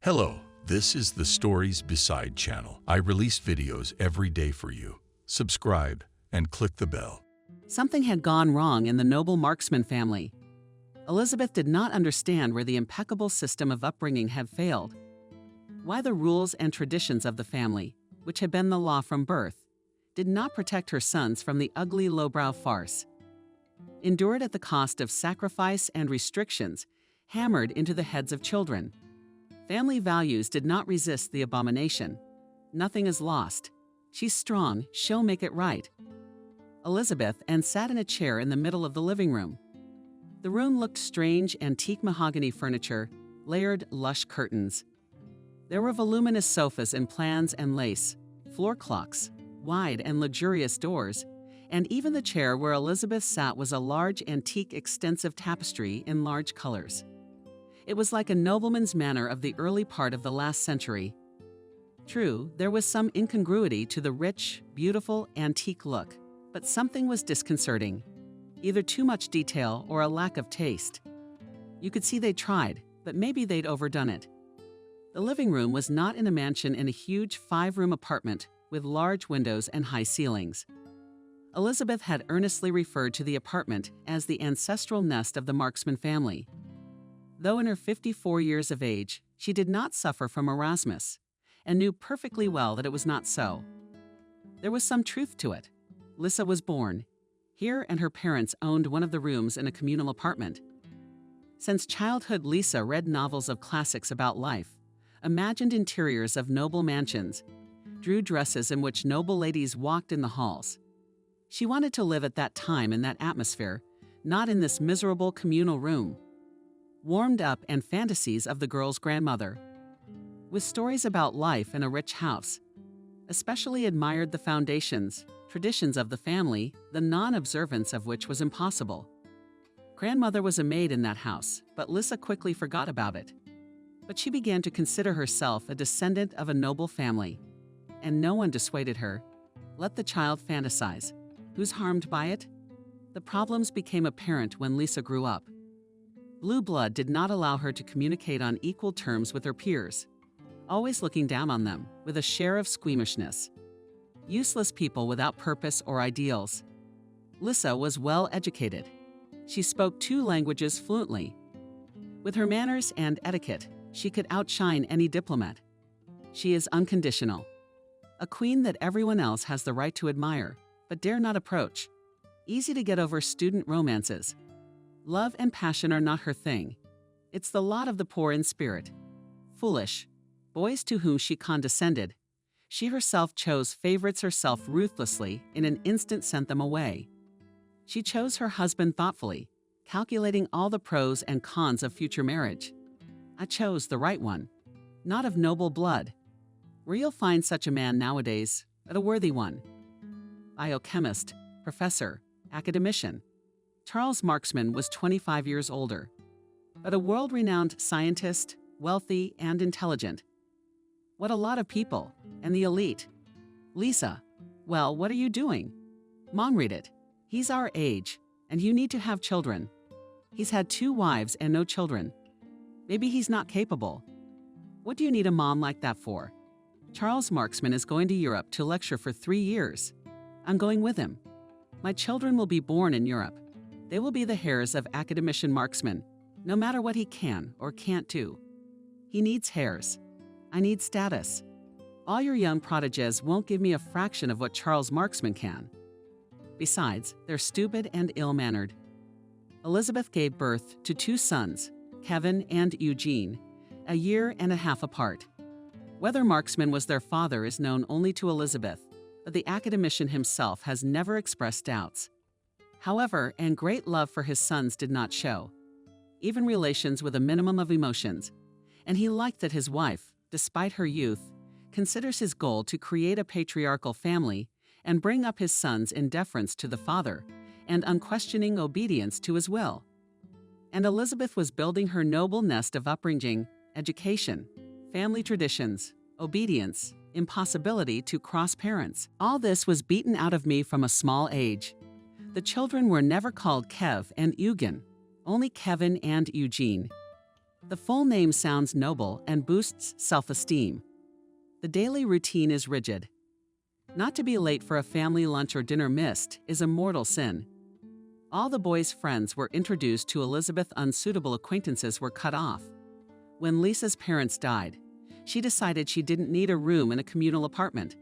Hello, this is the Stories Beside channel. I release videos every day for you. Subscribe and click the bell. Something had gone wrong in the noble Marksman family. Elizabeth did not understand where the impeccable system of upbringing had failed. Why the rules and traditions of the family, which had been the law from birth, did not protect her sons from the ugly lowbrow farce. Endured at the cost of sacrifice and restrictions hammered into the heads of children. Family values did not resist the abomination. Nothing is lost. She's strong, she'll make it right. Elizabeth sat in a chair in the middle of the living room. The room looked strange, antique mahogany furniture, layered, lush curtains. There were voluminous sofas in plans and lace, floor clocks, wide and luxurious doors, and even the chair where Elizabeth sat was a large, antique, extensive tapestry in large colors. It was like a nobleman's manor of the early part of the last century. True, there was some incongruity to the rich, beautiful, antique look, but something was disconcerting. Either too much detail or a lack of taste. You could see they tried, but maybe they'd overdone it. The living room was not in a mansion in a huge 5-room apartment with large windows and high ceilings. Elizabeth had earnestly referred to the apartment as the ancestral nest of the Marksman family. Though in her 54 years of age, she did not suffer from Erasmus, and knew perfectly well that it was not so. There was some truth to it. Lisa was born here, and her parents owned one of the rooms in a communal apartment. Since childhood, Lisa read novels of classics about life, imagined interiors of noble mansions, drew dresses in which noble ladies walked in the halls. She wanted to live at that time in that atmosphere, not in this miserable communal room. Warmed up and fantasies of the girl's grandmother. With stories about life in a rich house. Especially admired the foundations, traditions of the family, the non-observance of which was impossible. Grandmother was a maid in that house, but Lisa quickly forgot about it. But she began to consider herself a descendant of a noble family. And no one dissuaded her. Let the child fantasize. Who's harmed by it? The problems became apparent when Lisa grew up. Blue blood did not allow her to communicate on equal terms with her peers, always looking down on them with a share of squeamishness. Useless people without purpose or ideals. Lisa was well educated. She spoke 2 languages fluently. With her manners and etiquette, she could outshine any diplomat. She is unconditional. A queen that everyone else has the right to admire, but dare not approach. Easy to get over student romances. Love and passion are not her thing. It's the lot of the poor in spirit. Foolish. Boys to whom she condescended. She herself chose favorites herself ruthlessly, in an instant sent them away. She chose her husband thoughtfully, calculating all the pros and cons of future marriage. I chose the right one, not of noble blood. Where you'll find such a man nowadays, but a worthy one. Biochemist, professor, academician. Charles Marksman was 25 years older, but a world-renowned scientist, wealthy and intelligent. What a lot of people, and the elite. Lisa, well, what are you doing? Mom, read it. He's our age, and you need to have children. He's had 2 wives and no children. Maybe he's not capable. What do you need a mom like that for? Charles Marksman is going to Europe to lecture for 3 years. I'm going with him. My children will be born in Europe. They will be the heirs of academician Marksman, no matter what he can or can't do. He needs heirs. I need status. All your young prodigies won't give me a fraction of what Charles Marksman can. Besides, they're stupid and ill-mannered. Elizabeth gave birth to 2 sons, Kevin and Eugene, a year and a half apart. Whether Marksman was their father is known only to Elizabeth, but the academician himself has never expressed doubts. However, and great love for his sons did not show, even relations with a minimum of emotions, and he liked that his wife, despite her youth, considers his goal to create a patriarchal family and bring up his sons in deference to the father and unquestioning obedience to his will. And Elizabeth was building her noble nest of upbringing, education, family traditions, obedience, impossibility to cross parents. All this was beaten out of me from a small age. The children were never called Kev and Eugen, only Kevin and Eugene. The full name sounds noble and boosts self-esteem. The daily routine is rigid. Not to be late for a family lunch or dinner missed is a mortal sin. All the boys' friends were introduced to Elizabeth. Unsuitable acquaintances were cut off. When Lisa's parents died, she decided she didn't need a room in a communal apartment.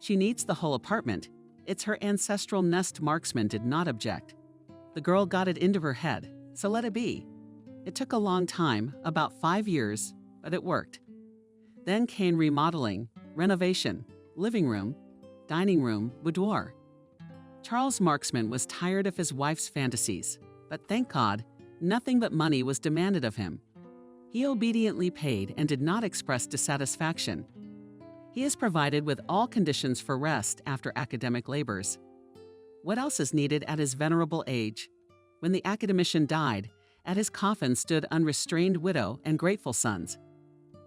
She needs the whole apartment. It's her ancestral nest. Marksman did not object. The girl got it into her head, so let it be. It took a long time, about 5 years, but it worked. Then came remodeling, renovation, living room, dining room, boudoir. Charles Marksman was tired of his wife's fantasies, but thank God, nothing but money was demanded of him. He obediently paid and did not express dissatisfaction. He is provided with all conditions for rest after academic labors. What else is needed at his venerable age? When the academician died, at his coffin stood unrestrained widow and grateful sons.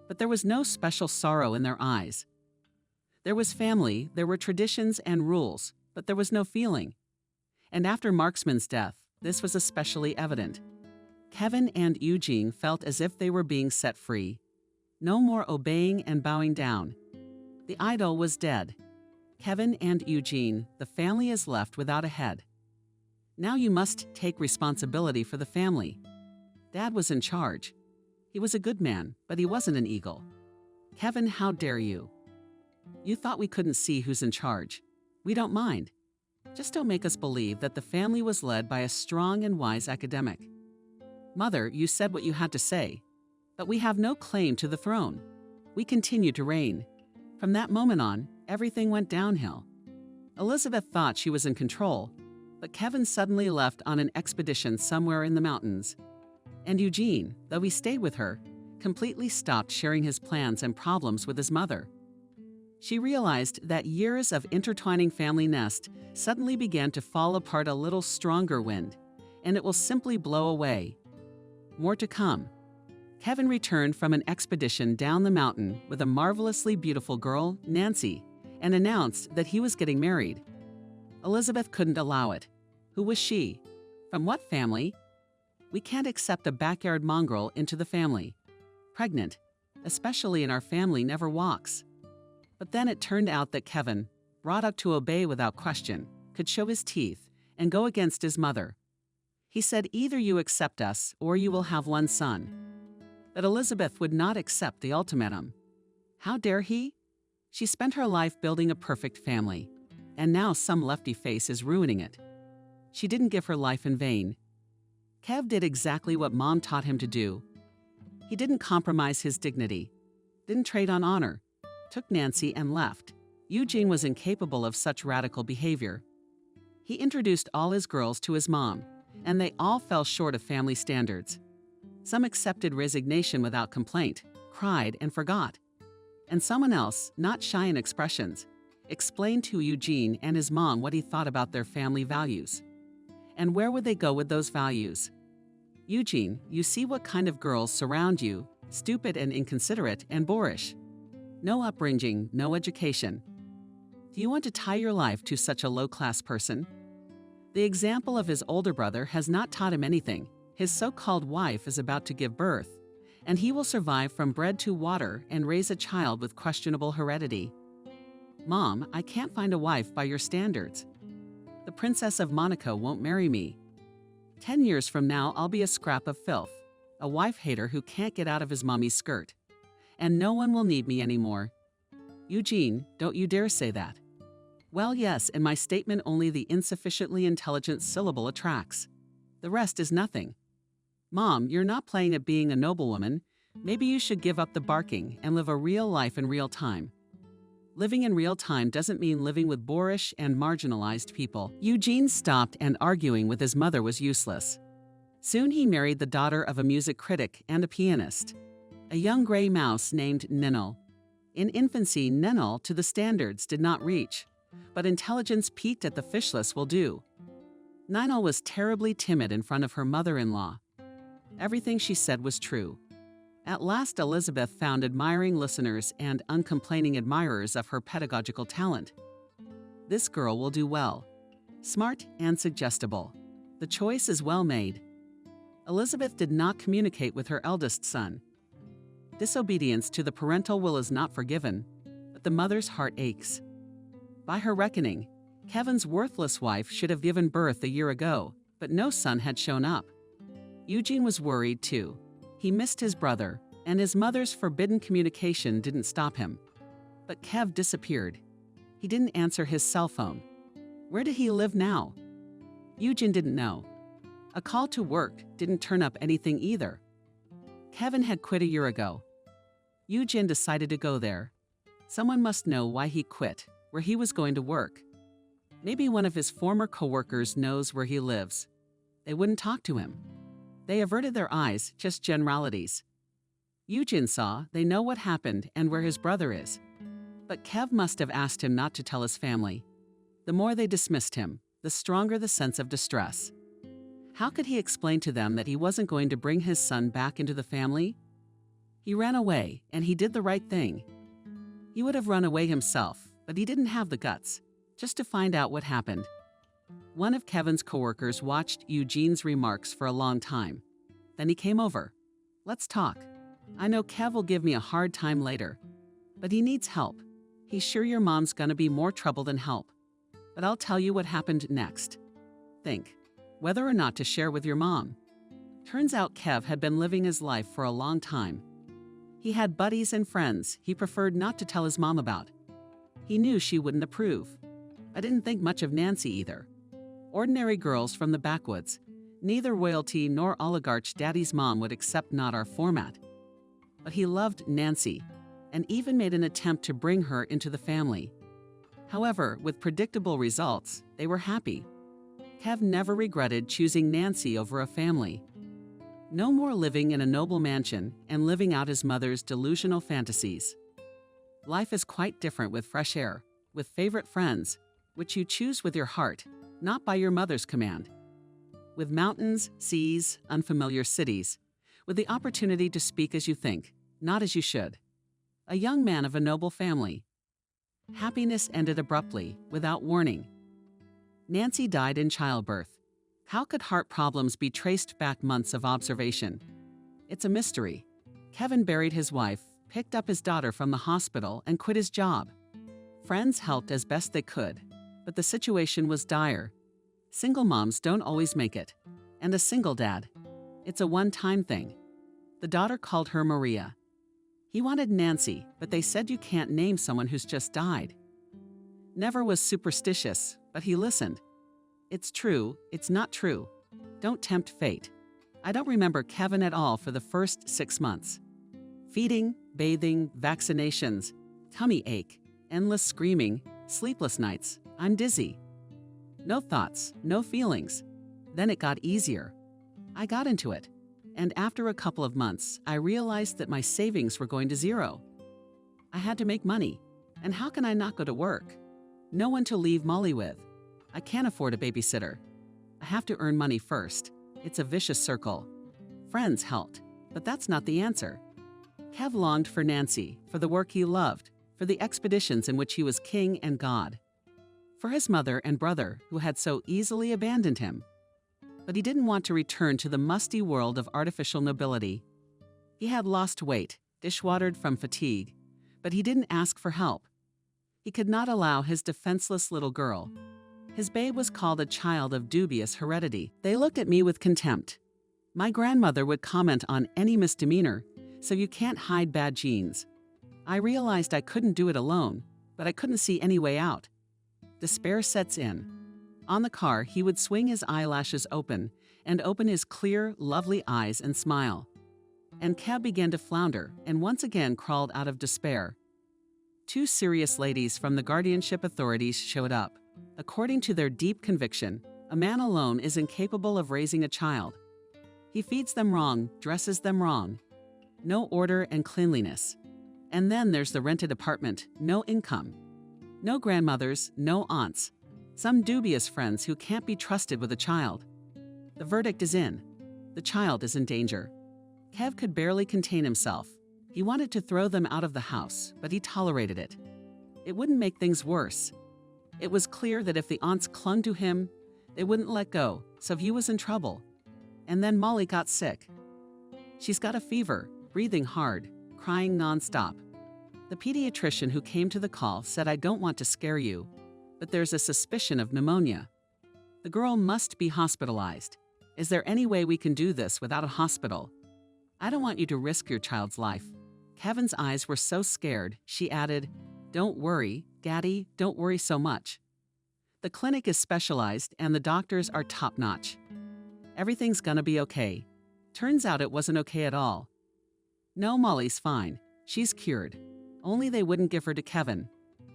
But there was no special sorrow in their eyes. There was family, there were traditions and rules, but there was no feeling. And after Marksman's death, this was especially evident. Kevin and Eugene felt as if they were being set free. No more obeying and bowing down. The idol was dead. Kevin and Eugene, the family is left without a head. Now you must take responsibility for the family. Dad was in charge. He was a good man, but he wasn't an eagle. Kevin, how dare you? You thought we couldn't see who's in charge. We don't mind. Just don't make us believe that the family was led by a strong and wise academic. Mother, you said what you had to say, but we have no claim to the throne. We continue to reign. From that moment on, everything went downhill. Elizabeth thought she was in control, but Kevin suddenly left on an expedition somewhere in the mountains. And Eugene, though he stayed with her, completely stopped sharing his plans and problems with his mother. She realized that years of intertwining family nest suddenly began to fall apart a little stronger wind, and it will simply blow away. More to come. Kevin returned from an expedition down the mountain with a marvelously beautiful girl, Nancy, and announced that he was getting married. Elizabeth couldn't allow it. Who was she? From what family? We can't accept a backyard mongrel into the family. Pregnant, especially in our family, never walks. But then it turned out that Kevin, brought up to obey without question, could show his teeth and go against his mother. He said, either you accept us or you will have one son. But Elizabeth would not accept the ultimatum. How dare he? She spent her life building a perfect family, and now some lefty face is ruining it. She didn't give her life in vain. Kev did exactly what Mom taught him to do. He didn't compromise his dignity, didn't trade on honor, took Nancy and left. Eugene was incapable of such radical behavior. He introduced all his girls to his mom, and they all fell short of family standards. Some accepted resignation without complaint, cried and forgot. And someone else, not shy in expressions, explained to Eugene and his mom what he thought about their family values. And where would they go with those values? Eugene, you see what kind of girls surround you, stupid and inconsiderate and boorish. No upbringing, no education. Do you want to tie your life to such a low-class person? The example of his older brother has not taught him anything. His so-called wife is about to give birth, and he will survive from bread to water and raise a child with questionable heredity. Mom, I can't find a wife by your standards. The Princess of Monaco won't marry me. 10 years from now, I'll be a scrap of filth, a wife-hater who can't get out of his mommy's skirt. And no one will need me anymore. Eugene, don't you dare say that. Well, yes, in my statement only the insufficiently intelligent syllable attracts. The rest is nothing. Mom, you're not playing at being a noblewoman. Maybe you should give up the barking and live a real life in real time. Living in real time doesn't mean living with boorish and marginalized people. Eugene stopped, and arguing with his mother was useless. Soon he married the daughter of a music critic and a pianist, a young gray mouse named Ninel. In infancy, Ninel, to the standards, did not reach, but intelligence peaked at the fishless will do. Ninel was terribly timid in front of her mother-in-law. Everything she said was true. At last, Elizabeth found admiring listeners and uncomplaining admirers of her pedagogical talent. This girl will do well. Smart and suggestible. The choice is well made. Elizabeth did not communicate with her eldest son. Disobedience to the parental will is not forgiven, but the mother's heart aches. By her reckoning, Kevin's worthless wife should have given birth a year ago, but no son had shown up. Eugene was worried too. He missed his brother, and his mother's forbidden communication didn't stop him. But Kev disappeared. He didn't answer his cell phone. Where did he live now? Eugene didn't know. A call to work didn't turn up anything either. Kevin had quit a year ago. Eugene decided to go there. Someone must know why he quit, where he was going to work. Maybe one of his former coworkers knows where he lives. They wouldn't talk to him. They averted their eyes, just generalities. Eugene saw they know what happened and where his brother is. But Kev must have asked him not to tell his family. The more they dismissed him, the stronger the sense of distress. How could he explain to them that he wasn't going to bring his son back into the family? He ran away, and he did the right thing. He would have run away himself, but he didn't have the guts, just to find out what happened. One of Kevin's coworkers watched Eugene's remarks for a long time. Then he came over. "Let's talk. I know Kev will give me a hard time later, but he needs help. He's sure your mom's gonna be more trouble than help. But I'll tell you what happened next. Think whether or not to share with your mom." Turns out Kev had been living his life for a long time. He had buddies and friends he preferred not to tell his mom about. He knew she wouldn't approve. I didn't think much of Nancy either. Ordinary girls from the backwoods. Neither royalty nor oligarch daddy's mom would accept not our format. But he loved Nancy, and even made an attempt to bring her into the family. However, with predictable results, they were happy. Kev never regretted choosing Nancy over a family. No more living in a noble mansion and living out his mother's delusional fantasies. Life is quite different with fresh air, with favorite friends, which you choose with your heart, not by your mother's command. With mountains, seas, unfamiliar cities, with the opportunity to speak as you think, not as you should. A young man of a noble family. Happiness ended abruptly, without warning. Nancy died in childbirth. How could heart problems be traced back months of observation? It's a mystery. Kevin buried his wife, picked up his daughter from the hospital, and quit his job. Friends helped as best they could, but the situation was dire. Single moms don't always make it. And a single dad. It's a one-time thing. The daughter called her Maria. He wanted Nancy, but they said you can't name someone who's just died. Never was superstitious, but he listened. It's true, it's not true. Don't tempt fate. I don't remember Kevin at all for the first 6 months. Feeding, bathing, vaccinations, tummy ache, endless screaming, sleepless nights, I'm dizzy. No thoughts, no feelings. Then it got easier. I got into it. And after a couple of months, I realized that my savings were going to zero. I had to make money. And how can I not go to work? No one to leave Molly with. I can't afford a babysitter. I have to earn money first. It's a vicious circle. Friends helped, but that's not the answer. Kev longed for Nancy, for the work he loved, for the expeditions in which he was king and god. For his mother and brother, who had so easily abandoned him. But he didn't want to return to the musty world of artificial nobility. He had lost weight, dishwatered from fatigue, but he didn't ask for help. He could not allow his defenseless little girl. His babe was called a child of dubious heredity. They looked at me with contempt. My grandmother would comment on any misdemeanor, so you can't hide bad genes. I realized I couldn't do it alone, but I couldn't see any way out. Despair sets in. On the car, he would swing his eyelashes open and open his clear, lovely eyes and smile. And Kev began to flounder and once again crawled out of despair. 2 serious ladies from the guardianship authorities showed up. According to their deep conviction, a man alone is incapable of raising a child. He feeds them wrong, dresses them wrong. No order and cleanliness. And then there's the rented apartment, no income. No grandmothers, no aunts. Some dubious friends who can't be trusted with a child. The verdict is in. The child is in danger. Kev could barely contain himself. He wanted to throw them out of the house, but he tolerated it. It wouldn't make things worse. It was clear that if the aunts clung to him, they wouldn't let go, so he was in trouble. and then Molly got sick. She's got a fever, breathing hard, crying nonstop. The pediatrician who came to the call said, "I don't want to scare you, but there's a suspicion of pneumonia. The girl must be hospitalized. Is there any way we can do this without a hospital? I don't want you to risk your child's life." Kevin's eyes were so scared, she added, "Don't worry, Daddy, don't worry so much. The clinic is specialized and the doctors are top-notch. Everything's gonna be okay." Turns out it wasn't okay at all. No, Molly's fine. She's cured. Only they wouldn't give her to Kevin.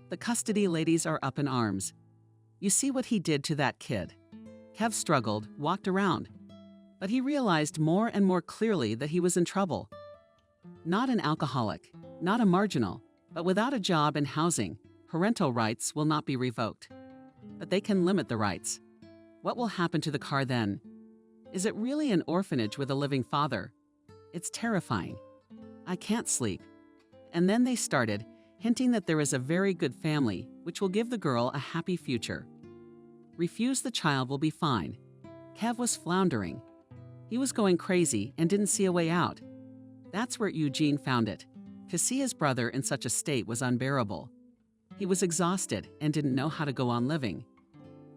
The custody ladies are up in arms. You see what he did to that kid. Kev struggled, walked around. But he realized more and more clearly that he was in trouble. Not an alcoholic, not a marginal, but without a job and housing, parental rights will not be revoked. But they can limit the rights. What will happen to the car then? Is it really an orphanage with a living father? It's terrifying. I can't sleep. And then they started, hinting that there is a very good family, which will give the girl a happy future. Refuse the child will be fine. Kev was floundering. He was going crazy and didn't see a way out. That's where Eugene found it. To see his brother in such a state was unbearable. He was exhausted and didn't know how to go on living.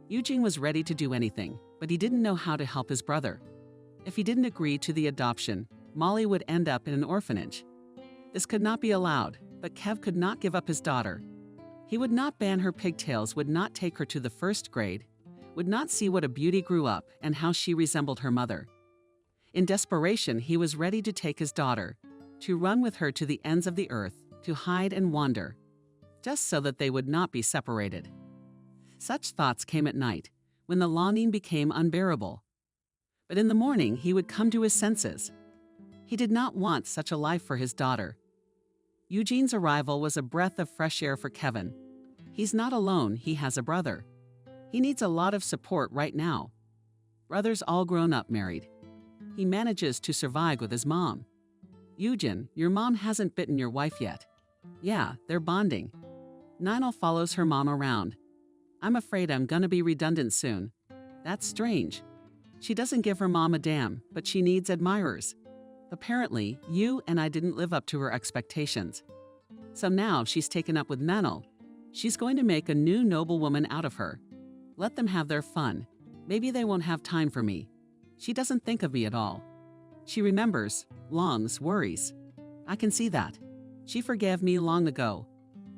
Eugene was ready to do anything, but he didn't know how to help his brother. If he didn't agree to the adoption, Molly would end up in an orphanage. This could not be allowed, but Kev could not give up his daughter. He would not ban her pigtails, would not take her to the first grade, would not see what a beauty grew up and how she resembled her mother. In desperation, he was ready to take his daughter, to run with her to the ends of the earth, to hide and wander, just so that they would not be separated. Such thoughts came at night, when the longing became unbearable. But in the morning, he would come to his senses. He did not want such a life for his daughter. Eugene's arrival was a breath of fresh air for Kevin. He's not alone, he has a brother. He needs a lot of support right now. Brother's all grown up, married. He manages to survive with his mom. Eugene, your mom hasn't bitten your wife yet. Yeah, they're bonding. Ninel follows her mom around. I'm afraid I'm gonna be redundant soon. That's strange. She doesn't give her mom a damn, but she needs admirers. Apparently, you and I didn't live up to her expectations. So now she's taken up with Ninel. She's going to make a new noble woman out of her. Let them have their fun. Maybe they won't have time for me. She doesn't think of me at all. She remembers, longs, worries. I can see that. She forgave me long ago,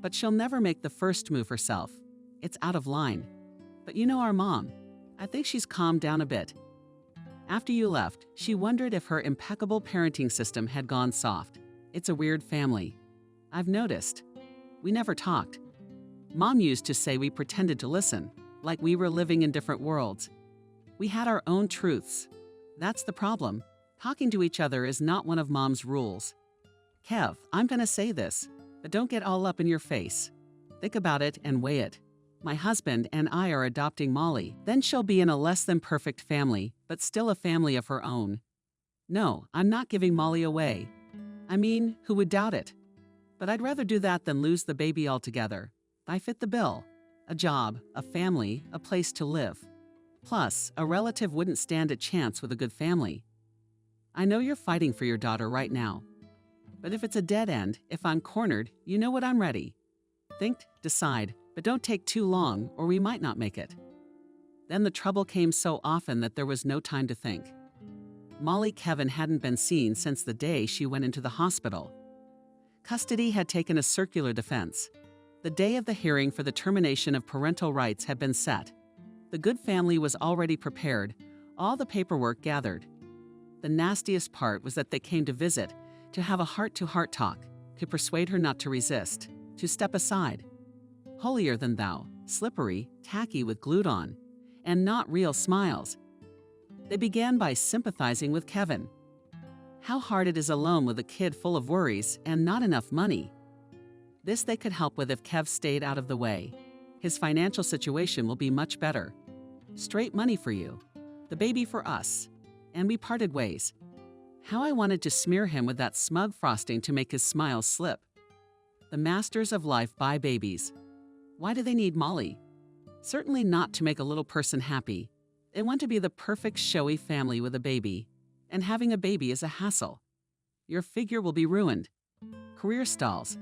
but she'll never make the first move herself. It's out of line. But you know our mom. I think she's calmed down a bit. After you left, she wondered if her impeccable parenting system had gone soft. It's a weird family. I've noticed. We never talked. Mom used to say we pretended to listen, like we were living in different worlds. We had our own truths. That's the problem. Talking to each other is not one of Mom's rules. Kev, I'm gonna say this, but don't get all up in your face. Think about it and weigh it. My husband and I are adopting Molly. Then she'll be in a less than perfect family, but still a family of her own. No, I'm not giving Molly away. I mean, who would doubt it? But I'd rather do that than lose the baby altogether. I fit the bill. A job, a family, a place to live. Plus, a relative wouldn't stand a chance with a good family. I know you're fighting for your daughter right now. But if it's a dead end, if I'm cornered, you know what, I'm ready. Think, decide, but don't take too long or we might not make it. Then the trouble came so often that there was no time to think. Molly Kevin hadn't been seen since the day she went into the hospital. Custody had taken a circular defense. The day of the hearing for the termination of parental rights had been set. The good family was already prepared, all the paperwork gathered. The nastiest part was that they came to visit, to have a heart-to-heart talk, to persuade her not to resist, to step aside. Holier than thou, slippery, tacky with glued on, and not real smiles. They began by sympathizing with Kevin. How hard it is alone with a kid full of worries and not enough money. This they could help with if Kev stayed out of the way. His financial situation will be much better. Straight money for you. The baby for us. And we parted ways. How I wanted to smear him with that smug frosting to make his smile slip. The masters of life buy babies. Why do they need Molly? Certainly not to make a little person happy. They want to be the perfect showy family with a baby. and having a baby is a hassle. Your figure will be ruined. Career stalls.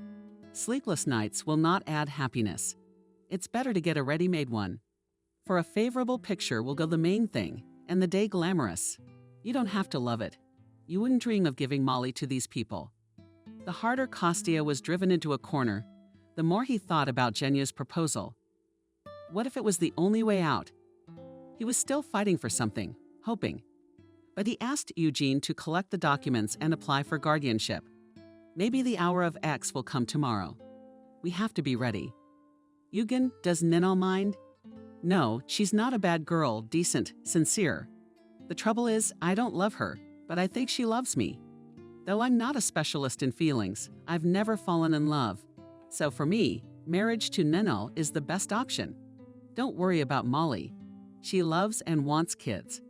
Sleepless nights will not add happiness. It's better to get a ready-made one. For a favorable picture will go the main thing, and the day glamorous. You don't have to love it. You wouldn't dream of giving Molly to these people. The harder Kostya was driven into a corner, the more he thought about Genia's proposal. What if it was the only way out? He was still fighting for something, hoping. But he asked Eugene to collect the documents and apply for guardianship. Maybe the hour of X will come tomorrow. We have to be ready. Eugen, does Ninel mind? No, she's not a bad girl, decent, sincere. The trouble is, I don't love her, but I think she loves me. Though I'm not a specialist in feelings, I've never fallen in love. So for me, marriage to Ninel is the best option. Don't worry about Molly. She loves and wants kids.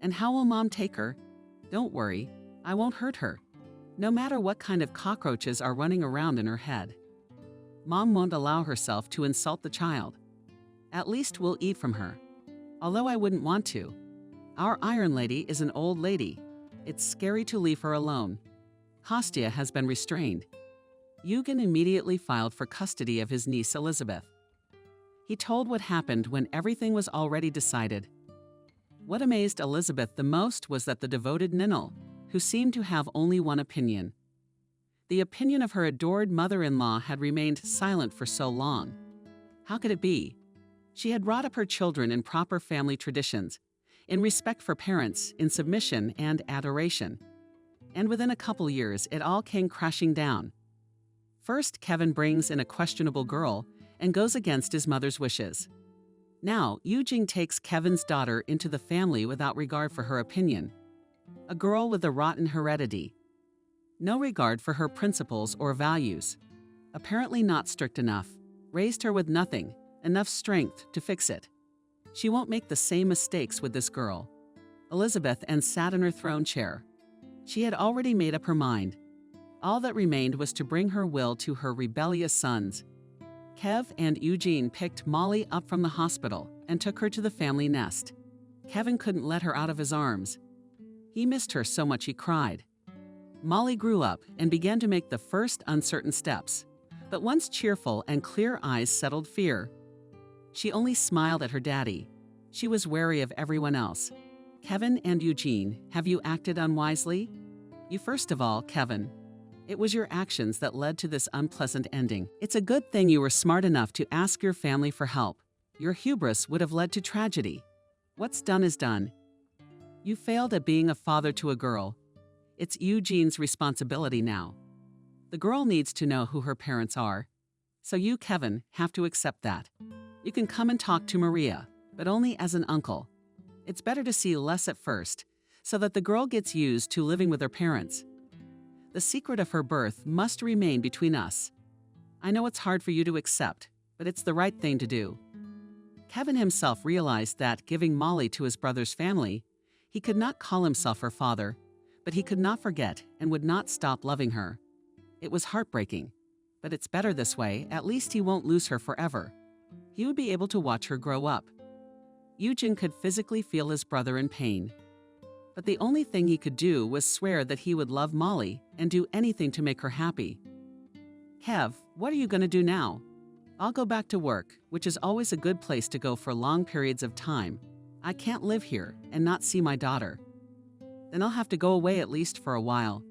And how will Mom take her? Don't worry, I won't hurt her. No matter what kind of cockroaches are running around in her head. Mom won't allow herself to insult the child. At least we'll eat from her. Although I wouldn't want to. Our Iron Lady is an old lady. It's scary to leave her alone. Kostya has been restrained. Eugen immediately filed for custody of his niece Elizabeth. He told what happened when everything was already decided. What amazed Elizabeth the most was that the devoted Ninel, who seemed to have only one opinion. The opinion of her adored mother-in-law had remained silent for so long. How could it be? She had brought up her children in proper family traditions, in respect for parents, in submission and adoration. And within a couple years, it all came crashing down. First, Kevin brings in a questionable girl and goes against his mother's wishes. Now, Eugene takes Kevin's daughter into the family without regard for her opinion. A girl with a rotten heredity. No regard for her principles or values. Apparently not strict enough. Raised her with nothing, enough strength to fix it. She won't make the same mistakes with this girl. Elizabeth and sat in her throne chair. She had already made up her mind. All that remained was to bring her will to her rebellious sons. Kev and Eugene picked Molly up from the hospital and took her to the family nest. Kevin couldn't let her out of his arms. He missed her so much he cried. Molly grew up and began to make the first uncertain steps, but once cheerful and clear eyes settled fear. She only smiled at her daddy. She was wary of everyone else. Kevin and Eugene, have you acted unwisely? You first of all, Kevin. It was your actions that led to this unpleasant ending. It's a good thing you were smart enough to ask your family for help. Your hubris would have led to tragedy. What's done is done. You failed at being a father to a girl. It's Eugene's responsibility now. The girl needs to know who her parents are. So you, Kevin, have to accept that. You can come and talk to Maria, but only as an uncle. It's better to see less at first, so that the girl gets used to living with her parents. The secret of her birth must remain between us. I know it's hard for you to accept, but it's the right thing to do. Kevin himself realized that, giving Molly to his brother's family, he could not call himself her father, but he could not forget and would not stop loving her. It was heartbreaking, but it's better this way. At least he won't lose her forever. He would be able to watch her grow up. Eugen could physically feel his brother in pain. But the only thing he could do was swear that he would love Molly and do anything to make her happy. Kev, what are you going to do now? I'll go back to work, which is always a good place to go for long periods of time. I can't live here and not see my daughter. Then I'll have to go away at least for a while.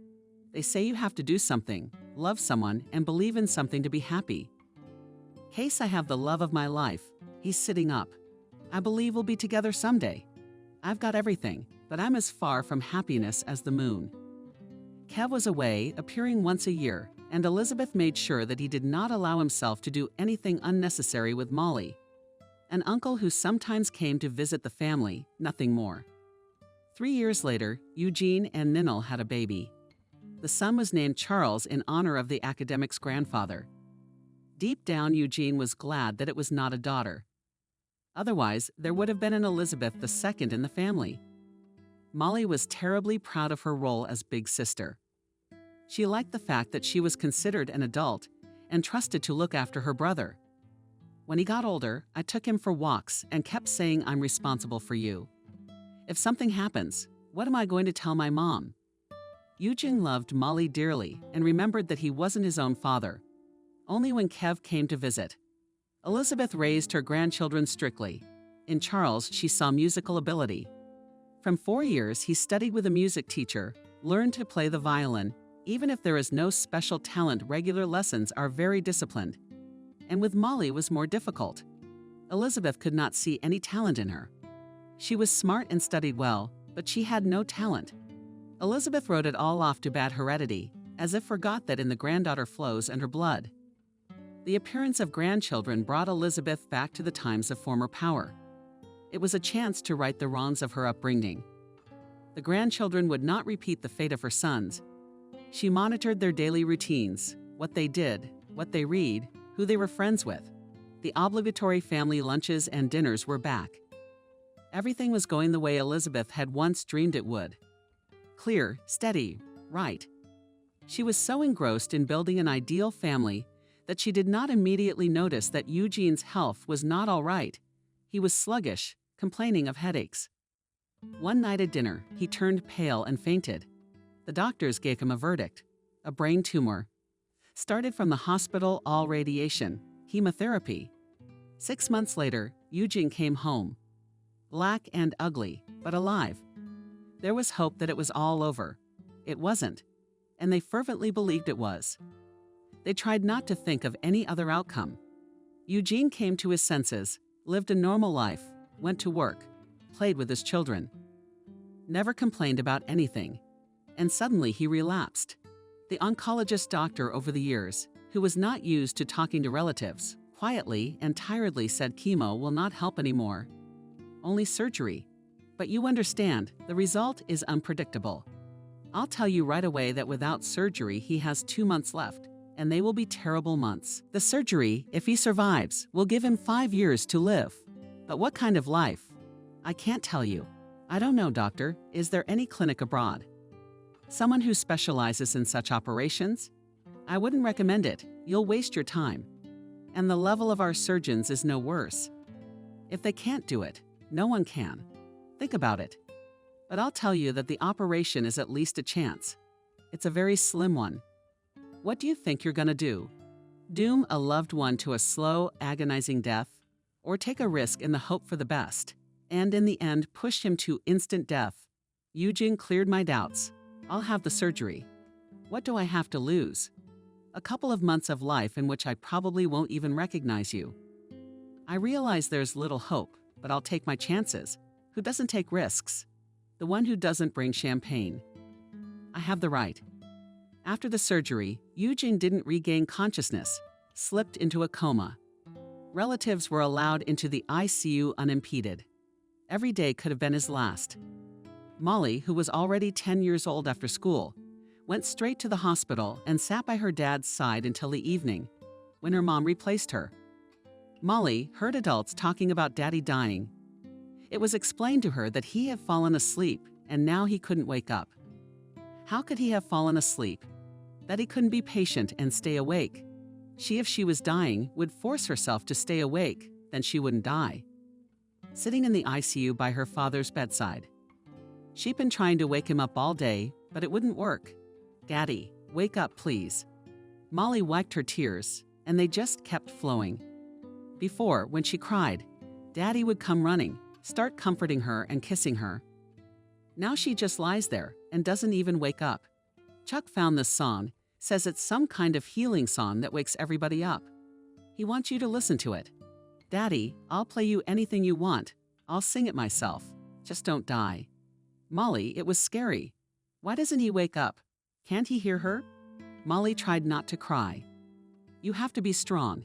They say you have to do something, love someone, and believe in something to be happy. Case I have the love of my life. He's sitting up. I believe we'll be together someday. I've got everything, but I'm as far from happiness as the moon. Kev was away, appearing once a year, and Elizabeth made sure that he did not allow himself to do anything unnecessary with Molly. An uncle who sometimes came to visit the family, nothing more. 3 years later, Eugene and Ninel had a baby. The son was named Charles in honor of the academic's grandfather. Deep down, Eugene was glad that it was not a daughter. Otherwise, there would have been an Elizabeth II in the family. Molly was terribly proud of her role as big sister. She liked the fact that she was considered an adult and trusted to look after her brother. When he got older, I took him for walks and kept saying, "I'm responsible for you. If something happens, What am I going to tell my mom? Eugene loved Molly dearly and remembered that he wasn't his own father. Only when Kev came to visit. Elizabeth raised her grandchildren strictly. In Charles, she saw musical ability. From 4 years, he studied with a music teacher, learned to play the violin. Even if there is no special talent, regular lessons are very disciplined. And with Molly was more difficult. Elizabeth could not see any talent in her. She was smart and studied well, but she had no talent. Elizabeth wrote it all off to bad heredity, as if forgot that in the granddaughter flows in her blood. The appearance of grandchildren brought Elizabeth back to the times of former power. It was a chance to right the wrongs of her upbringing. The grandchildren would not repeat the fate of her sons. She monitored their daily routines, what they did, what they read, who they were friends with. The obligatory family lunches and dinners were back. Everything was going the way Elizabeth had once dreamed it would. Clear, steady, right. She was so engrossed in building an ideal family that she did not immediately notice that Eugene's health was not all right. He was sluggish, complaining of headaches. One night at dinner, he turned pale and fainted. The doctors gave him a verdict: a brain tumor. Started from the hospital, all radiation, chemotherapy. 6 months later, Eugene came home. Black and ugly, but alive. There was hope that it was all over. It wasn't, and they fervently believed it was. They tried not to think of any other outcome. Eugene came to his senses, lived a normal life, went to work, played with his children. Never complained about anything. And suddenly he relapsed. The oncologist doctor over the years, who was not used to talking to relatives, quietly and tiredly said chemo will not help anymore. Only surgery. But you understand, the result is unpredictable. I'll tell you right away that without surgery he has 2 months left, and they will be terrible months. The surgery, if he survives, will give him 5 years to live. But what kind of life? I can't tell you. I don't know, doctor. Is there any clinic abroad? Someone who specializes in such operations? I wouldn't recommend it. You'll waste your time. And the level of our surgeons is no worse. If they can't do it, no one can. Think about it. But I'll tell you that the operation is at least a chance. It's a very slim one. What do you think you're going to do? Doom a loved one to a slow, agonizing death? Or take a risk in the hope for the best, and in the end push him to instant death? Eugene cleared my doubts. I'll have the surgery. What do I have to lose? A couple of months of life in which I probably won't even recognize you. I realize there's little hope, but I'll take my chances. Who doesn't take risks? The one who doesn't bring champagne. I have the right. After the surgery, Eugene didn't regain consciousness, slipped into a coma. Relatives were allowed into the ICU unimpeded. Every day could have been his last. Molly, who was already 10 years old after school, went straight to the hospital and sat by her dad's side until the evening, when her mom replaced her. Molly heard adults talking about Daddy dying. It was explained to her that he had fallen asleep and now he couldn't wake up. How could he have fallen asleep? That he couldn't be patient and stay awake. If she was dying, would force herself to stay awake, then she wouldn't die. Sitting in the ICU by her father's bedside. She'd been trying to wake him up all day, but it wouldn't work. Daddy, wake up, please. Molly wiped her tears, and they just kept flowing. Before, when she cried, Daddy would come running, start comforting her and kissing her. Now she just lies there and doesn't even wake up. Chuck found this song, says it's some kind of healing song that wakes everybody up. He wants you to listen to it. Daddy, I'll play you anything you want. I'll sing it myself. Just don't die. Molly, it was scary. Why doesn't he wake up? Can't he hear her? Molly tried not to cry. You have to be strong.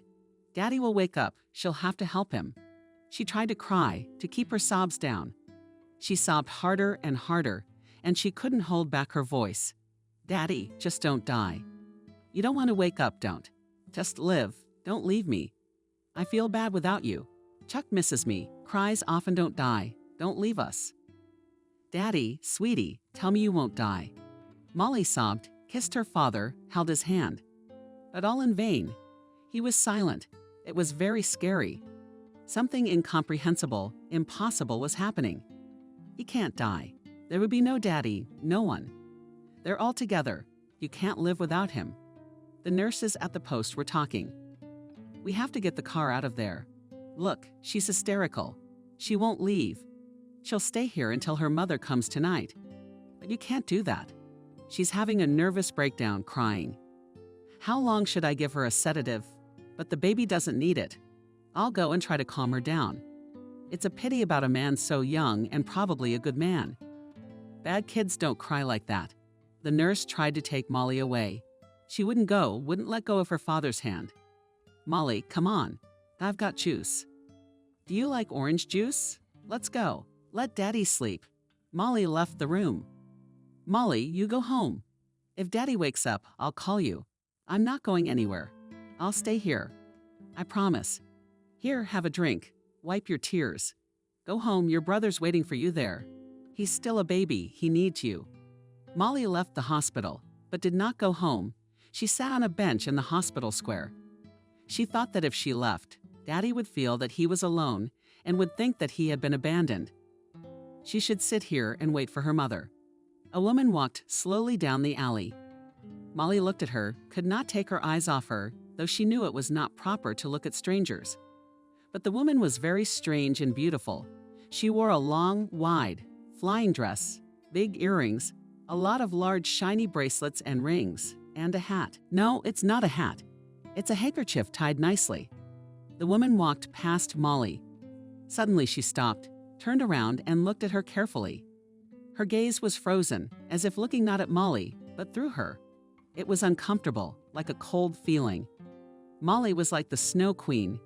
Daddy will wake up. She'll have to help him. She tried to cry, to keep her sobs down. She sobbed harder and harder, and she couldn't hold back her voice. Daddy, just don't die. You don't want to wake up, don't. Just live. Don't leave me. I feel bad without you. Chuck misses me. Cries often don't die. Don't leave us. Daddy, sweetie, tell me you won't die. Molly sobbed, kissed her father, held his hand. But all in vain. He was silent. It was very scary. Something incomprehensible, impossible was happening. He can't die. There would be no daddy, no one. They're all together. You can't live without him. The nurses at the post were talking. We have to get the car out of there. Look, she's hysterical. She won't leave. She'll stay here until her mother comes tonight. But you can't do that. She's having a nervous breakdown, crying. How long should I give her a sedative? But the baby doesn't need it. I'll go and try to calm her down. It's a pity about a man so young and probably a good man. Bad kids don't cry like that. The nurse tried to take Molly away. She wouldn't go, wouldn't let go of her father's hand. Molly, come on. I've got juice. Do you like orange juice? Let's go. Let Daddy sleep. Molly left the room. Molly, you go home. If Daddy wakes up, I'll call you. I'm not going anywhere. I'll stay here. I promise. Here, have a drink. Wipe your tears. Go home, your brother's waiting for you there. He's still a baby, he needs you. Molly left the hospital, but did not go home. She sat on a bench in the hospital square. She thought that if she left, Daddy would feel that he was alone and would think that he had been abandoned. She should sit here and wait for her mother. A woman walked slowly down the alley. Molly looked at her, could not take her eyes off her, though she knew it was not proper to look at strangers. But the woman was very strange and beautiful. She wore a long, wide, flying dress, big earrings, a lot of large shiny bracelets and rings, and a hat. No, it's not a hat. It's a handkerchief tied nicely. The woman walked past Molly. Suddenly she stopped, turned around and looked at her carefully. Her gaze was frozen, as if looking not at Molly, but through her. It was uncomfortable, like a cold feeling. Molly was like the Snow Queen,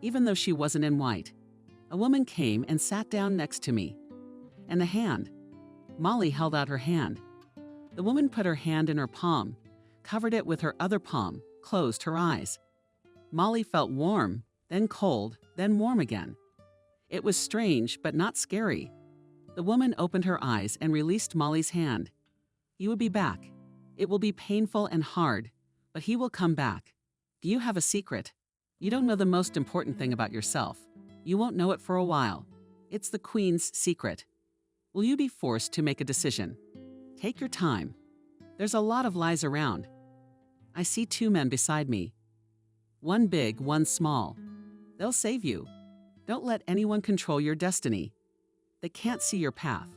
even though she wasn't in white. A woman came and sat down next to me. And the hand. Molly held out her hand. The woman put her hand in her palm, covered it with her other palm, closed her eyes. Molly felt warm, then cold, then warm again. It was strange, but not scary. The woman opened her eyes and released Molly's hand. You will be back. It will be painful and hard, but he will come back. Do you have a secret? You don't know the most important thing about yourself. You won't know it for a while. It's the Queen's secret. Will you be forced to make a decision? Take your time. There's a lot of lies around. I see two men beside me. One big, one small. They'll save you. Don't let anyone control your destiny. They can't see your path.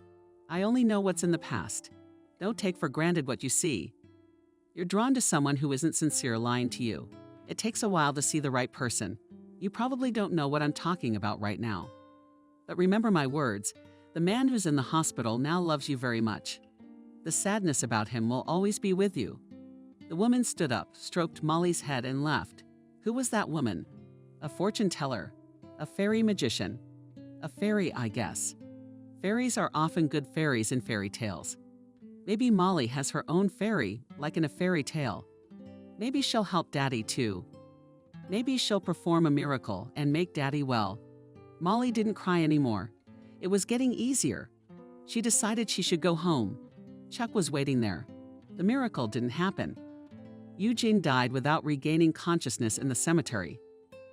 I only know what's in the past. Don't take for granted what you see. You're drawn to someone who isn't sincere lying to you. It takes a while to see the right person. You probably don't know what I'm talking about right now. But remember my words, the man who's in the hospital now loves you very much. The sadness about him will always be with you. The woman stood up, stroked Molly's head and left. Who was that woman? A fortune teller. A fairy magician. A fairy, I guess. Fairies are often good fairies in fairy tales. Maybe Molly has her own fairy, like in a fairy tale. Maybe she'll help Daddy too. Maybe she'll perform a miracle and make Daddy well. Molly didn't cry anymore. It was getting easier. She decided she should go home. Chuck was waiting there. The miracle didn't happen. Eugene died without regaining consciousness in the cemetery.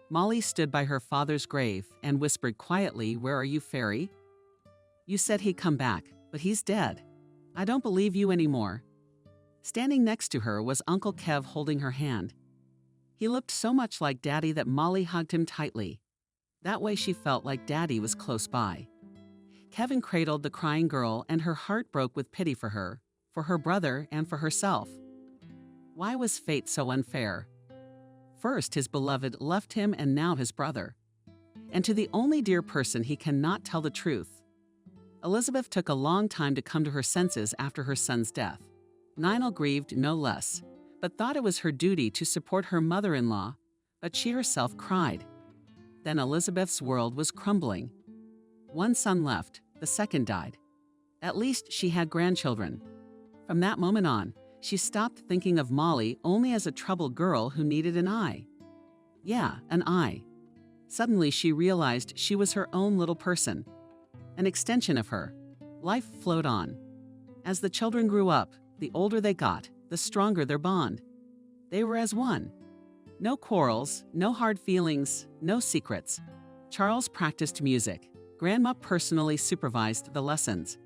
Molly stood by her father's grave and whispered quietly, "Where are you, fairy? You said he'd come back, but he's dead. I don't believe you anymore." Standing next to her was Uncle Kev holding her hand. He looked so much like Daddy that Molly hugged him tightly. That way she felt like Daddy was close by. Kevin cradled the crying girl and her heart broke with pity for her brother, and for herself. Why was fate so unfair? First his beloved left him and now his brother. And to the only dear person he cannot tell the truth. Elizabeth took a long time to come to her senses after her son's death. Ninel grieved no less, but thought it was her duty to support her mother-in-law, but she herself cried. Then Elizabeth's world was crumbling. One son left, the second died. At least she had grandchildren. From that moment on, she stopped thinking of Molly only as a troubled girl who needed an eye. Yeah, an eye. Suddenly she realized she was her own little person, an extension of her. Life flowed on. As the children grew up, the older they got, the stronger their bond. They were as one. No quarrels, no hard feelings, no secrets. Charles practiced music. Grandma personally supervised the lessons.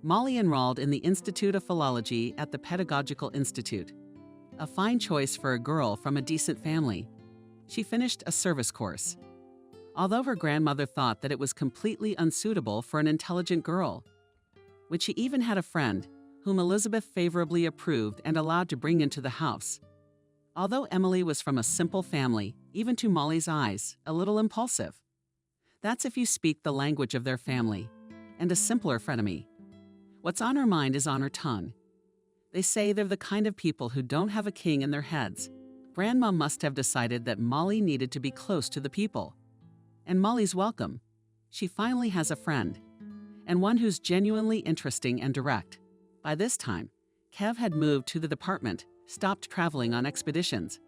Molly enrolled in the Institute of Philology at the Pedagogical Institute. A fine choice for a girl from a decent family. She finished a service course. Although her grandmother thought that it was completely unsuitable for an intelligent girl, which she even had a friend whom Elizabeth favorably approved and allowed to bring into the house. Although Emily was from a simple family, even to Molly's eyes, a little impulsive. That's if you speak the language of their family, and a simpler frenemy. What's on her mind is on her tongue. They say they're the kind of people who don't have a king in their heads. Grandma must have decided that Molly needed to be close to the people. And Molly's welcome. She finally has a friend, and one who's genuinely interesting and direct. By this time, Kev had moved to the department, stopped traveling on expeditions,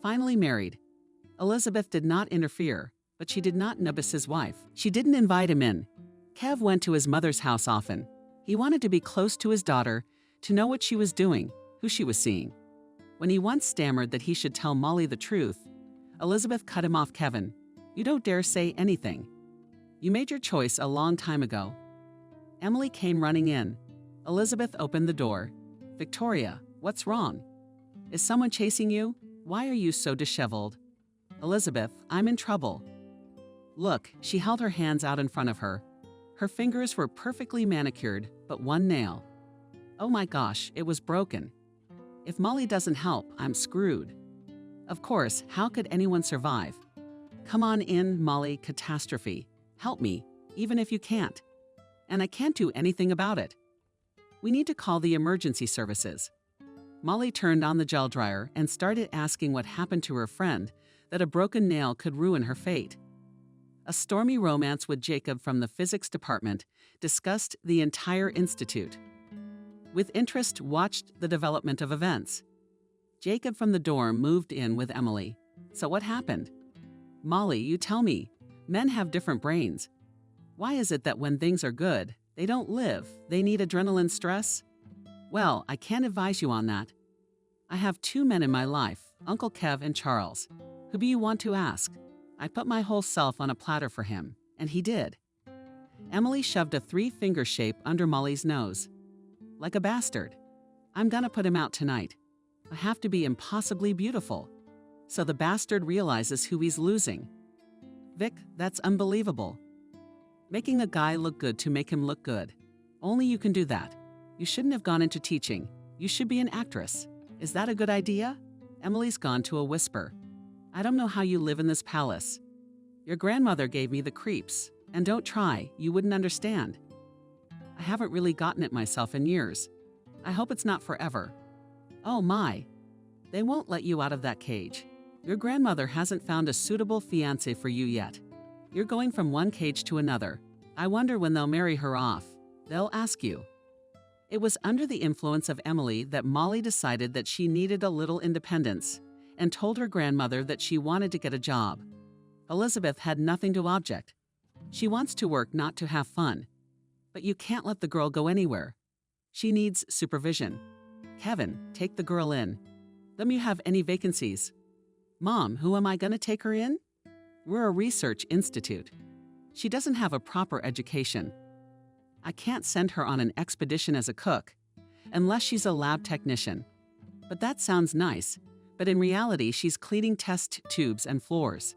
finally married. Elizabeth did not interfere, but she did not notice his wife. She didn't invite him in. Kev went to his mother's house often. He wanted to be close to his daughter, to know what she was doing, who she was seeing. When he once stammered that he should tell Molly the truth, Elizabeth cut him off. Kevin, you don't dare say anything. You made your choice a long time ago. Emily came running in. Elizabeth opened the door. Victoria, what's wrong? Is someone chasing you? Why are you so disheveled? Elizabeth, I'm in trouble. Look, she held her hands out in front of her. Her fingers were perfectly manicured, but one nail. Oh my gosh, it was broken. If Molly doesn't help, I'm screwed. Of course, how could anyone survive? Come on in, Molly, catastrophe. Help me, even if you can't. And I can't do anything about it. We need to call the emergency services. Molly turned on the gel dryer and started asking what happened to her friend, that a broken nail could ruin her fate. A stormy romance with Jacob from the physics department discussed the entire institute. With interest, watched the development of events. Jacob from the dorm moved in with Emily. So what happened? Molly, you tell me. Men have different brains. Why is it that when things are good, they don't live, they need adrenaline stress? Well, I can't advise you on that. I have two men in my life, Uncle Kev and Charles. Who do you want to ask? I put my whole self on a platter for him, and he did. Emily shoved a three-finger shape under Molly's nose. Like a bastard. I'm gonna put him out tonight. I have to be impossibly beautiful. So the bastard realizes who he's losing. Vic, that's unbelievable. Making a guy look good to make him look good. Only you can do that. You shouldn't have gone into teaching. You should be an actress. Is that a good idea? Emily's gone to a whisper. I don't know how you live in this palace. Your grandmother gave me the creeps. And don't try, you wouldn't understand. I haven't really gotten it myself in years. I hope it's not forever. Oh my. They won't let you out of that cage. Your grandmother hasn't found a suitable fiancé for you yet. You're going from one cage to another. I wonder when they'll marry her off. They'll ask you. It was under the influence of Emily that Molly decided that she needed a little independence and told her grandmother that she wanted to get a job. Elizabeth had nothing to object. She wants to work, not to have fun. But you can't let the girl go anywhere. She needs supervision. Kevin, take the girl in. Let me have any vacancies. Mom, who am I going to take her in? We're a research institute. She doesn't have a proper education. I can't send her on an expedition as a cook, unless she's a lab technician. But that sounds nice, but in reality she's cleaning test tubes and floors.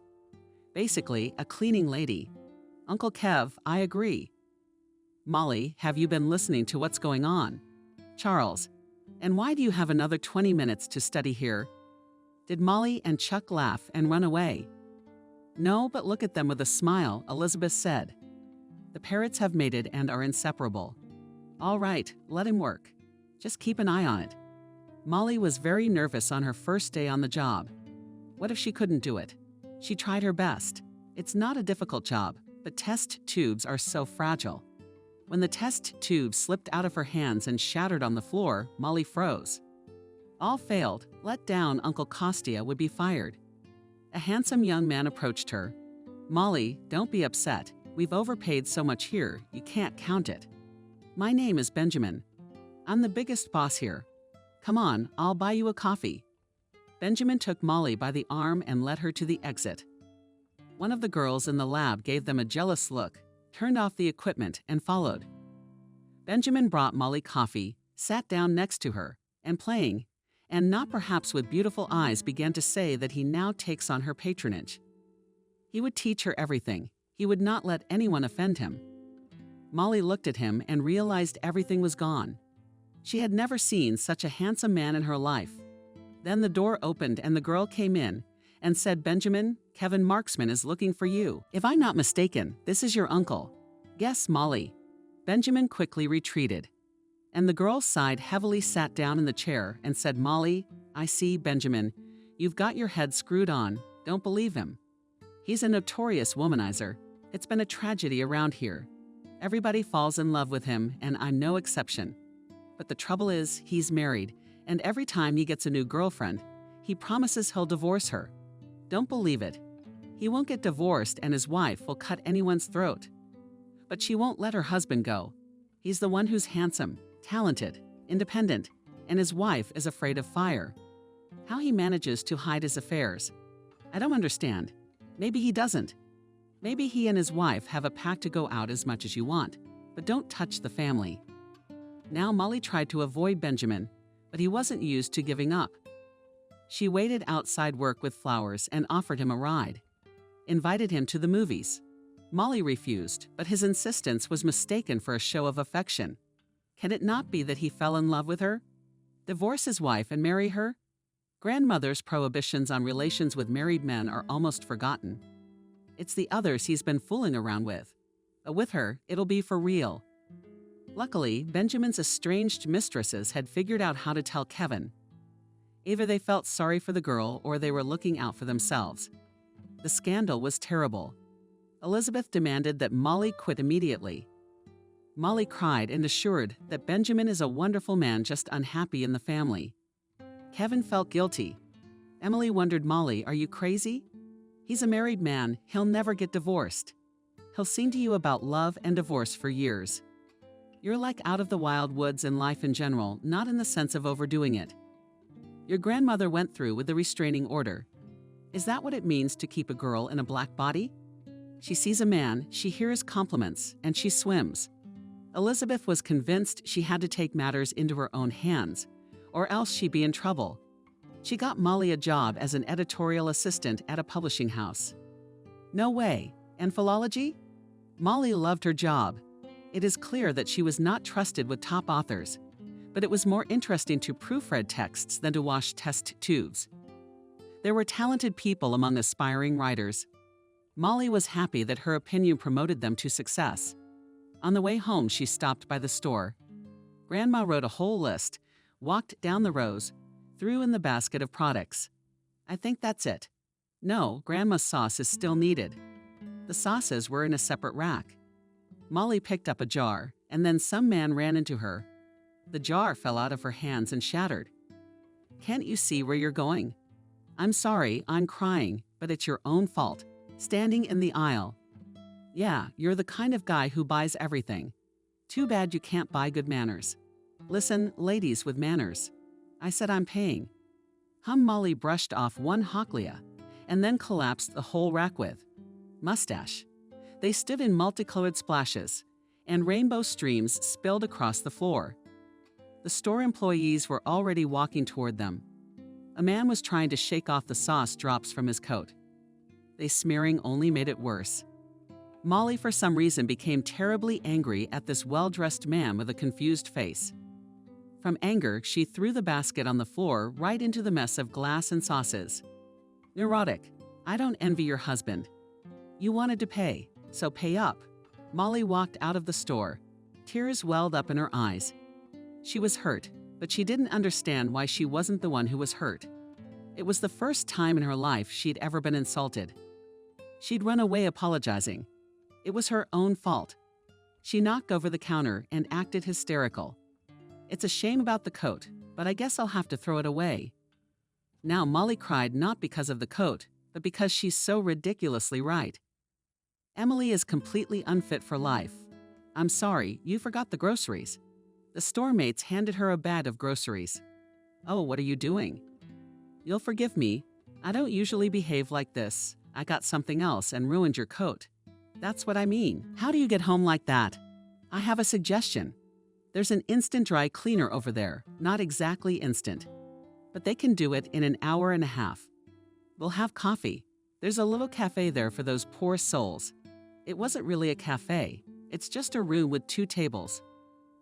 Basically, a cleaning lady. Uncle Kev, I agree. Molly, have you been listening to what's going on? Charles, and why do you have another 20 minutes to study here? Did Molly and Chuck laugh and run away? No, but look at them with a smile, Elizabeth said. The parrots have mated and are inseparable. All right, let him work. Just keep an eye on it. Molly was very nervous on her first day on the job. What if she couldn't do it? She tried her best. It's not a difficult job, but test tubes are so fragile. When the test tube slipped out of her hands and shattered on the floor, Molly froze. All failed, let down, Uncle Kostya would be fired. A handsome young man approached her. Molly, don't be upset. We've overpaid so much here, you can't count it. My name is Benjamin. I'm the biggest boss here. Come on, I'll buy you a coffee. Benjamin took Molly by the arm and led her to the exit. One of the girls in the lab gave them a jealous look, turned off the equipment, and followed. Benjamin brought Molly coffee, sat down next to her, and playing, and not perhaps with beautiful eyes, began to say that he now takes on her patronage. He would teach her everything. He would not let anyone offend him. Molly looked at him and realized everything was gone. She had never seen such a handsome man in her life. Then the door opened and the girl came in and said, "Benjamin, Kevin Marksman is looking for you. If I'm not mistaken, this is your uncle." "Yes, Molly." Benjamin quickly retreated, and the girl sighed heavily, sat down in the chair, and said, "Molly, I see, Benjamin. You've got your head screwed on. Don't believe him. He's a notorious womanizer. It's been a tragedy around here. Everybody falls in love with him, and I'm no exception. But the trouble is, he's married, and every time he gets a new girlfriend, he promises he'll divorce her. Don't believe it. He won't get divorced, and his wife will cut anyone's throat. But she won't let her husband go. He's the one who's handsome, talented, independent, and his wife is afraid of fire. How he manages to hide his affairs, I don't understand. Maybe he doesn't. Maybe he and his wife have a pact to go out as much as you want, but don't touch the family." Now Molly tried to avoid Benjamin, but he wasn't used to giving up. She waited outside work with flowers and offered him a ride. Invited him to the movies. Molly refused, but his insistence was mistaken for a show of affection. Can it not be that he fell in love with her? Divorce his wife and marry her? Grandmother's prohibitions on relations with married men are almost forgotten. It's the others he's been fooling around with. But with her, it'll be for real. Luckily, Benjamin's estranged mistresses had figured out how to tell Kevin. Either they felt sorry for the girl or they were looking out for themselves. The scandal was terrible. Elizabeth demanded that Molly quit immediately. Molly cried and assured that Benjamin is a wonderful man, just unhappy in the family. Kevin felt guilty. Emily wondered, "Molly, are you crazy? He's a married man. He'll never get divorced. He'll sing to you about love and divorce for years. You're like out of the wild woods in life in general, not in the sense of overdoing it. Your grandmother went through with the restraining order. Is that what it means to keep a girl in a black body? She sees a man, she hears compliments, and she swims." Elizabeth was convinced she had to take matters into her own hands, or else she'd be in trouble. She got Molly a job as an editorial assistant at a publishing house. No way. And philology? Molly loved her job. It is clear that she was not trusted with top authors, but it was more interesting to proofread texts than to wash test tubes. There were talented people among aspiring writers. Molly was happy that her opinion promoted them to success. On the way home, she stopped by the store. Grandma wrote a whole list, walked down the rows, threw in the basket of products. "I think that's it." No, Grandma's sauce is still needed. The sauces were in a separate rack. Molly picked up a jar, and then some man ran into her. The jar fell out of her hands and shattered. "Can't you see where you're going? I'm sorry, I'm crying, but it's your own fault. Standing in the aisle. Yeah, you're the kind of guy who buys everything. Too bad you can't buy good manners. Listen, ladies with manners. I said I'm paying." Molly brushed off one Hocklea and then collapsed the whole rack with mustache. They stood in multicolored splashes, and rainbow streams spilled across the floor. The store employees were already walking toward them. A man was trying to shake off the sauce drops from his coat. The smearing only made it worse. Molly, for some reason, became terribly angry at this well-dressed man with a confused face. From anger, she threw the basket on the floor right into the mess of glass and sauces. Neurotic. I don't envy your husband. You wanted to pay, so pay up. Molly walked out of the store. Tears welled up in her eyes. She was hurt, but she didn't understand why she wasn't the one who was hurt. It was the first time in her life she'd ever been insulted. She'd run away apologizing. It was her own fault. She knocked over the counter and acted hysterical. "It's a shame about the coat, but I guess I'll have to throw it away." Now Molly cried not because of the coat, but because she's so ridiculously right. Emily is completely unfit for life. I'm sorry, you forgot the groceries. The store mates handed her a bag of groceries. "Oh, what are you doing?" "You'll forgive me. I don't usually behave like this. I got something else and ruined your coat." "That's what I mean. How do you get home like that?" "I have a suggestion. There's an instant dry cleaner over there, not exactly instant, but they can do it in an hour and a half. We'll have coffee. There's a little cafe there for those poor souls. It wasn't really a cafe, it's just a room with 2 tables.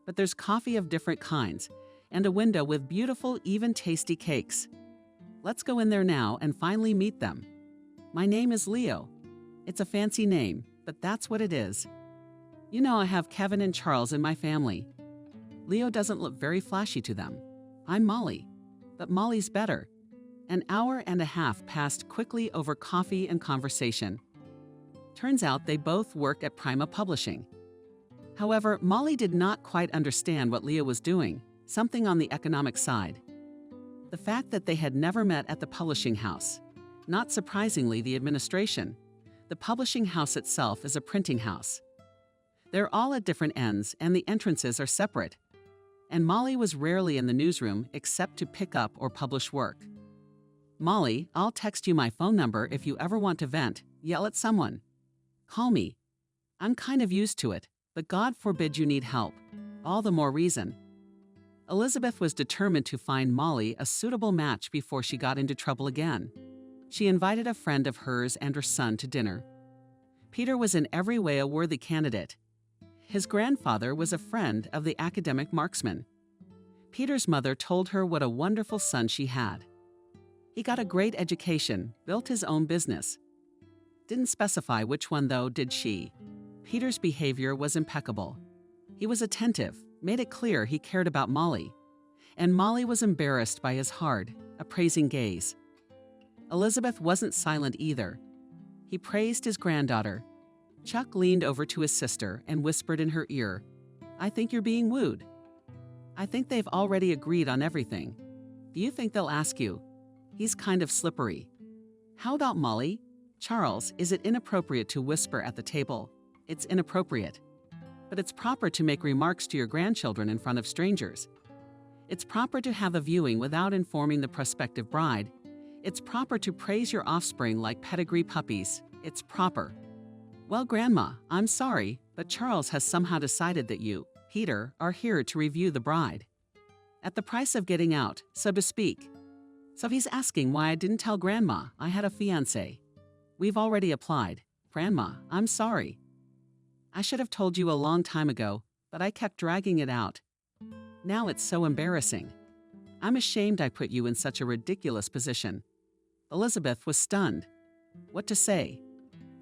But there's coffee of different kinds and a window with beautiful, even tasty cakes. Let's go in there now and finally meet them. My name is Leo. It's a fancy name, but that's what it is. You know I have Kevin and Charles in my family. Leo doesn't look very flashy to them. I'm Molly, but Molly's better. An hour and a half passed quickly over coffee and conversation. Turns out they both work at Prima Publishing. However, Molly did not quite understand what Leo was doing, something on the economic side. The fact that they had never met at the publishing house. Not surprisingly, the administration. The publishing house itself is a printing house. They're all at different ends and the entrances are separate. And Molly was rarely in the newsroom except to pick up or publish work. Molly, I'll text you my phone number if you ever want to vent, yell at someone. Call me. I'm kind of used to it, but God forbid you need help. All the more reason. Elizabeth was determined to find Molly a suitable match before she got into trouble again. She invited a friend of hers and her son to dinner. Peter was in every way a worthy candidate. His grandfather was a friend of the academic marksman. Peter's mother told her what a wonderful son she had. He got a great education, built his own business. Didn't specify which one though, did she? Peter's behavior was impeccable. He was attentive, made it clear he cared about Molly. And Molly was embarrassed by his hard, appraising gaze. Elizabeth wasn't silent either. He praised his granddaughter. Chuck leaned over to his sister and whispered in her ear, I think you're being wooed. I think they've already agreed on everything. Do you think they'll ask you? He's kind of slippery. How about Molly? Charles, is it inappropriate to whisper at the table? It's inappropriate. But it's proper to make remarks to your grandchildren in front of strangers. It's proper to have a viewing without informing the prospective bride. It's proper to praise your offspring like pedigree puppies. It's proper. Well, Grandma, I'm sorry, but Charles has somehow decided that you, Peter, are here to review the bride. At the price of getting out, so to speak. So he's asking why I didn't tell Grandma I had a fiancé. We've already applied. Grandma, I'm sorry. I should have told you a long time ago, but I kept dragging it out. Now it's so embarrassing. I'm ashamed I put you in such a ridiculous position. Elizabeth was stunned. What to say?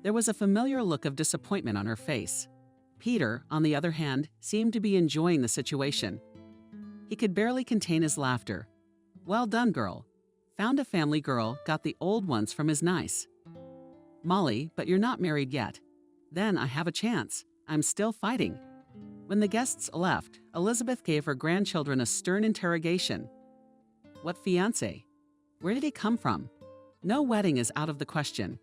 There was a familiar look of disappointment on her face. Peter, on the other hand, seemed to be enjoying the situation. He could barely contain his laughter. Well done, girl. Found a family girl, got the old ones from his nice. Molly, but you're not married yet. Then I have a chance. I'm still fighting. When the guests left, Elizabeth gave her grandchildren a stern interrogation. What fiancé? Where did he come from? No wedding is out of the question.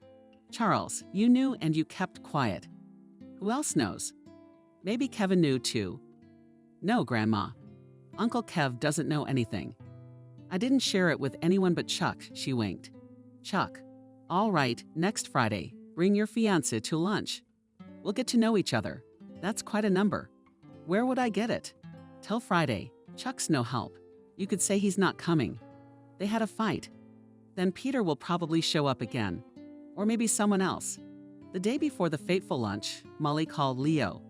Charles, you knew and you kept quiet. Who else knows? Maybe Kevin knew too. No, Grandma. Uncle Kev doesn't know anything. I didn't share it with anyone but Chuck, she winked. Chuck, all right, next Friday, bring your fiancé to lunch. We'll get to know each other. That's quite a number. Where would I get it? Till Friday. Chuck's no help. You could say he's not coming. They had a fight. Then Peter will probably show up again. Or maybe someone else. The day before the fateful lunch, Molly called Leo.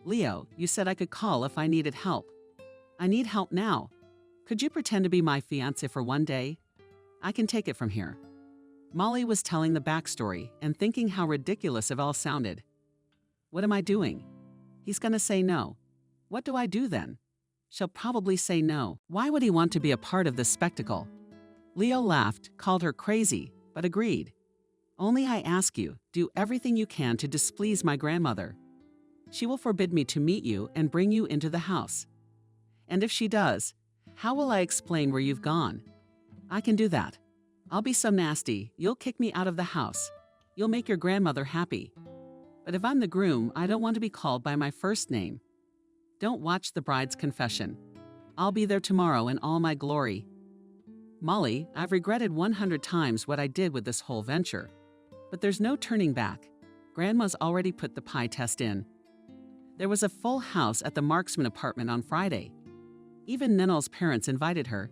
Leo, you said I could call if I needed help. I need help now. Could you pretend to be my fiancé for one day? I can take it from here. Molly was telling the backstory and thinking how ridiculous it all sounded. What am I doing? He's gonna say no. What do I do then? She'll probably say no. Why would he want to be a part of this spectacle? Leo laughed, called her crazy, but agreed. Only I ask you, do everything you can to displease my grandmother. She will forbid me to meet you and bring you into the house. And if she does, how will I explain where you've gone? I can do that. I'll be so nasty, you'll kick me out of the house. You'll make your grandmother happy. But if I'm the groom, I don't want to be called by my first name. Don't watch the bride's confession. I'll be there tomorrow in all my glory. Molly, I've regretted 100 times what I did with this whole venture. But there's no turning back. Grandma's already put the pie test in. There was a full house at the Marksman apartment on Friday. Even Ninel's parents invited her.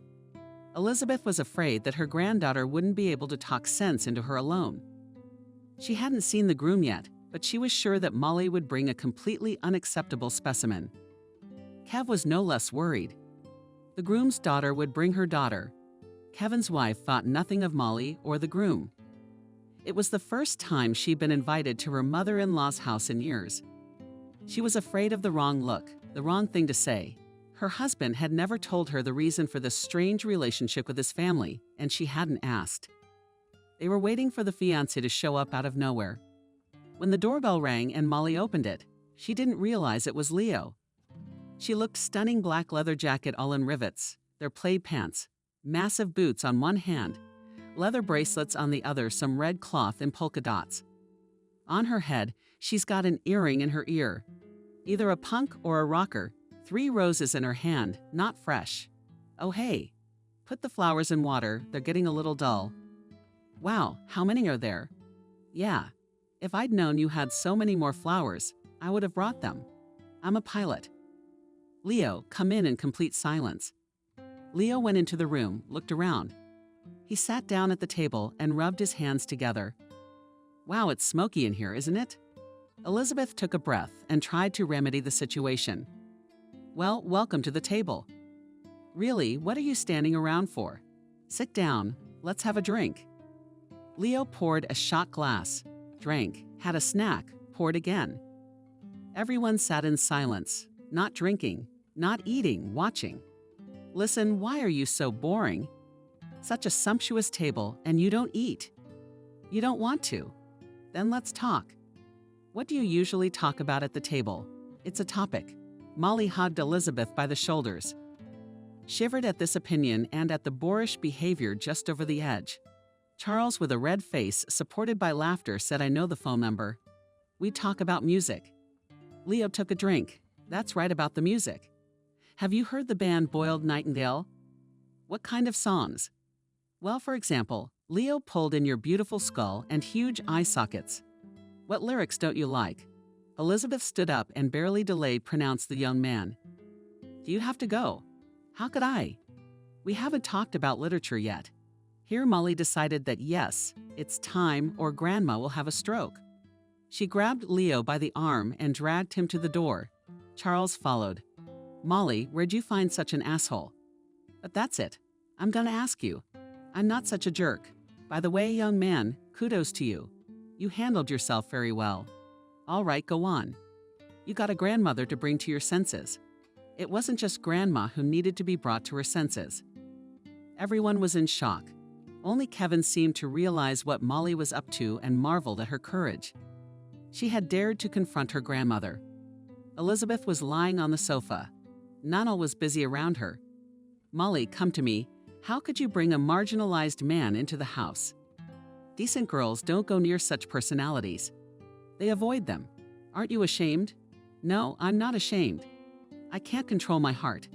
Elizabeth was afraid that her granddaughter wouldn't be able to talk sense into her alone. She hadn't seen the groom yet, but she was sure that Molly would bring a completely unacceptable specimen. Kev was no less worried. The groom's daughter would bring her daughter. Kevin's wife thought nothing of Molly or the groom. It was the first time she'd been invited to her mother-in-law's house in years. She was afraid of the wrong look, the wrong thing to say. Her husband had never told her the reason for this strange relationship with his family, and she hadn't asked. They were waiting for the fiancé to show up out of nowhere. When the doorbell rang and Molly opened it, she didn't realize it was Leo. She looked stunning black leather jacket all in rivets, their plaid pants, massive boots on one hand, leather bracelets on the other, some red cloth and polka dots. On her head, she's got an earring in her ear, either a punk or a rocker, 3 roses in her hand, not fresh. Oh hey, put the flowers in water, they're getting a little dull. Wow, how many are there? Yeah, if I'd known you had so many more flowers, I would have brought them. I'm a pilot. Leo, come in complete silence. Leo went into the room, looked around. He sat down at the table and rubbed his hands together. Wow, it's smoky in here, isn't it? Elizabeth took a breath and tried to remedy the situation. Well, welcome to the table. Really, what are you standing around for? Sit down, let's have a drink. Leo poured a shot glass, drank, had a snack, poured again. Everyone sat in silence, not drinking, not eating, watching. Listen, why are you so boring? Such a sumptuous table, and you don't eat. You don't want to. Then let's talk. What do you usually talk about at the table? It's a topic. Molly hugged Elizabeth by the shoulders. Shivered at this opinion and at the boorish behavior just over the edge. Charles, with a red face, supported by laughter, said, I know the phone number. We talk about music. Leo took a drink. That's right, about the music. Have you heard the band Boiled Nightingale? What kind of songs? Well, for example, Leo pulled in Your Beautiful Skull and Huge Eye Sockets. What lyrics don't you like? Elizabeth stood up and barely delayed pronounced the young man. Do you have to go? How could I? We haven't talked about literature yet. Here Molly decided that yes, it's time or Grandma will have a stroke. She grabbed Leo by the arm and dragged him to the door. Charles followed. Molly, where'd you find such an asshole? But that's it. I'm gonna ask you. I'm not such a jerk. By the way, young man, kudos to you. You handled yourself very well. All right, go on. You got a grandmother to bring to your senses. It wasn't just Grandma who needed to be brought to her senses. Everyone was in shock. Only Kevin seemed to realize what Molly was up to and marveled at her courage. She had dared to confront her grandmother. Elizabeth was lying on the sofa. Ninel was busy around her. Molly, come to me. How could you bring a marginalized man into the house? Decent girls don't go near such personalities. They avoid them. Aren't you ashamed? No, I'm not ashamed. I can't control my heart.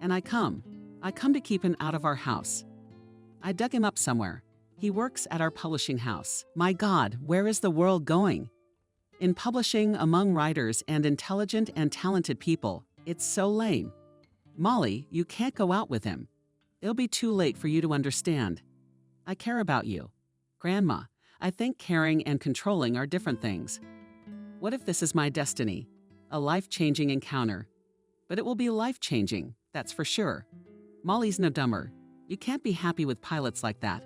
And I come to keep him out of our house. I dug him up somewhere. He works at our publishing house. My God, where is the world going? In publishing, among writers and intelligent and talented people, it's so lame. Molly, you can't go out with him. It'll be too late for you to understand. I care about you. Grandma, I think caring and controlling are different things. What if this is my destiny? A life-changing encounter. But it will be life-changing, that's for sure. Molly's no dumber. You can't be happy with pilots like that.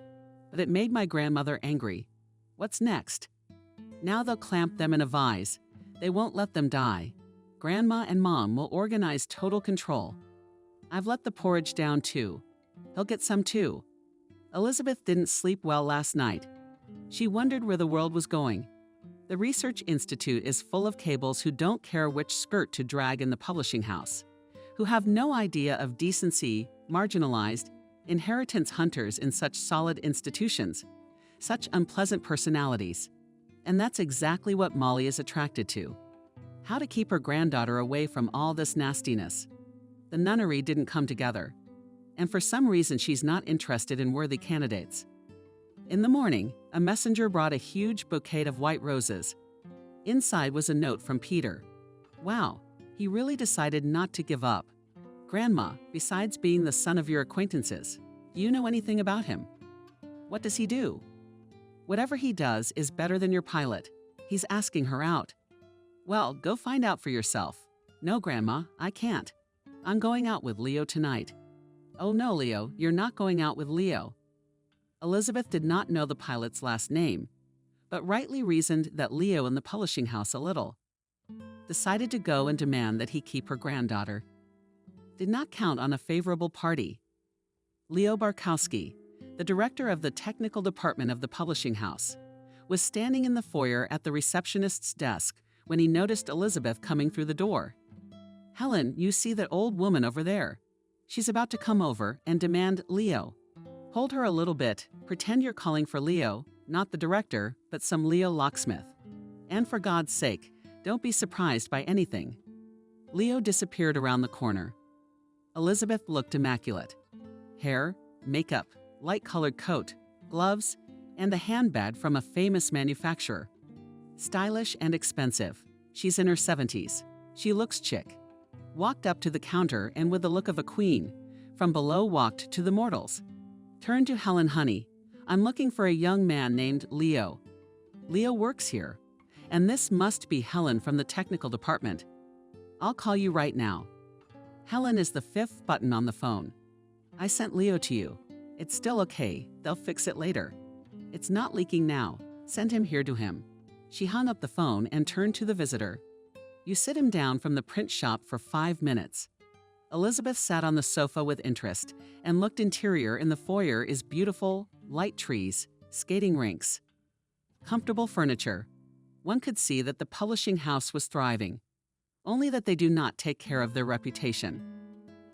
But it made my grandmother angry. What's next? Now they'll clamp them in a vise. They won't let them die. Grandma and Mom will organize total control. I've let the porridge down too. He'll get some too. Elizabeth didn't sleep well last night. She wondered where the world was going. The Research Institute is full of cables who don't care which skirt to drag in the publishing house, who have no idea of decency, marginalized, inheritance hunters in such solid institutions, such unpleasant personalities. And that's exactly what Molly is attracted to. How to keep her granddaughter away from all this nastiness. The nunnery didn't come together. And for some reason she's not interested in worthy candidates. In the morning, a messenger brought a huge bouquet of white roses. Inside was a note from Peter. Wow, he really decided not to give up. Grandma, besides being the son of your acquaintances, do you know anything about him? What does he do? Whatever he does is better than your pilot. He's asking her out. Well, go find out for yourself. No, Grandma, I can't. I'm going out with Leo tonight. Oh no, Leo, you're not going out with Leo. Elizabeth did not know the pilot's last name, but rightly reasoned that Leo in the publishing house a little. Decided to go and demand that he keep her granddaughter. Did not count on a favorable party. Leo Barkowski, the director of the technical department of the publishing house, was standing in the foyer at the receptionist's desk when he noticed Elizabeth coming through the door. Helen, you see that old woman over there. She's about to come over and demand Leo. Hold her a little bit, pretend you're calling for Leo, not the director, but some Leo locksmith. And for God's sake, don't be surprised by anything. Leo disappeared around the corner. Elizabeth looked immaculate. Hair, makeup, light-colored coat, gloves, and a handbag from a famous manufacturer. Stylish and expensive. She's in her 70s. She looks chic. Walked up to the counter and with the look of a queen, from below walked to the mortals. Turned to Helen, honey. I'm looking for a young man named Leo. Leo works here, and this must be Helen from the technical department. I'll call you right now. Helen is the 5th button on the phone. I sent Leo to you. It's still okay. They'll fix it later. It's not leaking now. Send him here to him. She hung up the phone and turned to the visitor. You sit him down from the print shop for 5 minutes. Elizabeth sat on the sofa with interest and looked interior. In the foyer is beautiful, light trees, skating rinks, comfortable furniture. One could see that the publishing house was thriving, only that they do not take care of their reputation.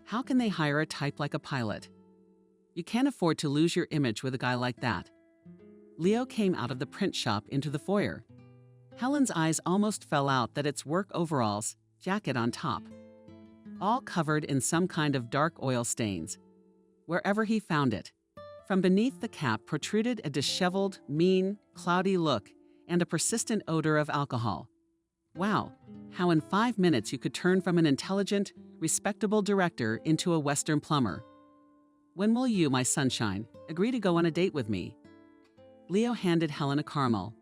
How can they hire a type like a pilot? You can't afford to lose your image with a guy like that. Leo came out of the print shop into the foyer. Helen's eyes almost fell out that it's work overalls, jacket on top, all covered in some kind of dark oil stains. Wherever he found it, from beneath the cap protruded a disheveled, mean, cloudy look and a persistent odor of alcohol. Wow, how in 5 minutes you could turn from an intelligent, respectable director into a Western plumber. When will you, my sunshine, agree to go on a date with me? Leo handed Helen a caramel.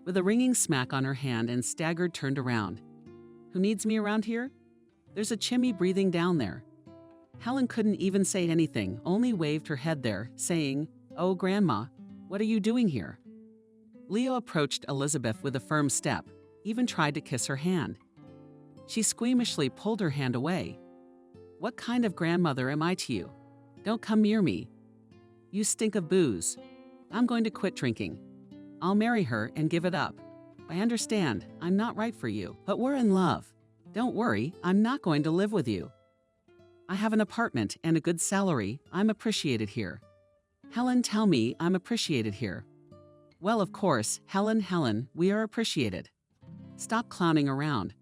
With a ringing smack on her hand and staggered turned around. Who needs me around here? There's a chimney breathing down there. Helen couldn't even say anything, only waved her head there, saying, Oh, Grandma, what are you doing here? Leo approached Elizabeth with a firm step, even tried to kiss her hand. She squeamishly pulled her hand away. What kind of grandmother am I to you? Don't come near me. You stink of booze. I'm going to quit drinking. I'll marry her and give it up. I understand, I'm not right for you, but we're in love. Don't worry, I'm not going to live with you. I have an apartment and a good salary. I'm appreciated here. Helen, tell me I'm appreciated here. Well, of course, Helen, we are appreciated. Stop clowning around.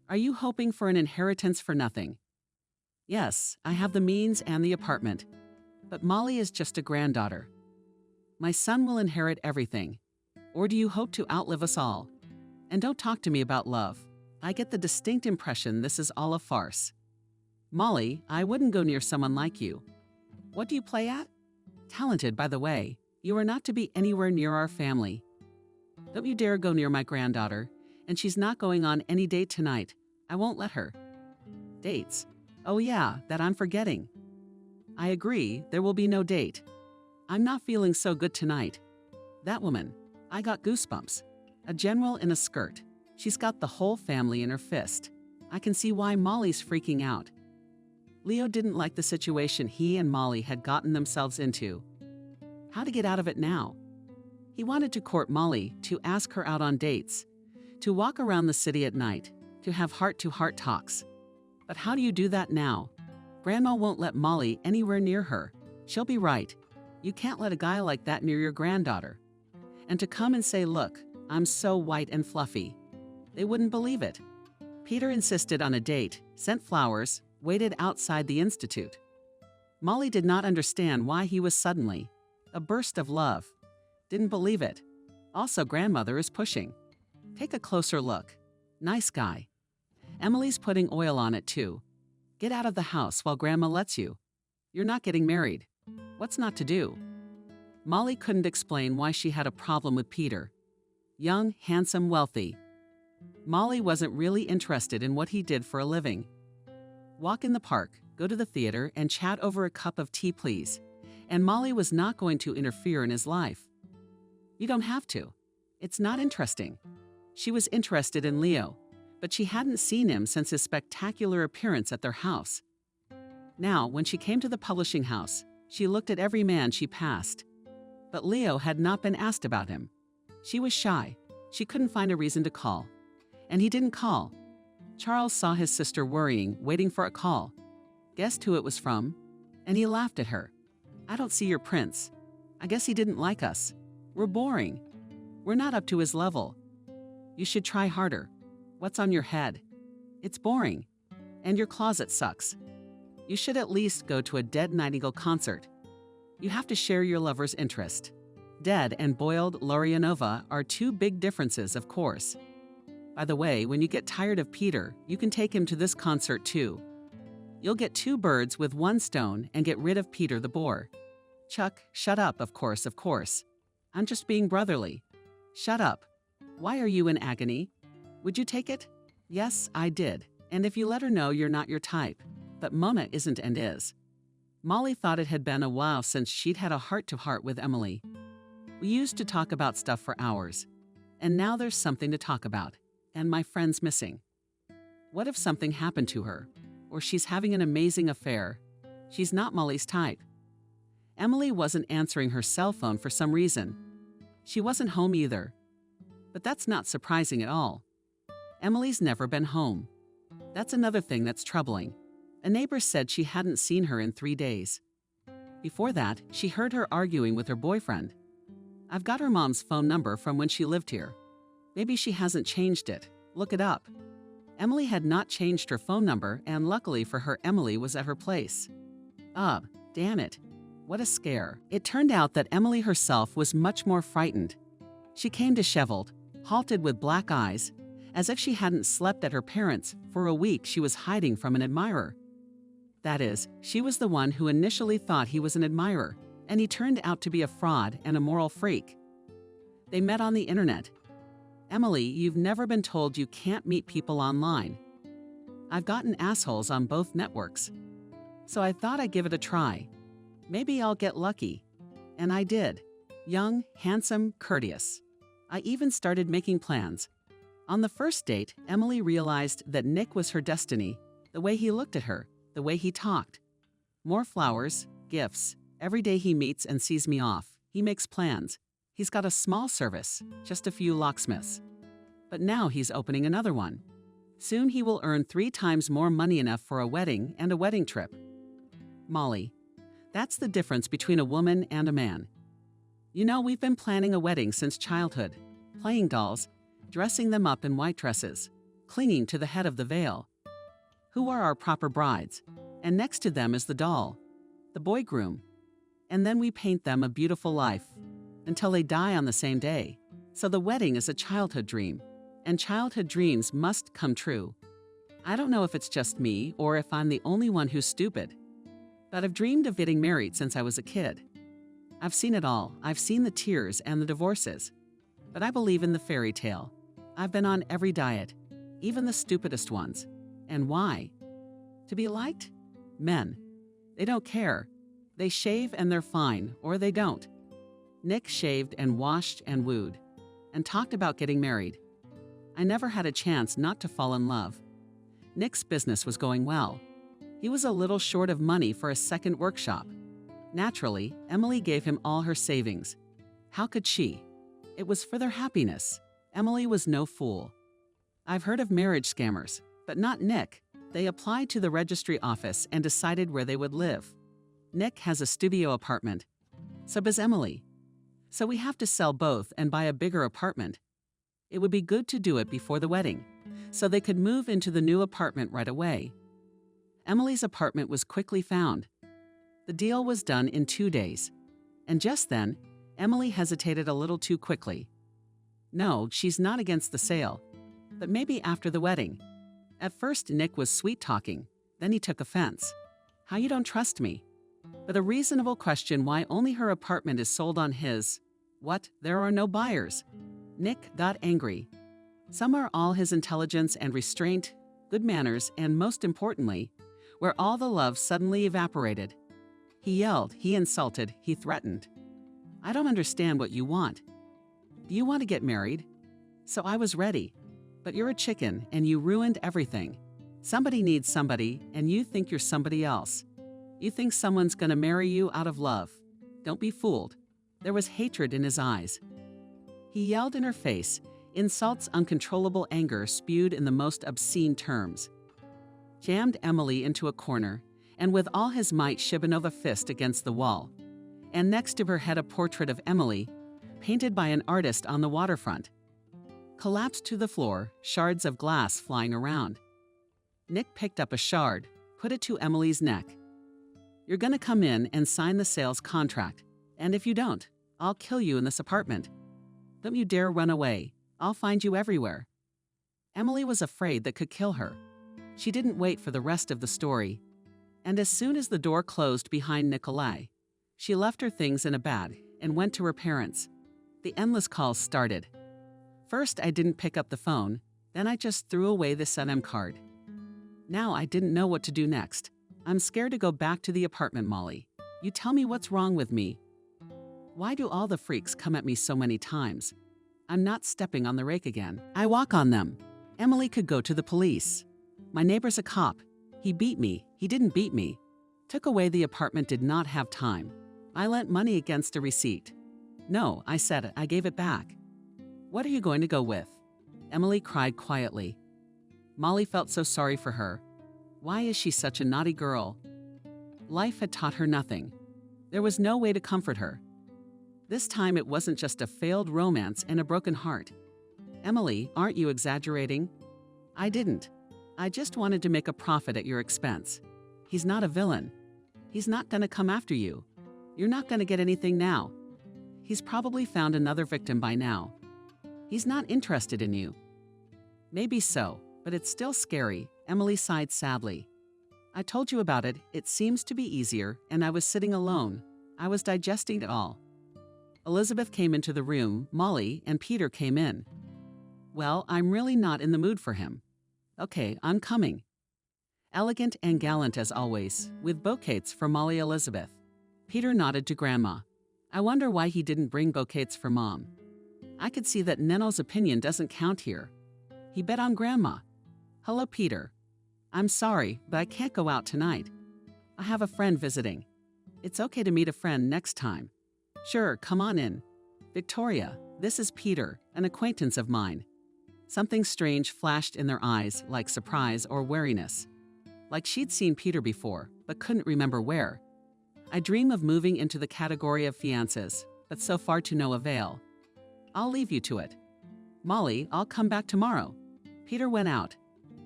Are you hoping for an inheritance for nothing? Yes, I have the means and the apartment. But Molly is just a granddaughter. My son will inherit everything. Or do you hope to outlive us all? And don't talk to me about love. I get the distinct impression this is all a farce. Molly, I wouldn't go near someone like you. What do you play at? Talented, by the way. You are not to be anywhere near our family. Don't you dare go near my granddaughter, and she's not going on any date tonight. I won't let her. Dates? Oh yeah, that I'm forgetting. I agree, there will be no date. I'm not feeling so good tonight. That woman, I got goosebumps. A general in a skirt. She's got the whole family in her fist. I can see why Molly's freaking out. Leo didn't like the situation he and Molly had gotten themselves into. How to get out of it now? He wanted to court Molly, to ask her out on dates, to walk around the city at night, to have heart-to-heart talks. But how do you do that now? Grandma won't let Molly anywhere near her. She'll be right. You can't let a guy like that near your granddaughter. And to come and say, look, I'm so white and fluffy. They wouldn't believe it. Peter insisted on a date, sent flowers, waited outside the institute. Molly did not understand why he was suddenly. A burst of love. Didn't believe it. Also, grandmother is pushing. Take a closer look. Nice guy. Emily's putting oil on it too. Get out of the house while Grandma lets you. You're not getting married. What's not to do? Molly couldn't explain why she had a problem with Peter. Young, handsome, wealthy. Molly wasn't really interested in what he did for a living. Walk in the park, go to the theater, and chat over a cup of tea, please. And Molly was not going to interfere in his life. You don't have to. It's not interesting. She was interested in Leo, but she hadn't seen him since his spectacular appearance at their house. Now, when she came to the publishing house, she looked at every man she passed. But Leo had not been asked about him. She was shy. She couldn't find a reason to call. And he didn't call. Charles saw his sister worrying, waiting for a call. Guessed who it was from, and he laughed at her. I don't see your prince. I guess he didn't like us. We're boring. We're not up to his level. You should try harder. What's on your head? It's boring. And your closet sucks. You should at least go to a Dead Nightingale concert. You have to share your lover's interest. Dead and boiled Lorianova are two big differences, of course. By the way, when you get tired of Peter, you can take him to this concert too. You'll get two birds with one stone and get rid of Peter the bore. Chuck, shut up, of course, of course. I'm just being brotherly. Shut up. Why are you in agony? Would you take it? Yes, I did. And if you let her know you're not your type. But Mona isn't and is. Molly thought it had been a while since she'd had a heart-to-heart with Emily. We used to talk about stuff for hours. And now there's something to talk about. And my friend's missing. What if something happened to her? Or she's having an amazing affair? She's not Molly's type. Emily wasn't answering her cell phone for some reason. She wasn't home either. But that's not surprising at all. Emily's never been home. That's another thing that's troubling. A neighbor said she hadn't seen her in 3 days. Before that, she heard her arguing with her boyfriend. I've got her mom's phone number from when she lived here. Maybe she hasn't changed it. Look it up. Emily had not changed her phone number, and luckily for her, Emily was at her place. Damn it. What a scare. It turned out that Emily herself was much more frightened. She came disheveled, halted with black eyes, as if she hadn't slept at her parents' for a week. She was hiding from an admirer. That is, she was the one who initially thought he was an admirer, and he turned out to be a fraud and a moral freak. They met on the internet. Emily, you've never been told you can't meet people online. I've gotten assholes on both networks. So I thought I'd give it a try. Maybe I'll get lucky. And I did. Young, handsome, courteous. I even started making plans. On the first date, Emily realized that Nick was her destiny, the way he looked at her, the way he talked. More flowers, gifts. Every day he meets and sees me off, he makes plans. He's got a small service, just a few locksmiths. But now he's opening another one. Soon he will earn 3 times more money, enough for a wedding and a wedding trip. Molly, that's the difference between a woman and a man. You know, we've been planning a wedding since childhood, playing dolls, dressing them up in white dresses, clinging to the head of the veil. Who are our proper brides? And next to them is the doll, the boy groom. And then we paint them a beautiful life, until they die on the same day. So the wedding is a childhood dream, and childhood dreams must come true. I don't know if it's just me or if I'm the only one who's stupid, but I've dreamed of getting married since I was a kid. I've seen it all. I've seen the tears and the divorces. But I believe in the fairy tale. I've been on every diet, even the stupidest ones. And why? To be liked? Men. They don't care. They shave and they're fine, or they don't. Nick shaved and washed and wooed, and talked about getting married. I never had a chance not to fall in love. Nick's business was going well. He was a little short of money for a second workshop. Naturally, Emily gave him all her savings. How could she? It was for their happiness. Emily was no fool. I've heard of marriage scammers, but not Nick. They applied to the registry office and decided where they would live. Nick has a studio apartment. So does Emily. So we have to sell both and buy a bigger apartment. It would be good to do it before the wedding, so they could move into the new apartment right away. Emily's apartment was quickly found. The deal was done in 2 days. And just then, Emily hesitated a little too quickly. No, she's not against the sale, but maybe after the wedding. At first, Nick was sweet-talking. Then he took offense. How you don't trust me? But a reasonable question why only her apartment is sold on his. What? There are no buyers. Nick got angry. Some are all his intelligence and restraint, good manners, and most importantly, where all the love suddenly evaporated. He yelled, he insulted, he threatened. I don't understand what you want. Do you want to get married? So I was ready. But you're a chicken and you ruined everything. Somebody needs somebody and you think you're somebody else. You think someone's gonna marry you out of love. Don't be fooled. There was hatred in his eyes. He yelled in her face, insults, uncontrollable anger spewed in the most obscene terms. Jammed Emily into a corner, and with all his might Shibanova fist against the wall. And next to her head a portrait of Emily, painted by an artist on the waterfront. Collapsed to the floor, shards of glass flying around. Nick picked up a shard, put it to Emily's neck. You're gonna come in and sign the sales contract, and if you don't, I'll kill you in this apartment. Don't you dare run away. I'll find you everywhere. Emily was afraid that could kill her. She didn't wait for the rest of the story. And as soon as the door closed behind Nikolai, she left her things in a bag and went to her parents. The endless calls started. First, I didn't pick up the phone. Then I just threw away the SNM card. Now I didn't know what to do next. I'm scared to go back to the apartment, Molly. You tell me what's wrong with me. Why do all the freaks come at me so many times? I'm not stepping on the rake again. I walk on them. Emily could go to the police. My neighbor's a cop. He beat me. He didn't beat me. Took away the apartment, did not have time. I lent money against a receipt. No, I said it. I gave it back. What are you going to go with? Emily cried quietly. Molly felt so sorry for her. Why is she such a naughty girl? Life had taught her nothing. There was no way to comfort her. This time it wasn't just a failed romance and a broken heart. Emily, aren't you exaggerating? I didn't. I just wanted to make a profit at your expense. He's not a villain. He's not gonna come after you. You're not gonna get anything now. He's probably found another victim by now. He's not interested in you. Maybe so, but it's still scary, Emily sighed sadly. I told you about it, it seems to be easier, and I was sitting alone. I was digesting it all. Elizabeth came into the room, Molly and Peter came in. Well, I'm really not in the mood for him. Okay, I'm coming. Elegant and gallant as always, with bouquets for Molly Elizabeth. Peter nodded to Grandma. I wonder why he didn't bring bouquets for Mom. I could see that Neno's opinion doesn't count here. He bet on Grandma. Hello, Peter. I'm sorry, but I can't go out tonight. I have a friend visiting. It's okay to meet a friend next time. Sure, come on in. Victoria, this is Peter, an acquaintance of mine. Something strange flashed in their eyes, like surprise or wariness. Like she'd seen Peter before, but couldn't remember where. I dream of moving into the category of fiancés, but so far to no avail. I'll leave you to it. Molly, I'll come back tomorrow. Peter went out.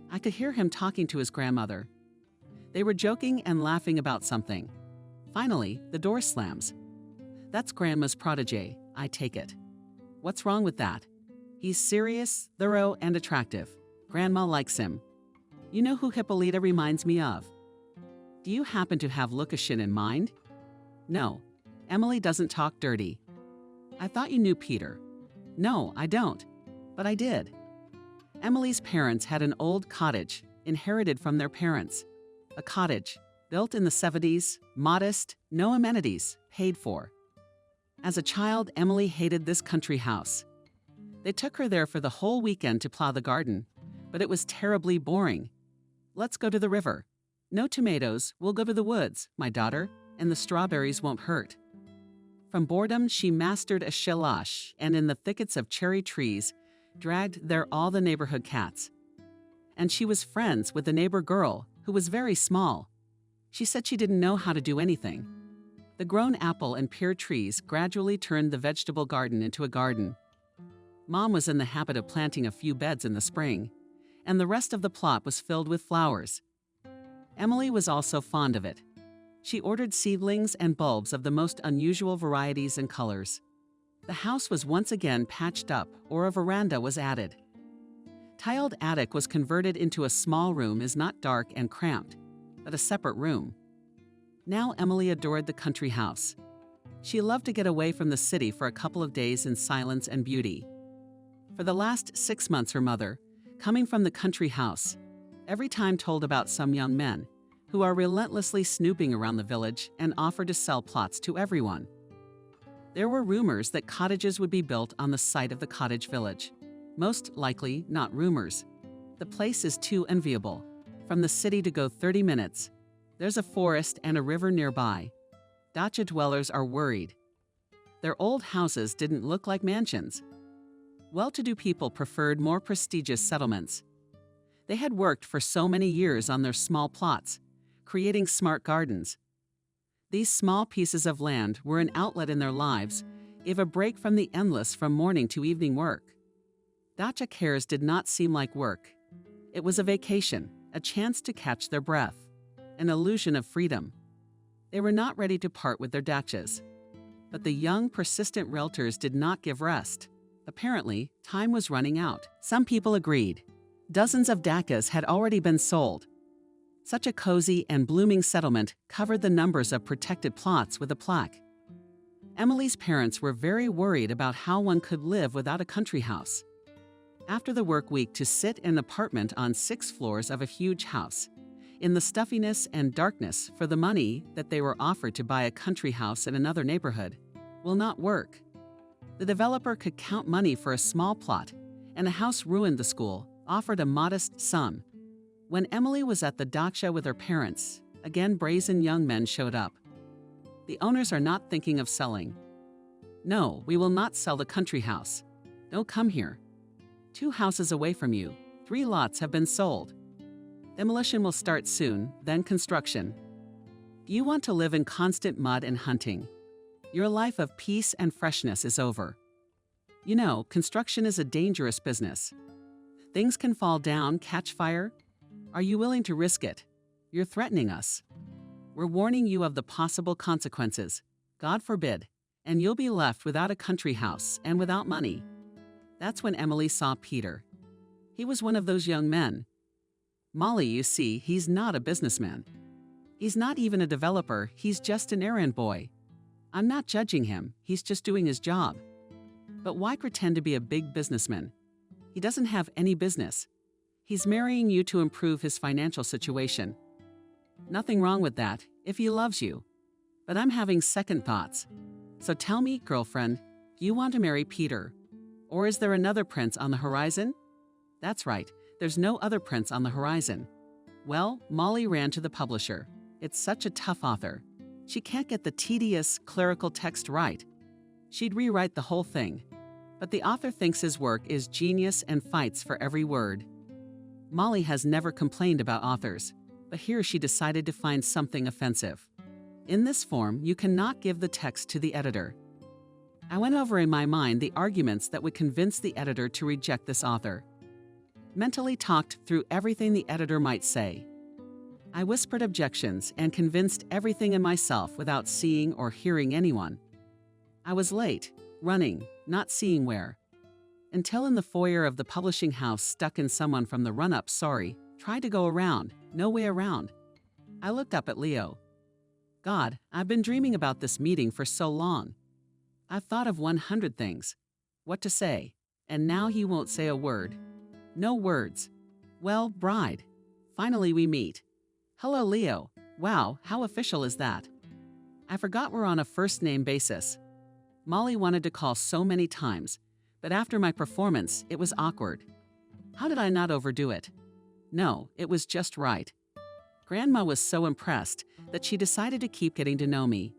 I could hear him talking to his grandmother. They were joking and laughing about something. Finally, the door slams. That's Grandma's protege, I take it. What's wrong with that? He's serious, thorough, and attractive. Grandma likes him. You know who Hippolyta reminds me of? Do you happen to have Lukashin in mind? No, Emily doesn't talk dirty. I thought you knew Peter. No, I don't, but I did. Emily's parents had an old cottage, inherited from their parents. A cottage, built in the 70s, modest, no amenities, paid for. As a child, Emily hated this country house. They took her there for the whole weekend to plow the garden, but it was terribly boring. Let's go to the river. No tomatoes, we'll go to the woods, my daughter, and the strawberries won't hurt. From boredom, she mastered a shelash, and in the thickets of cherry trees, dragged there all the neighborhood cats. And she was friends with the neighbor girl, who was very small. She said she didn't know how to do anything. The grown apple and pear trees gradually turned the vegetable garden into a garden. Mom was in the habit of planting a few beds in the spring, and the rest of the plot was filled with flowers. Emily was also fond of it. She ordered seedlings and bulbs of the most unusual varieties and colors. The house was once again patched up, or a veranda was added. Tiled attic was converted into a small room is not dark and cramped, but a separate room. Now Emily adored the country house. She loved to get away from the city for a couple of days in silence and beauty. For the last 6 months her mother, coming from the country house, every time told about some young men who are relentlessly snooping around the village and offer to sell plots to everyone. There were rumors that cottages would be built on the site of the cottage village. Most likely not rumors. The place is too enviable. From the city to go 30 minutes. There's a forest and a river nearby. Dacha dwellers are worried. Their old houses didn't look like mansions. Well-to-do people preferred more prestigious settlements. They had worked for so many years on their small plots, creating smart gardens. These small pieces of land were an outlet in their lives, gave a break from the endless from morning to evening work. Dacha cares did not seem like work. It was a vacation, a chance to catch their breath, an illusion of freedom. They were not ready to part with their dachas. But the young, persistent realtors did not give rest. Apparently, time was running out. Some people agreed. Dozens of dachas had already been sold. Such a cozy and blooming settlement covered the numbers of protected plots with a plaque. Emily's parents were very worried about how one could live without a country house. After the work week to sit in an apartment on 6 floors of a huge house, in the stuffiness and darkness for the money that they were offered to buy a country house in another neighborhood, will not work. The developer could count money for a small plot, and a house ruined the school, offered a modest sum. When Emily was at the dacha with her parents, again brazen young men showed up. The owners are not thinking of selling. No, we will not sell the country house. Don't come here. 2 houses away from you, 3 lots have been sold. Demolition will start soon, then construction. You want to live in constant mud and hunting. Your life of peace and freshness is over. You know, construction is a dangerous business. Things can fall down, catch fire. Are you willing to risk it? You're threatening us. We're warning you of the possible consequences. God forbid. And you'll be left without a country house and without money. That's when Emily saw Peter. He was one of those young men. Molly, you see, he's not a businessman. He's not even a developer, he's just an errand boy. I'm not judging him, he's just doing his job. But why pretend to be a big businessman? He doesn't have any business. He's marrying you to improve his financial situation. Nothing wrong with that, if he loves you. But I'm having second thoughts. So tell me, girlfriend, do you want to marry Peter? Or is there another prince on the horizon? That's right, there's no other prince on the horizon. Well, Molly ran to the publisher. It's such a tough author. She can't get the tedious clerical text right. She'd rewrite the whole thing. But the author thinks his work is genius and fights for every word. Molly has never complained about authors, but here she decided to find something offensive. In this form, you cannot give the text to the editor. I went over in my mind the arguments that would convince the editor to reject this author. Mentally talked through everything the editor might say. I whispered objections and convinced everything in myself without seeing or hearing anyone. I was late, running, not seeing where. Until in the foyer of the publishing house stuck in someone from the run-up, tried to go around, no way around. I looked up at Leo. God, I've been dreaming about this meeting for so long. I've thought of 100 things. What to say, and now he won't say a word. No words. Well, bride. Finally we meet. Hello, Leo. Wow, how official is that? I forgot we're on a first-name basis. Molly wanted to call so many times, but after my performance, it was awkward. How did I not overdo it? No, it was just right. Grandma was so impressed that she decided to keep getting to know me.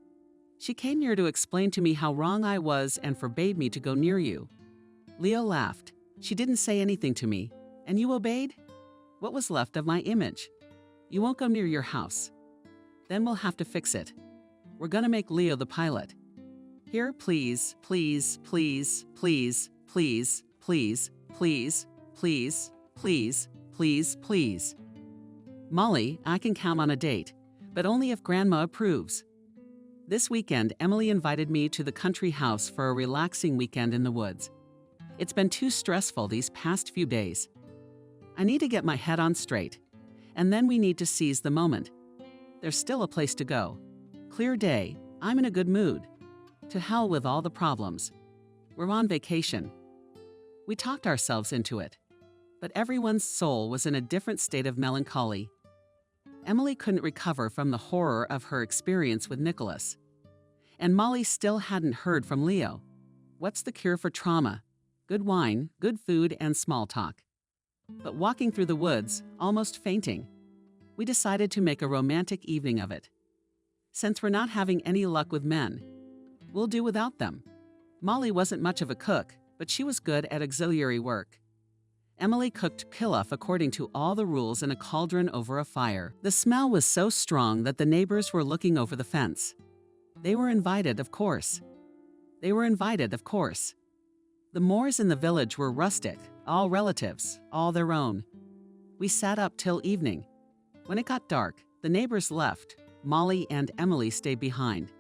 She came here to explain to me how wrong I was and forbade me to go near you. Leo laughed. She didn't say anything to me. And you obeyed? What was left of my image? You won't go near your house. Then we'll have to fix it. We're gonna make Leo the pilot. Here, please, please, please, please, please, please, please, please, please, please, please. Molly, I can count on a date, but only if Grandma approves. This weekend, Emily invited me to the country house for a relaxing weekend in the woods. It's been too stressful these past few days. I need to get my head on straight. And then we need to seize the moment. There's still a place to go. Clear day, I'm in a good mood. To hell with all the problems. We're on vacation. We talked ourselves into it. But everyone's soul was in a different state of melancholy. Emily couldn't recover from the horror of her experience with Nicholas. And Molly still hadn't heard from Leo. What's the cure for trauma? Good wine, good food, and small talk. But walking through the woods, almost fainting, we decided to make a romantic evening of it. Since we're not having any luck with men, we'll do without them. Molly wasn't much of a cook, but she was good at auxiliary work. Emily cooked pilaf according to all the rules in a cauldron over a fire. The smell was so strong that the neighbors were looking over the fence. They were invited, of course. The Moors in the village were rustic, all relatives, all their own. We sat up till evening. When it got dark, the neighbors left. Molly and Emily stayed behind.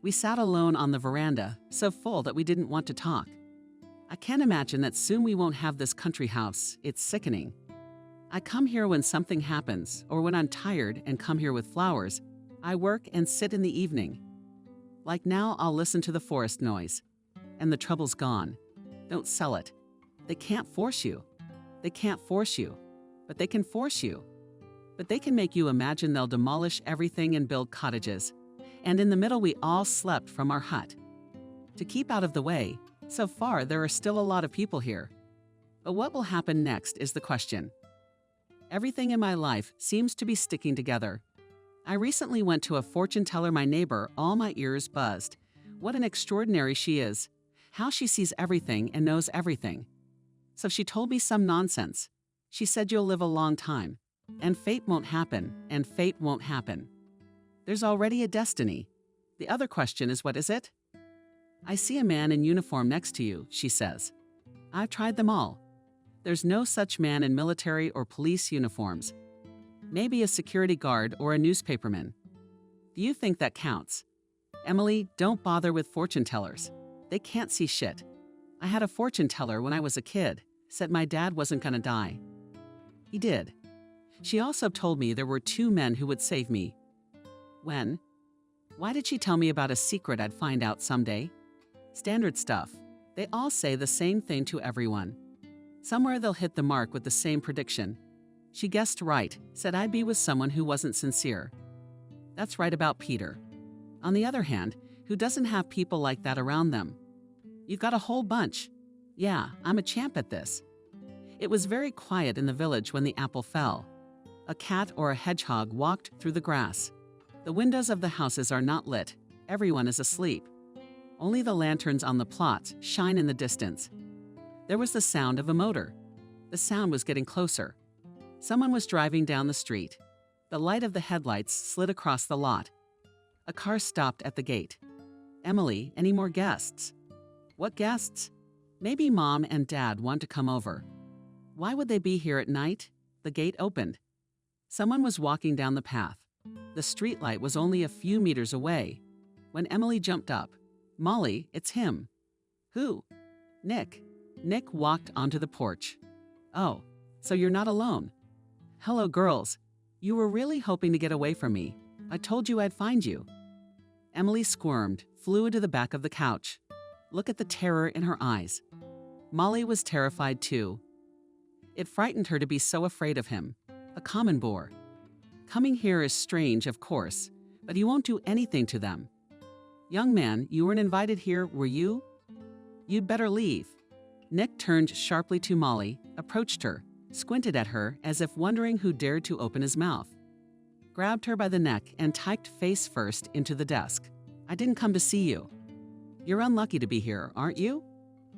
We sat alone on the veranda, so full that we didn't want to talk. I can't imagine that soon we won't have this country house. It's sickening. I come here when something happens, or when I'm tired and come here with flowers. I work and sit in the evening. Like now, I'll listen to the forest noise. And the trouble's gone. Don't sell it. They can't force you. But they can force you. But they can make you imagine they'll demolish everything and build cottages. And in the middle, we all slept from our hut. To keep out of the way, so far there are still a lot of people here. But what will happen next is the question. Everything in my life seems to be sticking together. I recently went to a fortune teller, my neighbor, all my ears buzzed. What an extraordinary she is. How she sees everything and knows everything. So she told me some nonsense. She said you'll live a long time. And fate won't happen, and fate won't happen. There's already a destiny. The other question is, what is it? I see a man in uniform next to you, she says. I've tried them all. There's no such man in military or police uniforms. Maybe a security guard or a newspaperman. Do you think that counts? Emily, don't bother with fortune tellers. They can't see shit. I had a fortune teller when I was a kid, said my dad wasn't gonna die. He did. She also told me there were 2 men who would save me. When? Why did she tell me about a secret I'd find out someday? Standard stuff. They all say the same thing to everyone. Somewhere they'll hit the mark with the same prediction. She guessed right, said I'd be with someone who wasn't sincere. That's right about Peter. On the other hand, who doesn't have people like that around them? You've got a whole bunch. Yeah, I'm a champ at this. It was very quiet in the village when the apple fell. A cat or a hedgehog walked through the grass. The windows of the houses are not lit. Everyone is asleep. Only the lanterns on the plots shine in the distance. There was the sound of a motor. The sound was getting closer. Someone was driving down the street. The light of the headlights slid across the lot. A car stopped at the gate. Emily, any more guests? What guests? Maybe Mom and Dad want to come over. Why would they be here at night? The gate opened. Someone was walking down the path. The streetlight was only a few meters away. When Emily jumped up, Molly, it's him. Who? Nick. Nick walked onto the porch. Oh, so you're not alone. Hello, girls. You were really hoping to get away from me. I told you I'd find you. Emily squirmed, flew into the back of the couch. Look at the terror in her eyes. Molly was terrified too. It frightened her to be so afraid of him. A common boar. Coming here is strange, of course, but he won't do anything to them. Young man, you weren't invited here, were you? You'd better leave. Nick turned sharply to Molly, approached her, squinted at her as if wondering who dared to open his mouth. Grabbed her by the neck and typed face first into the desk. I didn't come to see you. You're unlucky to be here, aren't you?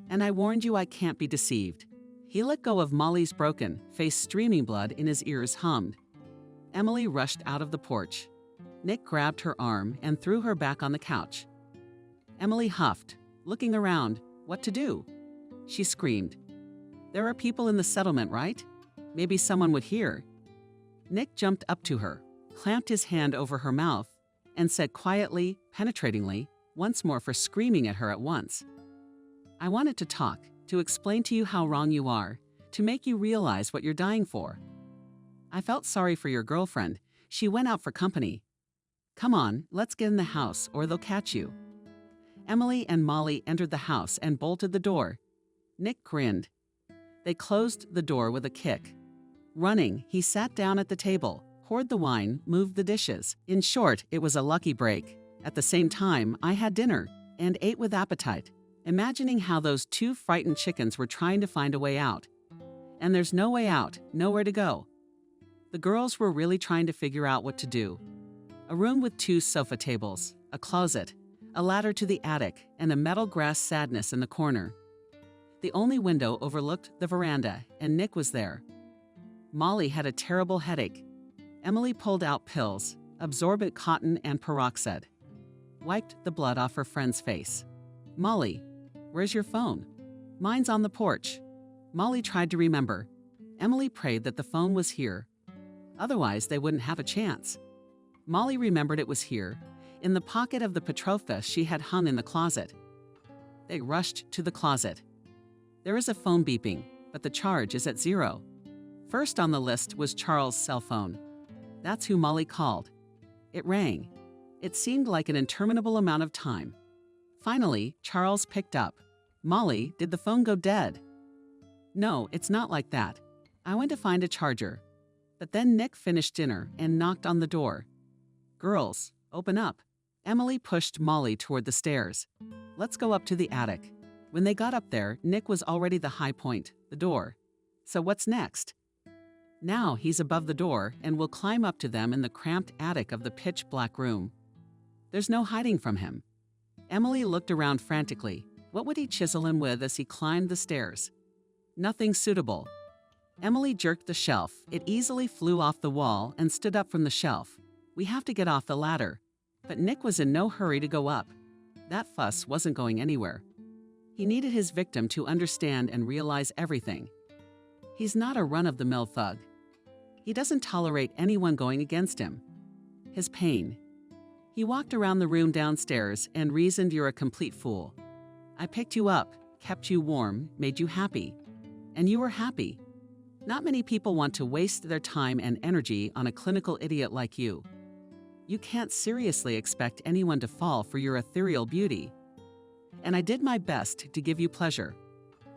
And I warned you I can't be deceived. He let go of Molly's broken, face streaming blood in his ears hummed. Emily rushed out of the porch. Nick grabbed her arm and threw her back on the couch. Emily huffed, looking around. What to do? She screamed. There are people in the settlement, right? Maybe someone would hear. Nick jumped up to her, clamped his hand over her mouth, and said quietly, penetratingly, once more for screaming at her at once. I wanted to talk, to explain to you how wrong you are, to make you realize what you're dying for. I felt sorry for your girlfriend. She went out for company. Come on, let's get in the house or they'll catch you. Emily and Molly entered the house and bolted the door. Nick grinned. They closed the door with a kick. Running, he sat down at the table, poured the wine, moved the dishes. In short, it was a lucky break. At the same time, I had dinner and ate with appetite, imagining how those two frightened chickens were trying to find a way out. And there's no way out, nowhere to go. The girls were really trying to figure out what to do. A room with 2 sofa tables, a closet, a ladder to the attic, and a metal grass sadness in the corner. The only window overlooked the veranda, and Nick was there. Molly had a terrible headache. Emily pulled out pills, absorbent cotton and peroxide, wiped the blood off her friend's face. Molly, where's your phone? Mine's on the porch. Molly tried to remember. Emily prayed that the phone was here. Otherwise, they wouldn't have a chance. Molly remembered it was here, in the pocket of the Petrovka she had hung in the closet. They rushed to the closet. There is a phone beeping, but the charge is at 0. First on the list was Charles' cell phone. That's who Molly called. It rang. It seemed like an interminable amount of time. Finally, Charles picked up. Molly, did the phone go dead? No, it's not like that. I went to find a charger. But then Nick finished dinner and knocked on the door. Girls, open up. Emily pushed Molly toward the stairs. Let's go up to the attic. When they got up there, Nick was already the high point, the door. So what's next? Now he's above the door and will climb up to them in the cramped attic of the pitch-black room. There's no hiding from him. Emily looked around frantically. What would he chisel him with as he climbed the stairs? Nothing suitable. Emily jerked the shelf. It easily flew off the wall and stood up from the shelf. We have to get off the ladder. But Nick was in no hurry to go up. That fuss wasn't going anywhere. He needed his victim to understand and realize everything. He's not a run-of-the-mill thug. He doesn't tolerate anyone going against him. His pain. He walked around the room downstairs and reasoned, you're a complete fool. I picked you up, kept you warm, made you happy. And you were happy. Not many people want to waste their time and energy on a clinical idiot like you. You can't seriously expect anyone to fall for your ethereal beauty. And I did my best to give you pleasure.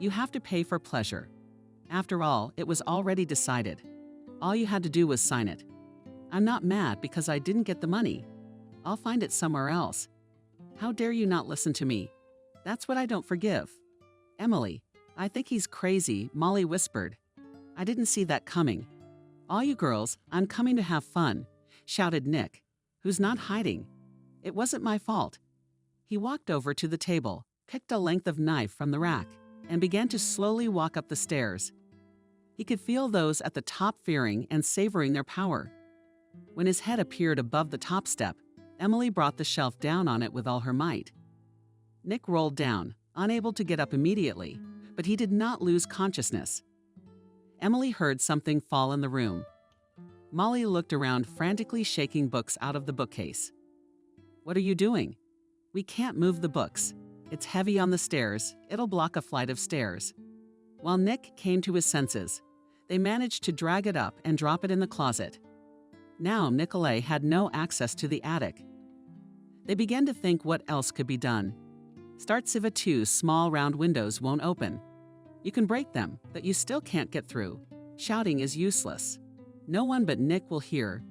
You have to pay for pleasure. After all, it was already decided. All you had to do was sign it. I'm not mad because I didn't get the money. I'll find it somewhere else. How dare you not listen to me? That's what I don't forgive. Emily, I think he's crazy, Molly whispered. I didn't see that coming. All you girls, I'm coming to have fun, shouted Nick, who's not hiding. It wasn't my fault. He walked over to the table, picked a length of knife from the rack, and began to slowly walk up the stairs. He could feel those at the top fearing and savoring their power. When his head appeared above the top step, Emily brought the shelf down on it with all her might. Nick rolled down, unable to get up immediately, but he did not lose consciousness. Emily heard something fall in the room. Molly looked around, frantically shaking books out of the bookcase. What are you doing? We can't move the books. It's heavy on the stairs. It'll block a flight of stairs. While Nick came to his senses, they managed to drag it up and drop it in the closet. Now Nikolay had no access to the attic. They began to think what else could be done. Startsiva 2's small round windows won't open. You can break them, but you still can't get through. Shouting is useless. No one but Nick will hear.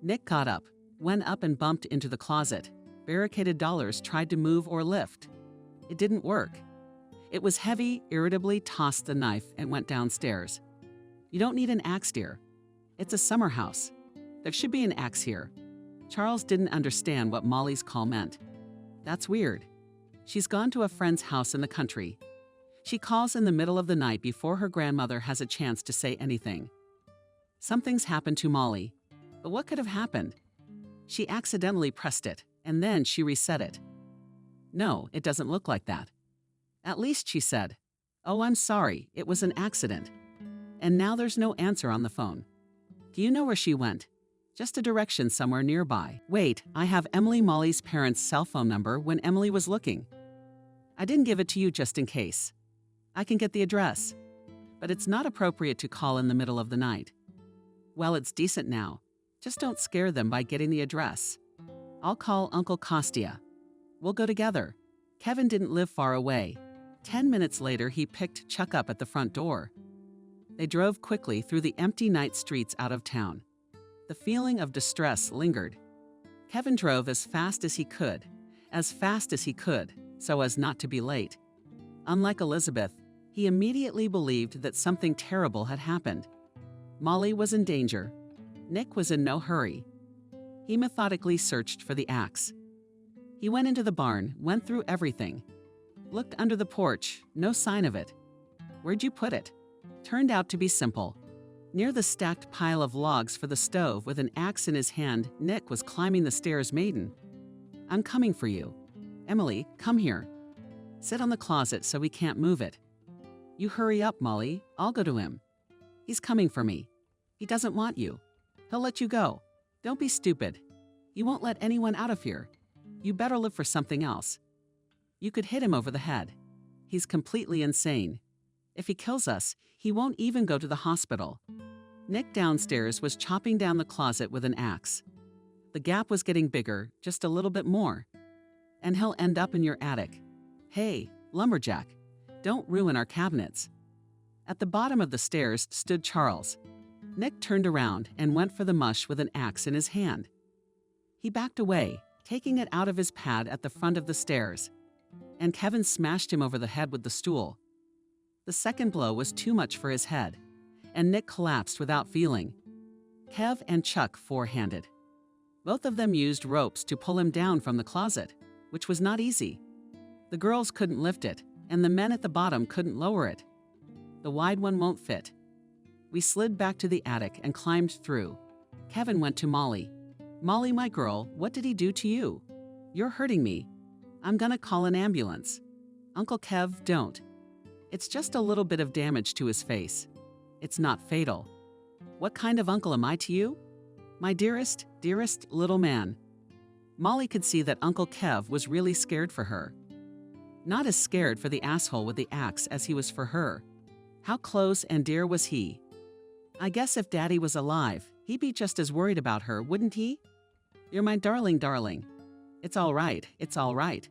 Nick got up, went up and bumped into the closet. Barricaded dollars tried to move or lift. It didn't work. It was heavy, irritably tossed the knife and went downstairs. You don't need an axe, dear. It's a summer house. There should be an axe here. Charles didn't understand what Molly's call meant. That's weird. She's gone to a friend's house in the country. She calls in the middle of the night before her grandmother has a chance to say anything. Something's happened to Molly. But what could have happened? She accidentally pressed it, and then she reset it. No, it doesn't look like that. At least she said, "Oh, I'm sorry, it was an accident." And now there's no answer on the phone. Do you know where she went? Just a direction somewhere nearby. Wait, I have Emily Molly's parents' cell phone number when Emily was looking. I didn't give it to you just in case. I can get the address. but it's not appropriate to call in the middle of the night. Well, it's decent now. Just don't scare them by getting the address. I'll call Uncle Kostya. We'll go together. Kevin didn't live far away. 10 minutes later, he picked Chuck up at the front door. They drove quickly through the empty night streets out of town. The feeling of distress lingered. Kevin drove as fast as he could, so as not to be late. Unlike Elizabeth, he immediately believed that something terrible had happened. Molly was in danger. Nick was in no hurry. He methodically searched for the axe. He went into the barn, went through everything. Looked under the porch, no sign of it. Where'd you put it? Turned out to be simple. Near the stacked pile of logs for the stove with an axe in his hand, Nick was climbing the stairs maiden. I'm coming for you. Emily, come here. Sit on the closet so we can't move it. You hurry up, Molly. I'll go to him. He's coming for me. He doesn't want you. He'll let you go. Don't be stupid. You won't let anyone out of here. You better look for something else. You could hit him over the head. He's completely insane. If he kills us, he won't even go to the hospital. Nick downstairs was chopping down the closet with an axe. The gap was getting bigger, just a little bit more. And he'll end up in your attic. Hey, lumberjack, don't ruin our cabinets. At the bottom of the stairs stood Charles. Nick turned around and went for the mush with an axe in his hand. He backed away, taking it out of his pad at the front of the stairs, and Kevin smashed him over the head with the stool. The second blow was too much for his head, and Nick collapsed without feeling. Kev and Chuck forehanded. Both of them used ropes to pull him down from the closet, which was not easy. The girls couldn't lift it, and the men at the bottom couldn't lower it. The wide one won't fit. We slid back to the attic and climbed through. Kevin went to Molly. Molly, my girl, what did he do to you? You're hurting me. I'm gonna call an ambulance. Uncle Kev, don't. It's just a little bit of damage to his face. It's not fatal. What kind of uncle am I to you? My dearest, dearest little man. Molly could see that Uncle Kev was really scared for her. Not as scared for the asshole with the axe as he was for her. How close and dear was he? I guess if Daddy was alive, he'd be just as worried about her, wouldn't he? You're my darling, darling. It's all right, it's all right.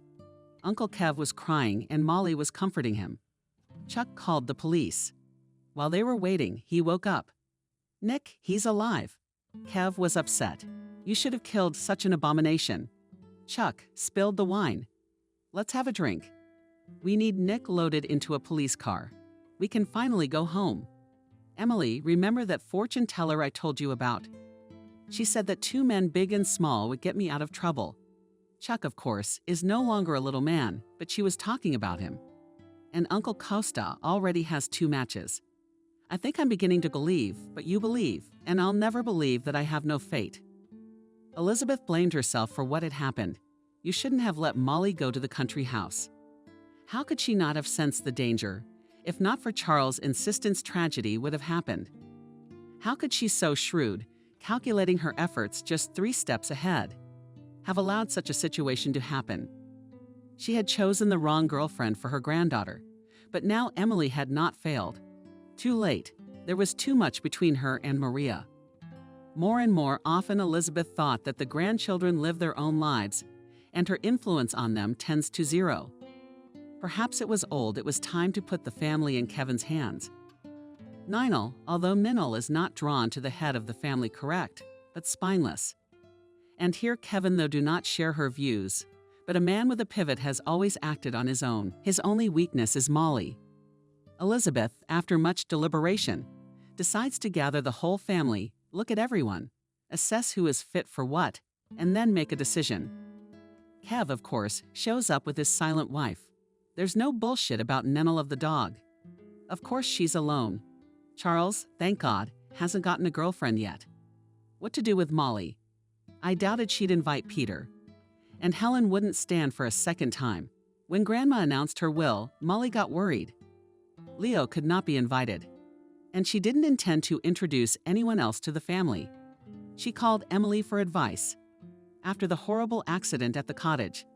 Uncle Kev was crying and Molly was comforting him. Chuck called the police. While they were waiting, he woke up. Nick, he's alive. Kev was upset. You should have killed such an abomination. Chuck spilled the wine. Let's have a drink. We need Nick loaded into a police car. We can finally go home. Emily, remember that fortune teller I told you about? She said that 2 men big and small would get me out of trouble. Chuck, of course, is no longer a little man, but she was talking about him. And Uncle Costa already has 2 matches. I think I'm beginning to believe, but you believe, and I'll never believe that I have no fate. Elizabeth blamed herself for what had happened. You shouldn't have let Molly go to the country house. How could she not have sensed the danger? If not for Charles' insistence, tragedy would have happened. How could she, so shrewd, calculating her efforts just 3 steps ahead, have allowed such a situation to happen? She had chosen the wrong girlfriend for her granddaughter, but now Emily had not failed. Too late. There was too much between her and Maria. More and more often Elizabeth thought that the grandchildren live their own lives, and her influence on them tends to 0. Perhaps it was old, it was time to put the family in Kevin's hands. Ninel, although Minel is not drawn to the head of the family, correct, but spineless. And here Kevin, though do not share her views, but a man with a pivot has always acted on his own. His only weakness is Molly. Elizabeth, after much deliberation, decides to gather the whole family, look at everyone, assess who is fit for what, and then make a decision. Kev, of course, shows up with his silent wife. There's no bullshit about Ninel of the dog. Of course she's alone. Charles, thank God, hasn't gotten a girlfriend yet. What to do with Molly? I doubted she'd invite Peter. And Helen wouldn't stand for a second time. When Grandma announced her will, Molly got worried. Leo could not be invited. And she didn't intend to introduce anyone else to the family. She called Emily for advice. After the horrible accident at the cottage,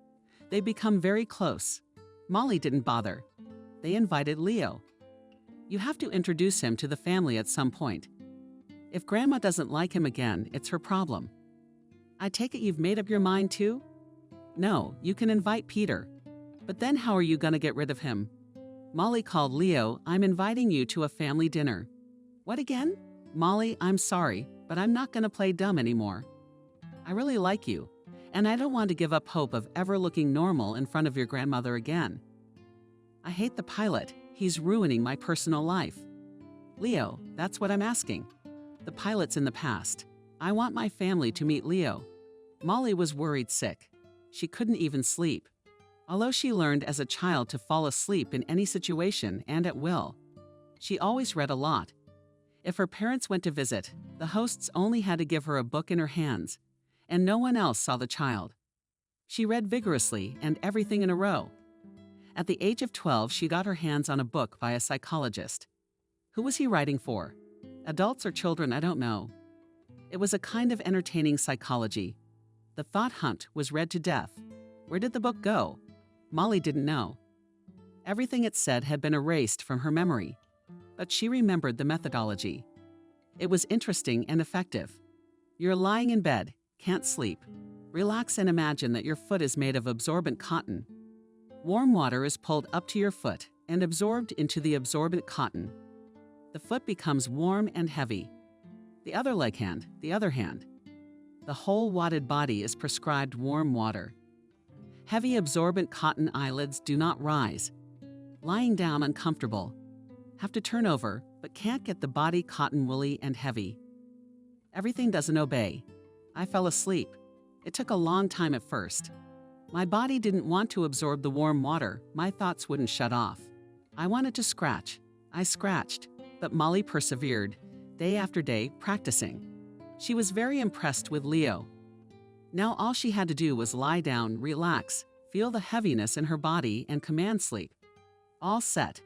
they'd become very close. Molly didn't bother. They invited Leo. You have to introduce him to the family at some point. If Grandma doesn't like him again, it's her problem. I take it you've made up your mind too? No, you can invite Peter. But then how are you going to get rid of him? Molly called Leo, I'm inviting you to a family dinner. What again? Molly, I'm sorry, but I'm not going to play dumb anymore. I really like you, and I don't want to give up hope of ever looking normal in front of your grandmother again. I hate the pilot. He's ruining my personal life. Leo, that's what I'm asking. The pilot's in the past. I want my family to meet Leo. Molly was worried sick. She couldn't even sleep. Although she learned as a child to fall asleep in any situation and at will, she always read a lot. If her parents went to visit, the hosts only had to give her a book in her hands, and no one else saw the child. She read vigorously and everything in a row. At the age of 12, she got her hands on a book by a psychologist. Who was he writing for? Adults or children, I don't know. It was a kind of entertaining psychology. The Thought Hunt was read to death. Where did the book go? Molly didn't know. Everything it said had been erased from her memory, but she remembered the methodology. It was interesting and effective. You're lying in bed, can't sleep. Relax and imagine that your foot is made of absorbent cotton. Warm water is pulled up to your foot and absorbed into the absorbent cotton. The foot becomes warm and heavy. The other hand. The whole wadded body is prescribed warm water. Heavy absorbent cotton eyelids do not rise. Lying down uncomfortable. Have to turn over, but can't get the body cotton woolly and heavy. Everything doesn't obey. I fell asleep. It took a long time at first. My body didn't want to absorb the warm water. My thoughts wouldn't shut off. I wanted to scratch. I scratched, but Molly persevered, day after day, practicing. She was very impressed with Leo. Now all she had to do was lie down, relax, feel the heaviness in her body, and command sleep. All set.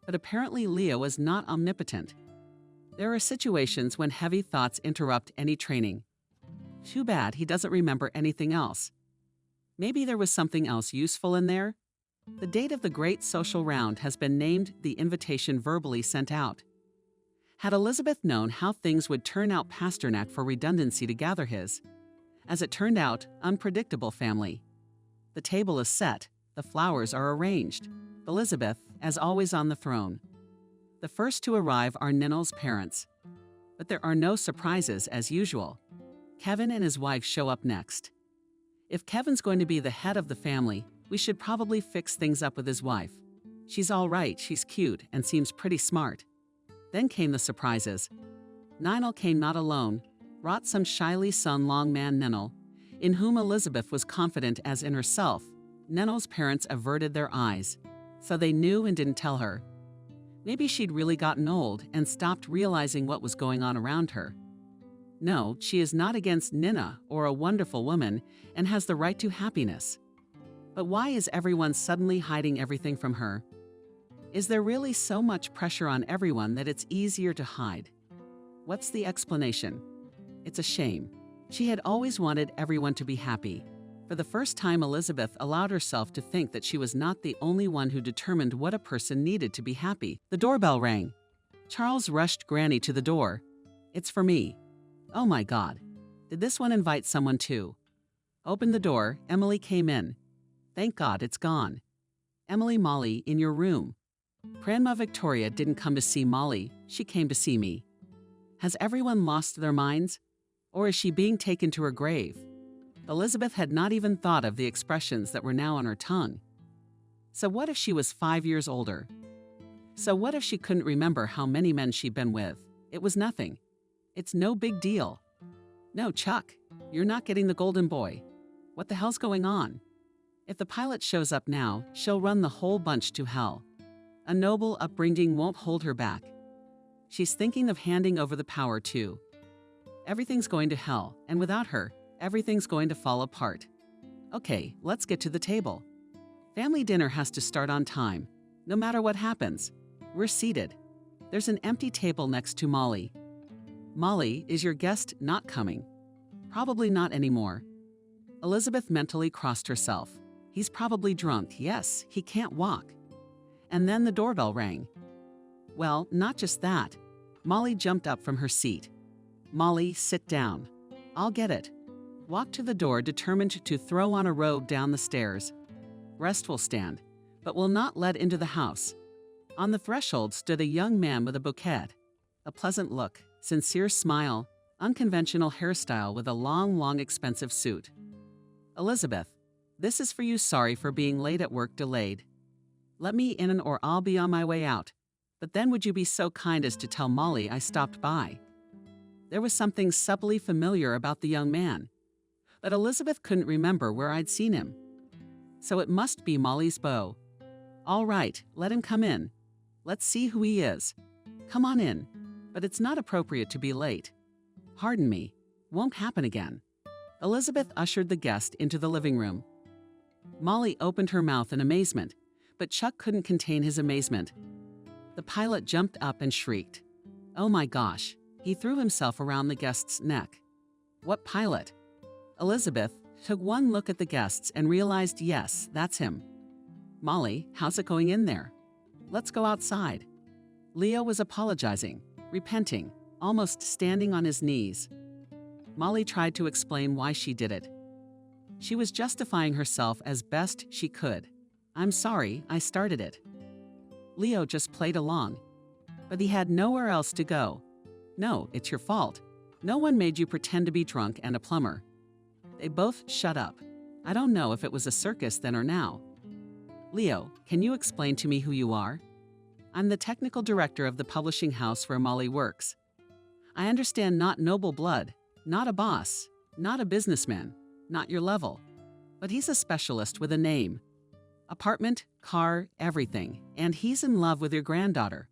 But apparently Leo is not omnipotent. There are situations when heavy thoughts interrupt any training. Too bad he doesn't remember anything else. Maybe there was something else useful in there? The date of the great social round has been named the invitation verbally sent out. Had Elizabeth known how things would turn out, Pasternak for redundancy to gather his, as it turned out, unpredictable family. The table is set, the flowers are arranged, Elizabeth, as always, on the throne. The first to arrive are Ninel's parents. But there are no surprises as usual. Kevin and his wife show up next. If Kevin's going to be the head of the family, we should probably fix things up with his wife. She's all right, she's cute, and seems pretty smart. Then came the surprises. Ninel came not alone, brought some shyly sun long man Ninel, in whom Elizabeth was confident as in herself. Ninel's parents averted their eyes, so they knew and didn't tell her. Maybe she'd really gotten old and stopped realizing what was going on around her. No, she is not against Nina or a wonderful woman and has the right to happiness. But why is everyone suddenly hiding everything from her? Is there really so much pressure on everyone that it's easier to hide? What's the explanation? It's a shame. She had always wanted everyone to be happy. For the first time, Elizabeth allowed herself to think that she was not the only one who determined what a person needed to be happy. The doorbell rang. Charles rushed Granny to the door. It's for me. Oh my God. Did this one invite someone too? Opened the door, Emily came in. Thank God it's gone. Emily, Molly, in your room. Grandma Victoria didn't come to see Molly, she came to see me. Has everyone lost their minds? Or is she being taken to her grave? Elizabeth had not even thought of the expressions that were now on her tongue. So what if she was 5 years older? So what if she couldn't remember how many men she'd been with? It was nothing. It's no big deal. No, Chuck, you're not getting the golden boy. What the hell's going on? If the pilot shows up now, she'll run the whole bunch to hell. A noble upbringing won't hold her back. She's thinking of handing over the power too. Everything's going to hell, and without her, everything's going to fall apart. Okay, let's get to the table. Family dinner has to start on time. No matter what happens, we're seated. There's an empty table next to Molly. Molly, is your guest not coming? Probably not anymore. Elizabeth mentally crossed herself. He's probably drunk. Yes, he can't walk. And then the doorbell rang. Well, not just that. Molly jumped up from her seat. Molly, sit down. I'll get it. Walked to the door, determined to throw on a robe down the stairs. Rest will stand, but will not let into the house. On the threshold stood a young man with a bouquet. A pleasant look, sincere smile, unconventional hairstyle with a long, expensive suit. Elizabeth, this is for you. Sorry for being late at work, delayed. Let me in or I'll be on my way out. But then would you be so kind as to tell Molly I stopped by? There was something subtly familiar about the young man, but Elizabeth couldn't remember where I'd seen him. So it must be Molly's beau. All right, let him come in. Let's see who he is. Come on in, but it's not appropriate to be late. Pardon me, won't happen again. Elizabeth ushered the guest into the living room. Molly opened her mouth in amazement, but Chuck couldn't contain his amazement. The pilot jumped up and shrieked. Oh my gosh, he threw himself around the guest's neck. What pilot? Elizabeth took one look at the guests and realized, yes, that's him. Molly, how's it going in there? Let's go outside. Leo was apologizing, repenting, almost standing on his knees. Molly tried to explain why she did it. She was justifying herself as best she could. I'm sorry, I started it. Leo just played along. But he had nowhere else to go. No, it's your fault. No one made you pretend to be drunk and a plumber. They both shut up. I don't know if it was a circus then or now. Leo, can you explain to me who you are? I'm the technical director of the publishing house where Molly works. I understand not noble blood, not a boss, not a businessman, not your level. But he's a specialist with a name. Apartment, car, everything, and he's in love with your granddaughter.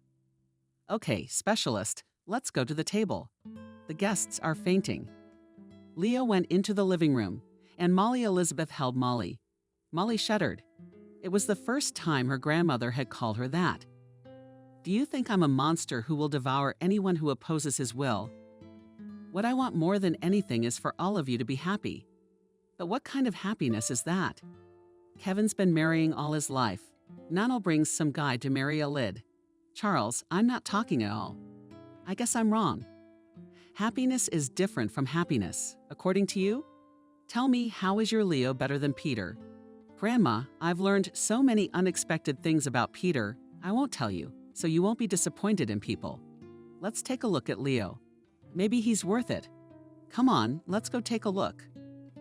Okay, specialist, let's go to the table. The guests are fainting. Leo went into the living room, and Molly Elizabeth held Molly. Molly shuddered. It was the first time her grandmother had called her that. Do you think I'm a monster who will devour anyone who opposes his will? What I want more than anything is for all of you to be happy. But what kind of happiness is that? Kevin's been marrying all his life. Non'll bring some guy to marry a lid. Charles, I'm not talking at all. I guess I'm wrong. Happiness is different from happiness, according to you? Tell me, how is your Leo better than Peter? Grandma, I've learned so many unexpected things about Peter, I won't tell you, so you won't be disappointed in people. Let's take a look at Leo. Maybe he's worth it. Come on, let's go take a look.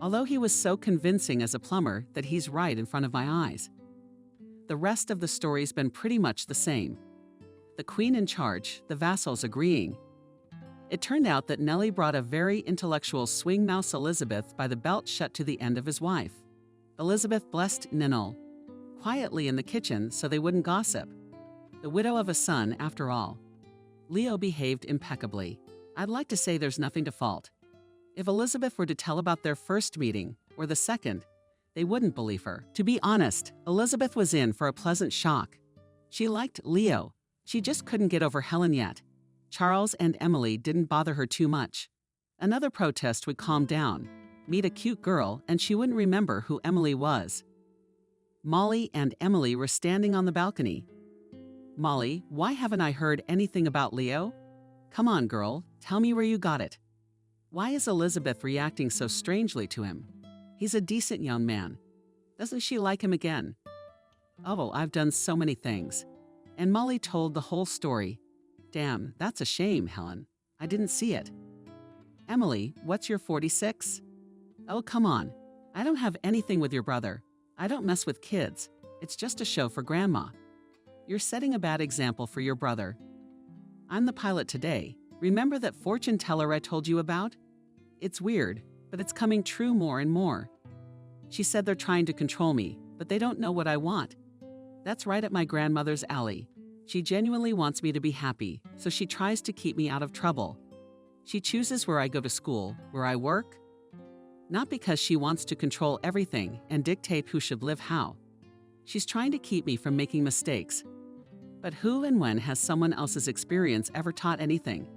Although he was so convincing as a plumber that he's right in front of my eyes. The rest of the story's been pretty much the same. The queen in charge, the vassals agreeing. It turned out that Nellie brought a very intellectual swing mouse Elizabeth by the belt shut to the end of his wife. Elizabeth blessed Ninel, quietly in the kitchen so they wouldn't gossip. The widow of a son, after all. Leo behaved impeccably. I'd like to say there's nothing to fault. If Elizabeth were to tell about their first meeting, or the second, they wouldn't believe her. To be honest, Elizabeth was in for a pleasant shock. She liked Leo. She just couldn't get over Helen yet. Charles and Emily didn't bother her too much. Another protest would calm down. Meet a cute girl, and she wouldn't remember who Emily was. Molly and Emily were standing on the balcony. Molly, why haven't I heard anything about Leo? Come on, girl, tell me where you got it. Why is Elizabeth reacting so strangely to him? He's a decent young man. Doesn't she like him again? Oh, I've done so many things. And Molly told the whole story. Damn, that's a shame, Helen. I didn't see it. Emily, what's your 46? Oh, come on. I don't have anything with your brother. I don't mess with kids. It's just a show for Grandma. You're setting a bad example for your brother. I'm the pilot today. Remember that fortune teller I told you about? It's weird, but it's coming true more and more. She said they're trying to control me, but they don't know what I want. That's right up my grandmother's alley. She genuinely wants me to be happy, so she tries to keep me out of trouble. She chooses where I go to school, where I work. Not because she wants to control everything and dictate who should live how. She's trying to keep me from making mistakes. But who and when has someone else's experience ever taught anything?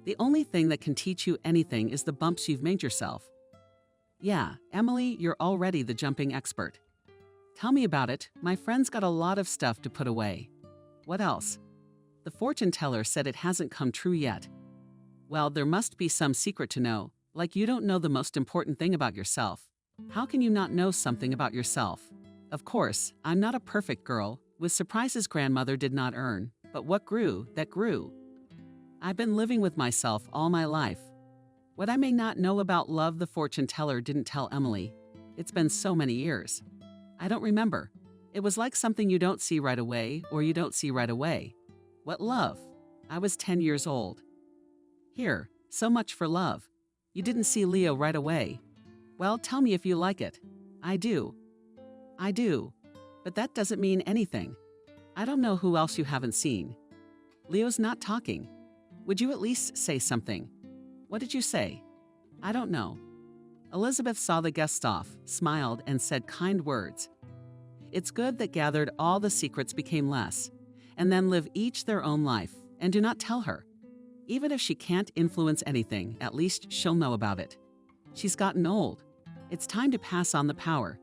The only thing that can teach you anything is the bumps you've made yourself. Yeah, Emily, you're already the jumping expert. Tell me about it. My friend's got a lot of stuff to put away. What else? The fortune teller said it hasn't come true yet. Well, there must be some secret to know, like you don't know the most important thing about yourself. How can you not know something about yourself? Of course, I'm not a perfect girl, with surprises grandmother did not earn, but what grew, that grew. I've been living with myself all my life. What I may not know about love the fortune teller didn't tell Emily. It's been so many years. I don't remember. It was like something you don't see right away, or you don't see right away. What love? I was 10 years old. Here, so much for love. You didn't see Leo right away. Well, tell me if you like it. I do. I do. But that doesn't mean anything. I don't know who else you haven't seen. Leo's not talking. Would you at least say something? What did you say? I don't know. Elizabeth saw the guests off, smiled, and said kind words. It's good that gathered all the secrets became less, and then live each their own life, and do not tell her. Even if she can't influence anything, at least she'll know about it. She's gotten old. It's time to pass on the power.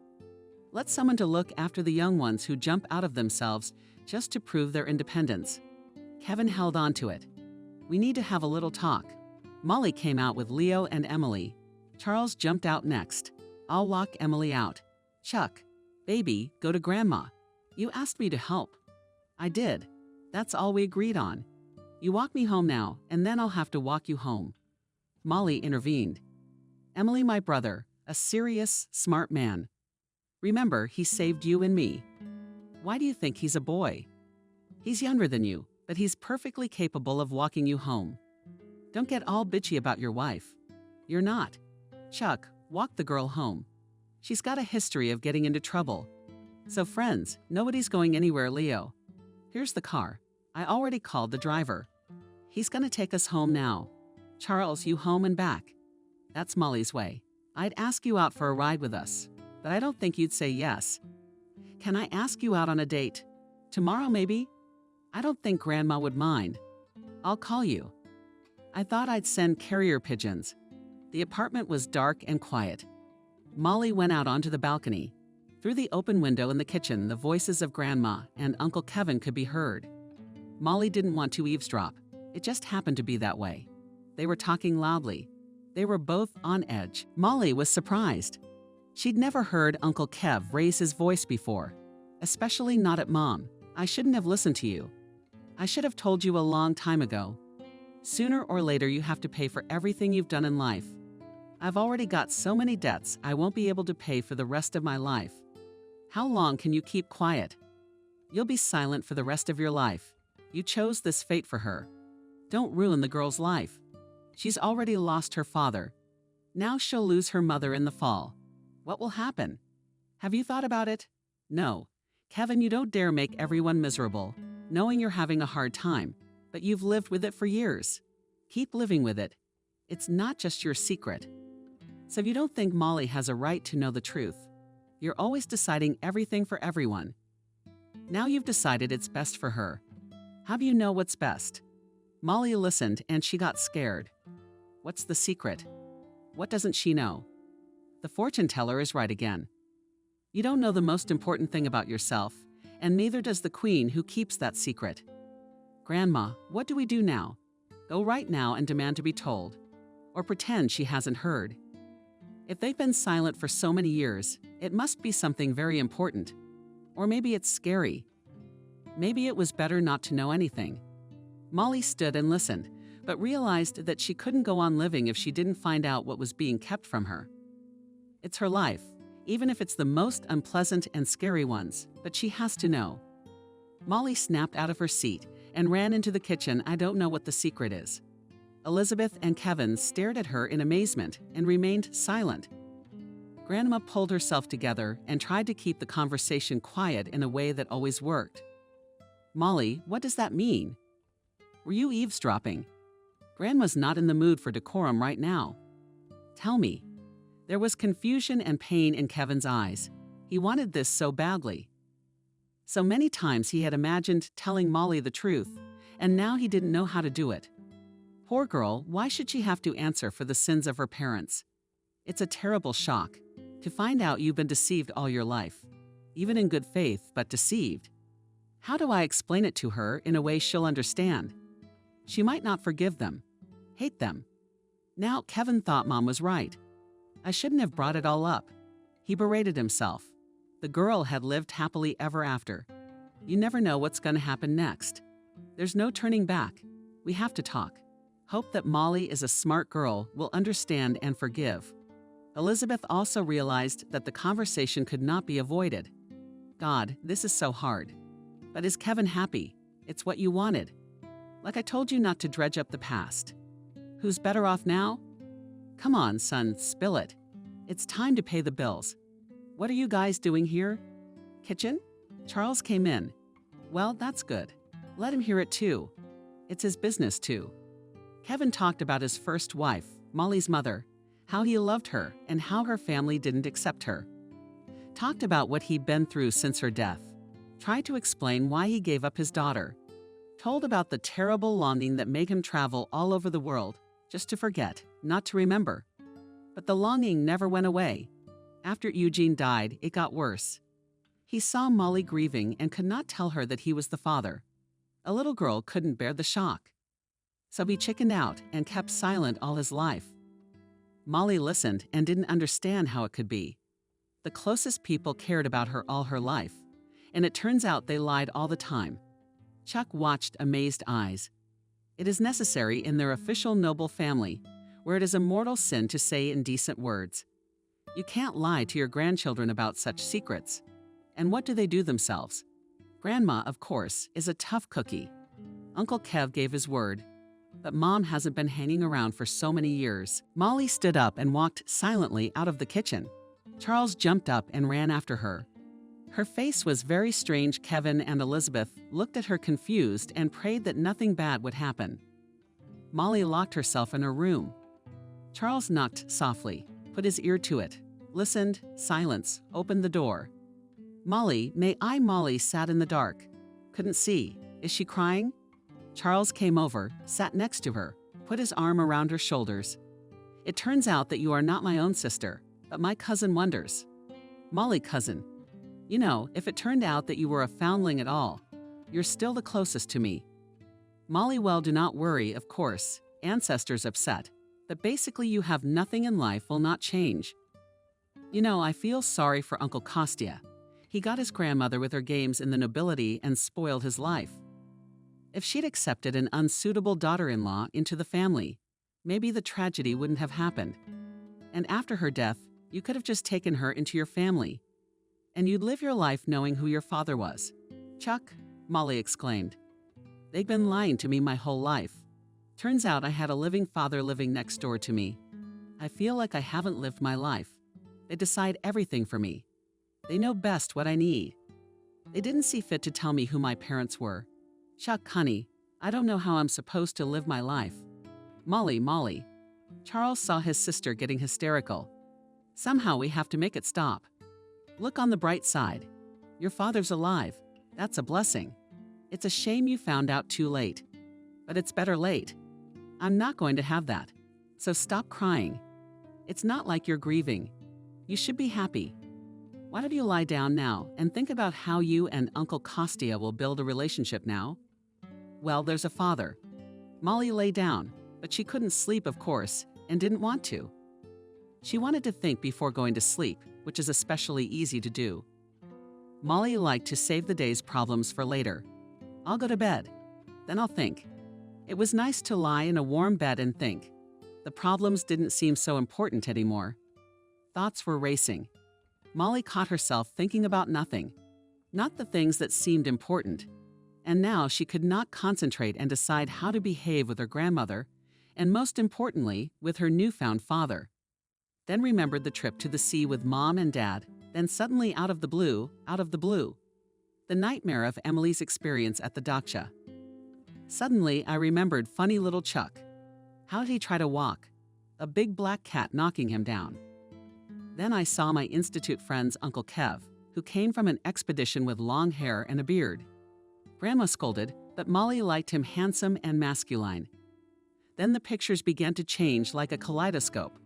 Let someone to look after the young ones who jump out of themselves just to prove their independence. Kevin held on to it. We need to have a little talk. Molly came out with Leo and Emily. Charles jumped out next. I'll walk Emily out. Chuck, baby, go to Grandma. You asked me to help. I did. That's all we agreed on. You walk me home now, and then I'll have to walk you home. Molly intervened. Emily, my brother, a serious, smart man. Remember, he saved you and me. Why do you think he's a boy? He's younger than you, but he's perfectly capable of walking you home. Don't get all bitchy about your wife. You're not. Chuck, walk the girl home. She's got a history of getting into trouble. So friends, nobody's going anywhere, Leo. Here's the car. I already called the driver. He's gonna take us home now. Charles, you home and back. That's Molly's way. I'd ask you out for a ride with us, but I don't think you'd say yes. Can I ask you out on a date? Tomorrow, maybe? I don't think Grandma would mind. I'll call you. I thought I'd send carrier pigeons. The apartment was dark and quiet. Molly went out onto the balcony. Through the open window in the kitchen, the voices of Grandma and Uncle Kevin could be heard. Molly didn't want to eavesdrop. It just happened to be that way. They were talking loudly. They were both on edge. Molly was surprised. She'd never heard Uncle Kev raise his voice before, especially not at Mom. I shouldn't have listened to you. I should have told you a long time ago. Sooner or later, you have to pay for everything you've done in life. I've already got so many debts I won't be able to pay for the rest of my life. How long can you keep quiet? You'll be silent for the rest of your life. You chose this fate for her. Don't ruin the girl's life. She's already lost her father. Now she'll lose her mother in the fall. What will happen? Have you thought about it? No. Kevin, you don't dare make everyone miserable, knowing you're having a hard time, but you've lived with it for years. Keep living with it. It's not just your secret. So you don't think Molly has a right to know the truth. You're always deciding everything for everyone. Now you've decided it's best for her. How do you know what's best? Molly listened and she got scared. What's the secret? What doesn't she know? The fortune teller is right again. You don't know the most important thing about yourself, and neither does the queen who keeps that secret. Grandma, what do we do now? Go right now and demand to be told, or pretend she hasn't heard. If they've been silent for so many years, it must be something very important. Or maybe it's scary. Maybe it was better not to know anything. Molly stood and listened, but realized that she couldn't go on living if she didn't find out what was being kept from her. It's her life, even if it's the most unpleasant and scary ones, but she has to know. Molly snapped out of her seat and ran into the kitchen. I don't know what the secret is. Elizabeth and Kevin stared at her in amazement and remained silent. Grandma pulled herself together and tried to keep the conversation quiet in a way that always worked. Molly, what does that mean? Were you eavesdropping? Grandma's not in the mood for decorum right now. Tell me. There was confusion and pain in Kevin's eyes. He wanted this so badly. So many times he had imagined telling Molly the truth, and now he didn't know how to do it. Poor girl, why should she have to answer for the sins of her parents? It's a terrible shock to find out you've been deceived all your life, even in good faith, but deceived. How do I explain it to her in a way she'll understand? She might not forgive them, hate them. Now Kevin thought Mom was right. I shouldn't have brought it all up. He berated himself. The girl had lived happily ever after. You never know what's going to happen next. There's no turning back. We have to talk. Hope that Molly is a smart girl, will understand and forgive. Elizabeth also realized that the conversation could not be avoided. God, this is so hard. But is Kevin happy? It's what you wanted. Like I told you not to dredge up the past. Who's better off now? Come on, son, spill it. It's time to pay the bills. What are you guys doing here? Kitchen? Charles came in. Well, that's good. Let him hear it too. It's his business too. Kevin talked about his first wife, Molly's mother, how he loved her and how her family didn't accept her. Talked about what he'd been through since her death. Tried to explain why he gave up his daughter. Told about the terrible longing that made him travel all over the world, just to forget, not to remember. But the longing never went away. After Eugene died, it got worse. He saw Molly grieving and could not tell her that he was the father. A little girl couldn't bear the shock. So he chickened out and kept silent all his life. Molly listened and didn't understand how it could be. The closest people cared about her all her life, and it turns out they lied all the time. Chuck watched amazed eyes. It is necessary in their official noble family, where it is a mortal sin to say indecent words. You can't lie to your grandchildren about such secrets. And what do they do themselves? Grandma, of course, is a tough cookie. Uncle Kev gave his word, but Mom hasn't been hanging around for so many years. Molly stood up and walked silently out of the kitchen. Charles jumped up and ran after her. Her face was very strange. Kevin and Elizabeth looked at her confused and prayed that nothing bad would happen. Molly locked herself in her room. Charles knocked softly, put his ear to it, listened, silence, opened the door. Molly, Molly sat in the dark. Couldn't see. Is she crying? Charles came over, sat next to her, put his arm around her shoulders. It turns out that you are not my own sister, but my cousin Wonders. Molly, cousin. You know, if it turned out that you were a foundling at all, you're still the closest to me. Molly, well, do not worry, of course. Ancestors upset, but basically you have nothing in life will not change. You know, I feel sorry for Uncle Kostya. He got his grandmother with her games in the nobility and spoiled his life. If she'd accepted an unsuitable daughter-in-law into the family, maybe the tragedy wouldn't have happened. And after her death, you could have just taken her into your family. And you'd live your life knowing who your father was. Chuck, Molly exclaimed. They've been lying to me my whole life. Turns out I had a living father living next door to me. I feel like I haven't lived my life. They decide everything for me. They know best what I need. They didn't see fit to tell me who my parents were. Chuck, honey, I don't know how I'm supposed to live my life. Molly. Charles saw his sister getting hysterical. Somehow we have to make it stop. Look on the bright side. Your father's alive. That's a blessing. It's a shame you found out too late. But it's better late. I'm not going to have that. So stop crying. It's not like you're grieving. You should be happy. Why don't you lie down now and think about how you and Uncle Kostya will build a relationship now? Well, there's a father. Molly lay down, but she couldn't sleep, of course, and didn't want to. She wanted to think before going to sleep, which is especially easy to do. Molly liked to save the day's problems for later. I'll go to bed. Then I'll think. It was nice to lie in a warm bed and think. The problems didn't seem so important anymore. Thoughts were racing. Molly caught herself thinking about nothing, not the things that seemed important. And now she could not concentrate and decide how to behave with her grandmother, and most importantly, with her newfound father. Then remembered the trip to the sea with Mom and Dad, then suddenly out of the blue, the nightmare of Emily's experience at the dacha. Suddenly, I remembered funny little Chuck. How did he try to walk? A big black cat knocking him down. Then I saw my institute friend's Uncle Kev, who came from an expedition with long hair and a beard. Grandma scolded, but Molly liked him handsome and masculine. Then the pictures began to change like a kaleidoscope.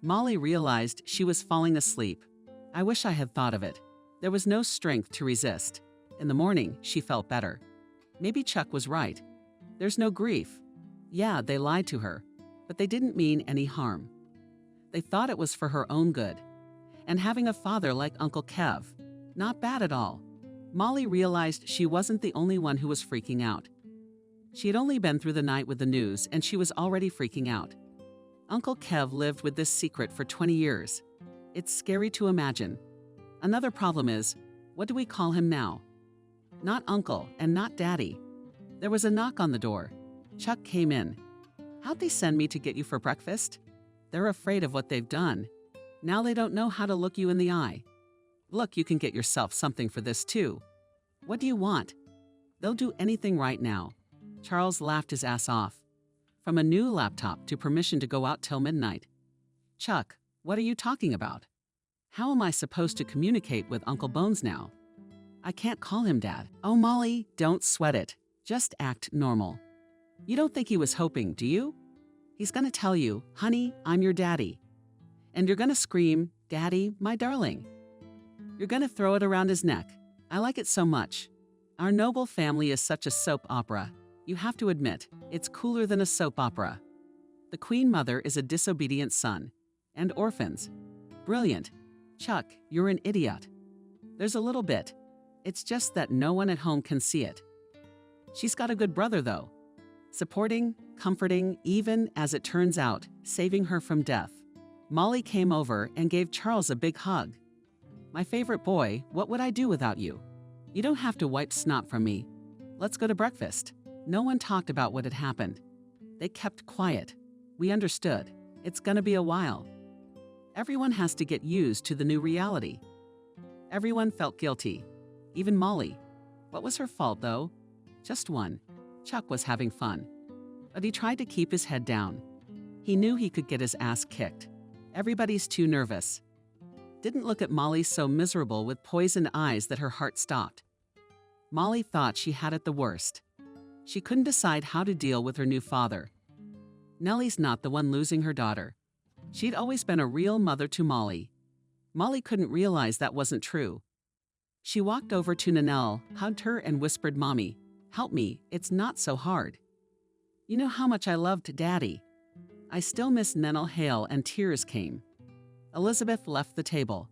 Molly realized she was falling asleep. I wish I had thought of it. There was no strength to resist. In the morning, she felt better. Maybe Chuck was right. There's no grief. Yeah, they lied to her, but they didn't mean any harm. They thought it was for her own good. And having a father like Uncle Kev, not bad at all. Molly realized she wasn't the only one who was freaking out. She had only been through the night with the news, and she was already freaking out. Uncle Kev lived with this secret for 20 years. It's scary to imagine. Another problem is, what do we call him now? Not Uncle and not Daddy. There was a knock on the door. Chuck came in. How'd they send me to get you for breakfast? They're afraid of what they've done. Now they don't know how to look you in the eye. Look, you can get yourself something for this too. What do you want? They'll do anything right now. Charles laughed his ass off. From a new laptop to permission to go out till midnight. Chuck, what are you talking about? How am I supposed to communicate with Uncle Bones now? I can't call him Dad. Oh, Molly, don't sweat it. Just act normal. You don't think he was hoping, do you? He's gonna tell you, honey, I'm your daddy. And you're gonna scream, Daddy, my darling. You're gonna throw it around his neck. I like it so much. Our noble family is such a soap opera. You have to admit, it's cooler than a soap opera. The Queen Mother is a disobedient son. And orphans. Brilliant. Chuck, you're an idiot. There's a little bit. It's just that no one at home can see it. She's got a good brother, though. Supporting, comforting, even, as it turns out, saving her from death. Molly came over and gave Charles a big hug. My favorite boy, what would I do without you? You don't have to wipe snot from me. Let's go to breakfast. No one talked about what had happened. They kept quiet. We understood. It's gonna be a while. Everyone has to get used to the new reality. Everyone felt guilty. Even Molly. What was her fault, though? Just one. Chuck was having fun. But he tried to keep his head down. He knew he could get his ass kicked. Everybody's too nervous. Didn't look at Molly so miserable with poisoned eyes that her heart stopped. Molly thought she had it the worst. She couldn't decide how to deal with her new father. Nellie's not the one losing her daughter. She'd always been a real mother to Molly. Molly couldn't realize that wasn't true. She walked over to Nanelle, hugged her, and whispered, Mommy, help me, it's not so hard. You know how much I loved Daddy. I still miss Nanelle Hale, and tears came. Elizabeth left the table.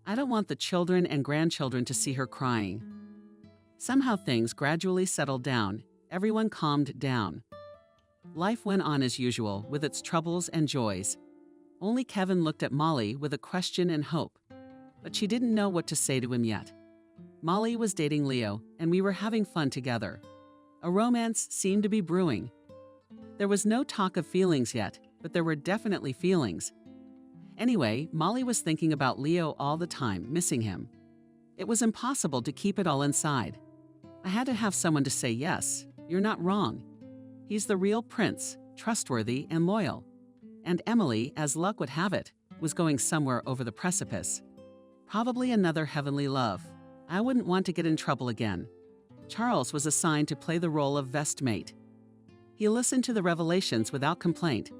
I don't want the children and grandchildren to see her crying. Somehow things gradually settled down. Everyone calmed down. Life went on as usual, with its troubles and joys. Only Kevin looked at Molly with a question and hope. But she didn't know what to say to him yet. Molly was dating Leo, and we were having fun together. A romance seemed to be brewing. There was no talk of feelings yet, but there were definitely feelings. Anyway, Molly was thinking about Leo all the time, missing him. It was impossible to keep it all inside. I had to have someone to say, yes, you're not wrong. He's the real prince, trustworthy and loyal. And Emily, as luck would have it, was going somewhere over the precipice. Probably another heavenly love. I wouldn't want to get in trouble again. Charles was assigned to play the role of vestmate. He listened to the revelations without complaint.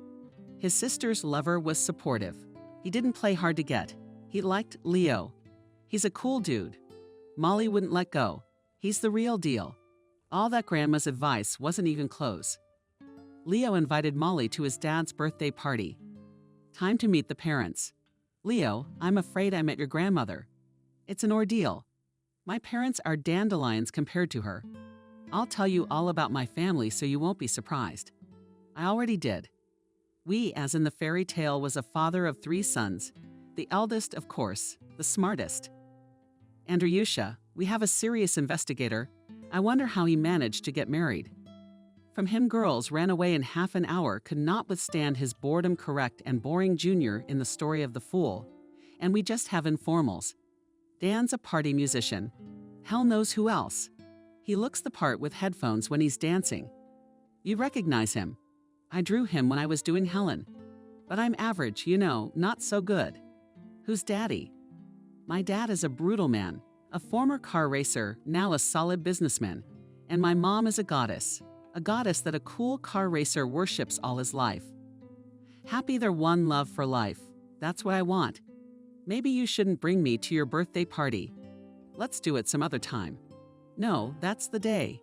His sister's lover was supportive. He didn't play hard to get. He liked Leo. He's a cool dude. Molly wouldn't let go. He's the real deal. All that grandma's advice wasn't even close. Leo invited Molly to his dad's birthday party. Time to meet the parents. Leo, I'm afraid I met your grandmother. It's an ordeal. My parents are dandelions compared to her. I'll tell you all about my family so you won't be surprised. I already did. We, as in the fairy tale, was a father of 3 sons. The eldest, of course, the smartest. Andreyusha, we have a serious investigator. I wonder how he managed to get married. From him, girls ran away in half an hour, could not withstand his boredom-correct and boring junior in the story of the fool. And we just have informals. Dan's a party musician. Hell knows who else. He looks the part with headphones when he's dancing. You recognize him. I drew him when I was doing Helen. But I'm average, you know, not so good. Who's Daddy? My dad is a brutal man, a former car racer, now a solid businessman. And my mom is a goddess that a cool car racer worships all his life. Happy they're one love for life. That's what I want. Maybe you shouldn't bring me to your birthday party. Let's do it some other time. No, that's the day.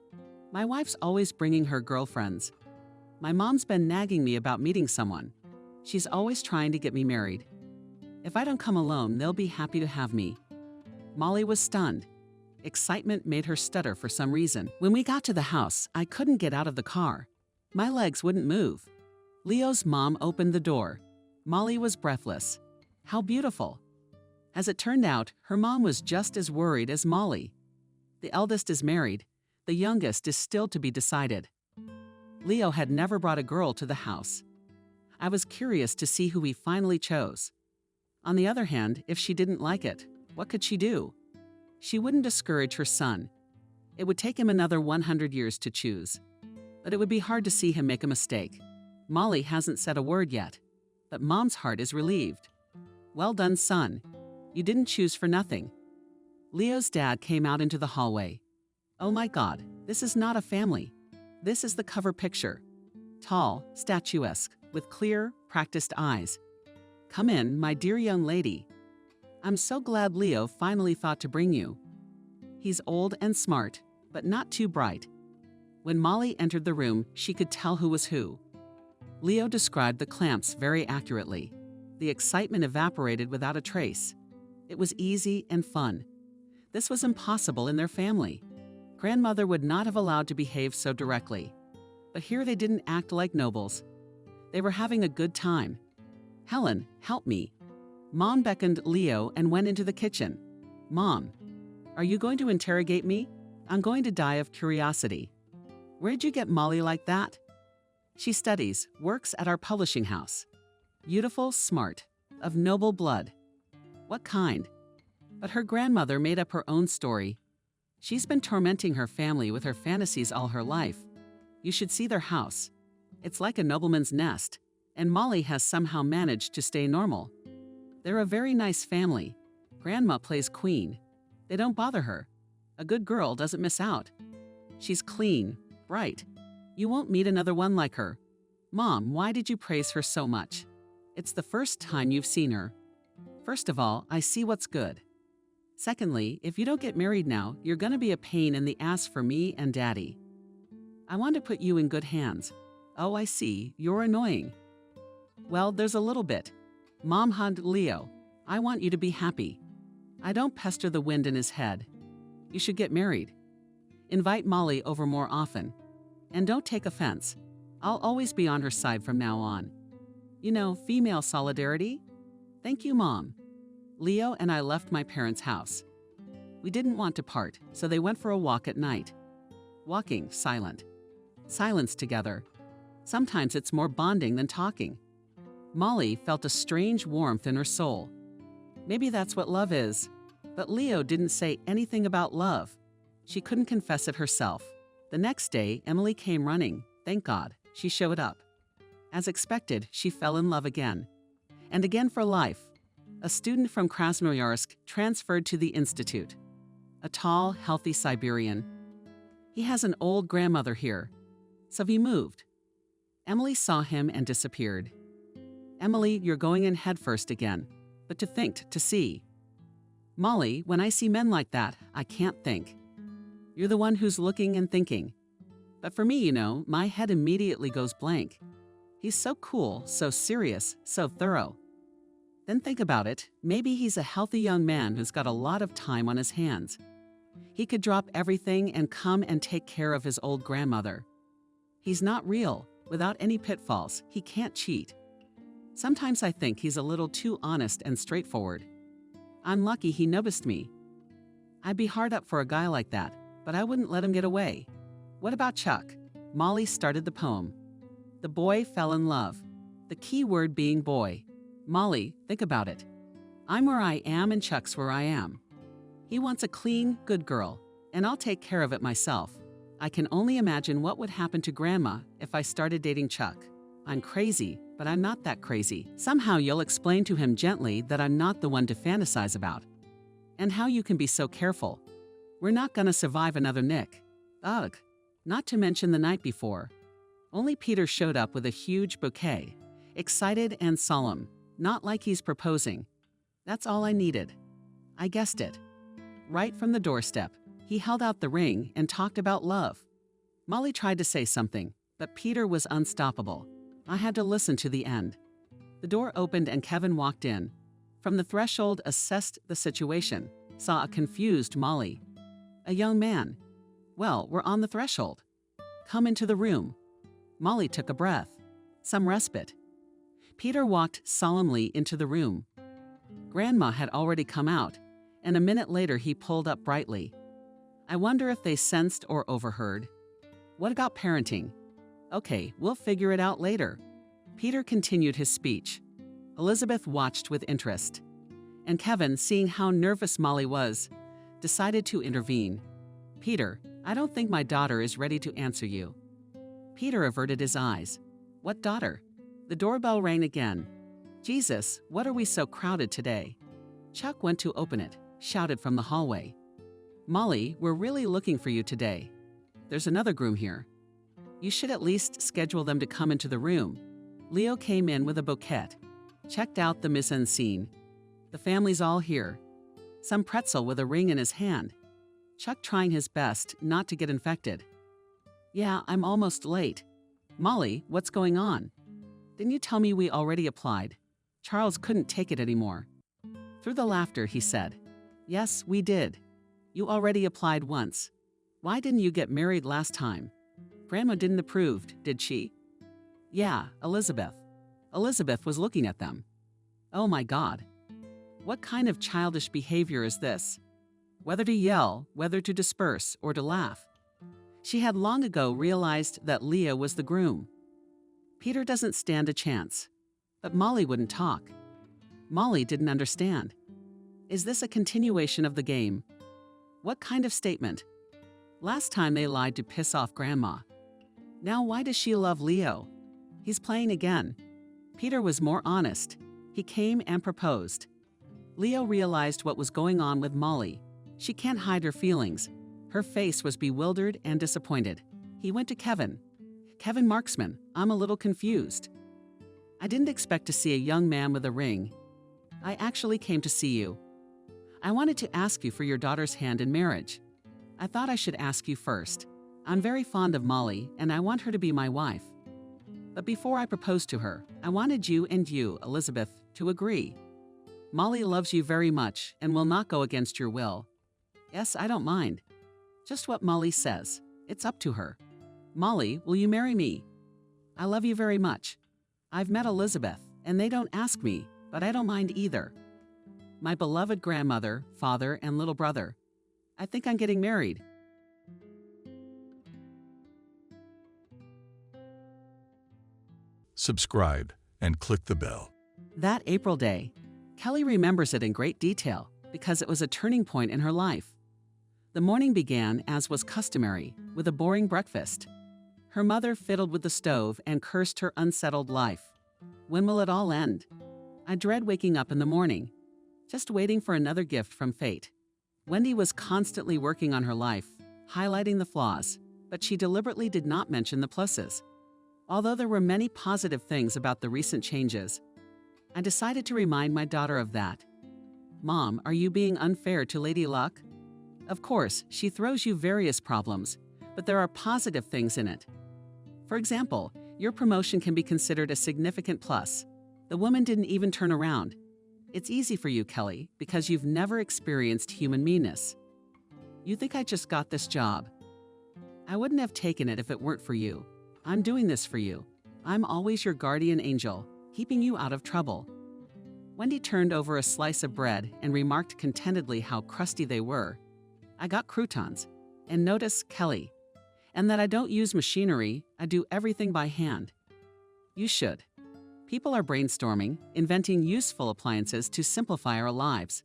My wife's always bringing her girlfriends. My mom's been nagging me about meeting someone. She's always trying to get me married. If I don't come alone, they'll be happy to have me." Molly was stunned. Excitement made her stutter for some reason. When we got to the house, I couldn't get out of the car. My legs wouldn't move. Leo's mom opened the door. Molly was breathless. How beautiful. As it turned out, her mom was just as worried as Molly. The eldest is married. The youngest is still to be decided. Leo had never brought a girl to the house. I was curious to see who he finally chose. On the other hand, if she didn't like it, what could she do? She wouldn't discourage her son. It would take him another 100 years to choose. But it would be hard to see him make a mistake. Molly hasn't said a word yet, but Mom's heart is relieved. Well done, son. You didn't choose for nothing. Leo's dad came out into the hallway. Oh my God, this is not a family. This is the cover picture. Tall, statuesque, with clear, practiced eyes. Come in, my dear young lady. I'm so glad Leo finally thought to bring you. He's old and smart, but not too bright. When Molly entered the room, she could tell who was who. Leo described the clamps very accurately. The excitement evaporated without a trace. It was easy and fun. This was impossible in their family. Grandmother would not have allowed to behave so directly. But here they didn't act like nobles. They were having a good time. Helen, help me. Mom beckoned Leo and went into the kitchen. Mom, are you going to interrogate me? I'm going to die of curiosity. Where'd you get Molly like that? She studies, works at our publishing house. Beautiful, smart, of noble blood. What kind? But her grandmother made up her own story. She's been tormenting her family with her fantasies all her life. You should see their house. It's like a nobleman's nest, and Molly has somehow managed to stay normal. They're a very nice family. Grandma plays queen. They don't bother her. A good girl doesn't miss out. She's clean, bright. You won't meet another one like her. Mom, why did you praise her so much? It's the first time you've seen her. First of all, I see what's good. Secondly, if you don't get married now, you're gonna be a pain in the ass for me and Daddy. I want to put you in good hands. Oh, I see. You're annoying. Well, there's a little bit. Mom hugged Leo. I want you to be happy. I don't pester the wind in his head. You should get married. Invite Molly over more often. And don't take offense. I'll always be on her side from now on. You know, female solidarity? Thank you, Mom. Leo and I left my parents' house. We didn't want to part, so they went for a walk at night. Walking, silent. Silence together. Sometimes it's more bonding than talking. Molly felt a strange warmth in her soul. Maybe that's what love is. But Leo didn't say anything about love. She couldn't confess it herself. The next day, Emily came running. Thank God, she showed up. As expected, she fell in love again. And again for life. A student from Krasnoyarsk transferred to the institute. A tall, healthy Siberian. He has an old grandmother here. So he moved. Emily saw him and disappeared. Emily, you're going in headfirst again. But to think, to see. Molly, when I see men like that, I can't think. You're the one who's looking and thinking. But for me, you know, my head immediately goes blank. He's so cool, so serious, so thorough. Then think about it. Maybe he's a healthy young man who's got a lot of time on his hands. He could drop everything and come and take care of his old grandmother. He's not real. Without any pitfalls, he can't cheat. Sometimes I think he's a little too honest and straightforward. I'm lucky he noticed me. I'd be hard up for a guy like that, but I wouldn't let him get away. What about Chuck? Molly started the poem. The boy fell in love. The key word being boy. Molly, think about it. I'm where I am and Chuck's where I am. He wants a clean, good girl, and I'll take care of it myself. I can only imagine what would happen to Grandma if I started dating Chuck. I'm crazy, but I'm not that crazy. Somehow you'll explain to him gently that I'm not the one to fantasize about. And how you can be so careful. We're not gonna survive another Nick. Ugh. Not to mention the night before. Only Peter showed up with a huge bouquet. Excited and solemn. Not like he's proposing. That's all I needed. I guessed it. Right from the doorstep, he He held out the ring and talked about love. Molly tried to say something, but Peter was unstoppable. I had to listen to the end. The door opened and Kevin walked in. From the threshold, assessed the situation, saw a confused Molly. A young man. Well, we're on the threshold. Come into the room. Molly took a breath. Some respite. Peter walked solemnly into the room. Grandma had already come out, and a minute later he pulled up brightly. I wonder if they sensed or overheard. What about parenting? Okay, we'll figure it out later. Peter continued his speech. Elizabeth watched with interest. And Kevin, seeing how nervous Molly was, decided to intervene. Peter, I don't think my daughter is ready to answer you. Peter averted his eyes. What daughter? The doorbell rang again. Jesus, what are we so crowded today? Chuck went to open it, shouted from the hallway. Molly, we're really looking for you today. There's another groom here. You should at least schedule them to come into the room. Leo came in with a bouquet, checked out the mise-en-scene. The family's all here. Some pretzel with a ring in his hand. Chuck trying his best not to get infected. Yeah, I'm almost late. Molly, what's going on? Didn't you tell me we already applied? Charles couldn't take it anymore. Through the laughter, he said, Yes, we did. You already applied once. Why didn't you get married last time? Grandma didn't approve, did she? Yeah, Elizabeth. Elizabeth was looking at them. Oh my God. What kind of childish behavior is this? Whether to yell, whether to disperse, or to laugh. She had long ago realized that Leo was the groom. Peter doesn't stand a chance. But Molly wouldn't talk. Molly didn't understand. Is this a continuation of the game? What kind of statement? Last time they lied to piss off Grandma. Now why does she love Leo? He's playing again. Peter was more honest. He came and proposed. Leo realized what was going on with Molly. She can't hide her feelings. Her face was bewildered and disappointed. He went to Kevin. Kevin Marksman, I'm a little confused. I didn't expect to see a young man with a ring. I actually came to see you. I wanted to ask you for your daughter's hand in marriage. I thought I should ask you first. I'm very fond of Molly, and I want her to be my wife. But before I proposed to her, I wanted you and you, Elizabeth, to agree. Molly loves you very much and will not go against your will. Yes, I don't mind. Just what Molly says. It's up to her. Molly, will you marry me? I love you very much. I've met Elizabeth, and they don't ask me, but I don't mind either. My beloved grandmother, father, and little brother. I think I'm getting married. Subscribe and click the bell. That April day, Kelly remembers it in great detail because it was a turning point in her life. The morning began, as was customary, with a boring breakfast. Her mother fiddled with the stove and cursed her unsettled life. When will it all end? I dread waking up in the morning, just waiting for another gift from fate. Wendy was constantly working on her life, highlighting the flaws, but she deliberately did not mention the pluses. Although there were many positive things about the recent changes, I decided to remind my daughter of that. Mom, are you being unfair to Lady Luck? Of course, she throws you various problems, but there are positive things in it. For example, your promotion can be considered a significant plus. The woman didn't even turn around. It's easy for you, Kelly, because you've never experienced human meanness. You think I just got this job. I wouldn't have taken it if it weren't for you. I'm doing this for you. I'm always your guardian angel, keeping you out of trouble. Wendy turned over a slice of bread and remarked contentedly how crusty they were. I got croutons. And notice, Kelly, and that I don't use machinery, I do everything by hand. You should. People are brainstorming, inventing useful appliances to simplify our lives.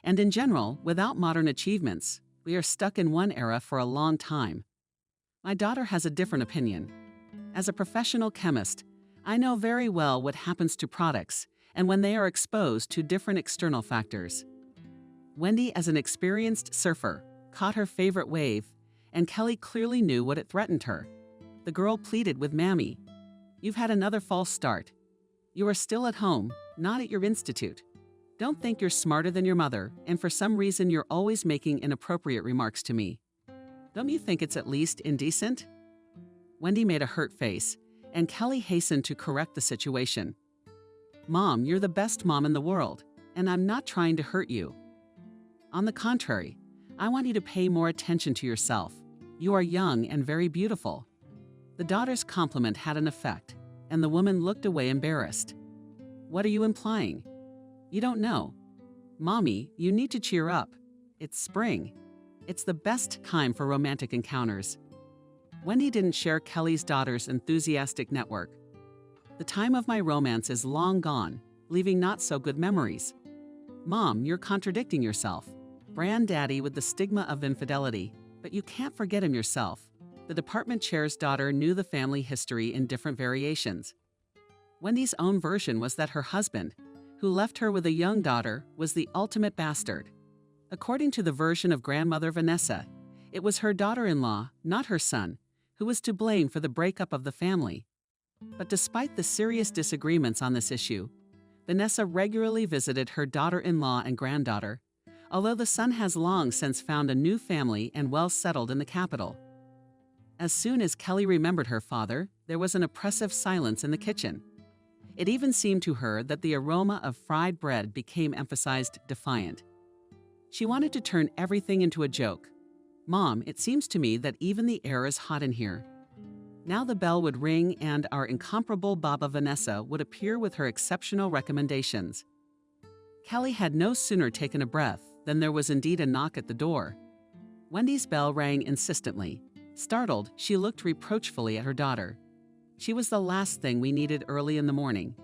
And in general, without modern achievements, we are stuck in one era for a long time. My daughter has a different opinion. As a professional chemist, I know very well what happens to products and when they are exposed to different external factors. Wendy, as an experienced surfer, caught her favorite wave, and Kelly clearly knew what it threatened her. The girl pleaded with Mammy. You've had another false start. You are still at home, not at your institute. Don't think you're smarter than your mother, and for some reason you're always making inappropriate remarks to me. Don't you think it's at least indecent? Wendy made a hurt face, and Kelly hastened to correct the situation. Mom, you're the best mom in the world, and I'm not trying to hurt you. On the contrary, I want you to pay more attention to yourself. You are young and very beautiful. The daughter's compliment had an effect, and the woman looked away embarrassed. What are you implying? You don't know. Mommy, you need to cheer up. It's spring. It's the best time for romantic encounters. Wendy didn't share Kelly's daughter's enthusiastic network. The time of my romance is long gone, leaving not so good memories. Mom, you're contradicting yourself. Granddaddy with the stigma of infidelity, but you can't forget him yourself. The department chair's daughter knew the family history in different variations. Wendy's own version was that her husband, who left her with a young daughter, was the ultimate bastard. According to the version of grandmother Vanessa, it was her daughter-in-law, not her son, who was to blame for the breakup of the family. But despite the serious disagreements on this issue, Vanessa regularly visited her daughter-in-law and granddaughter, although the son has long since found a new family and well settled in the capital. As soon as Kelly remembered her father, there was an oppressive silence in the kitchen. It even seemed to her that the aroma of fried bread became emphasized defiant. She wanted to turn everything into a joke. Mom, it seems to me that even the air is hot in here. Now the bell would ring and our incomparable Baba Vanessa would appear with her exceptional recommendations. Kelly had no sooner taken a breath than there was indeed a knock at the door. Wendy's bell rang insistently. Startled, she looked reproachfully at her daughter. She was the last thing we needed early in the morning.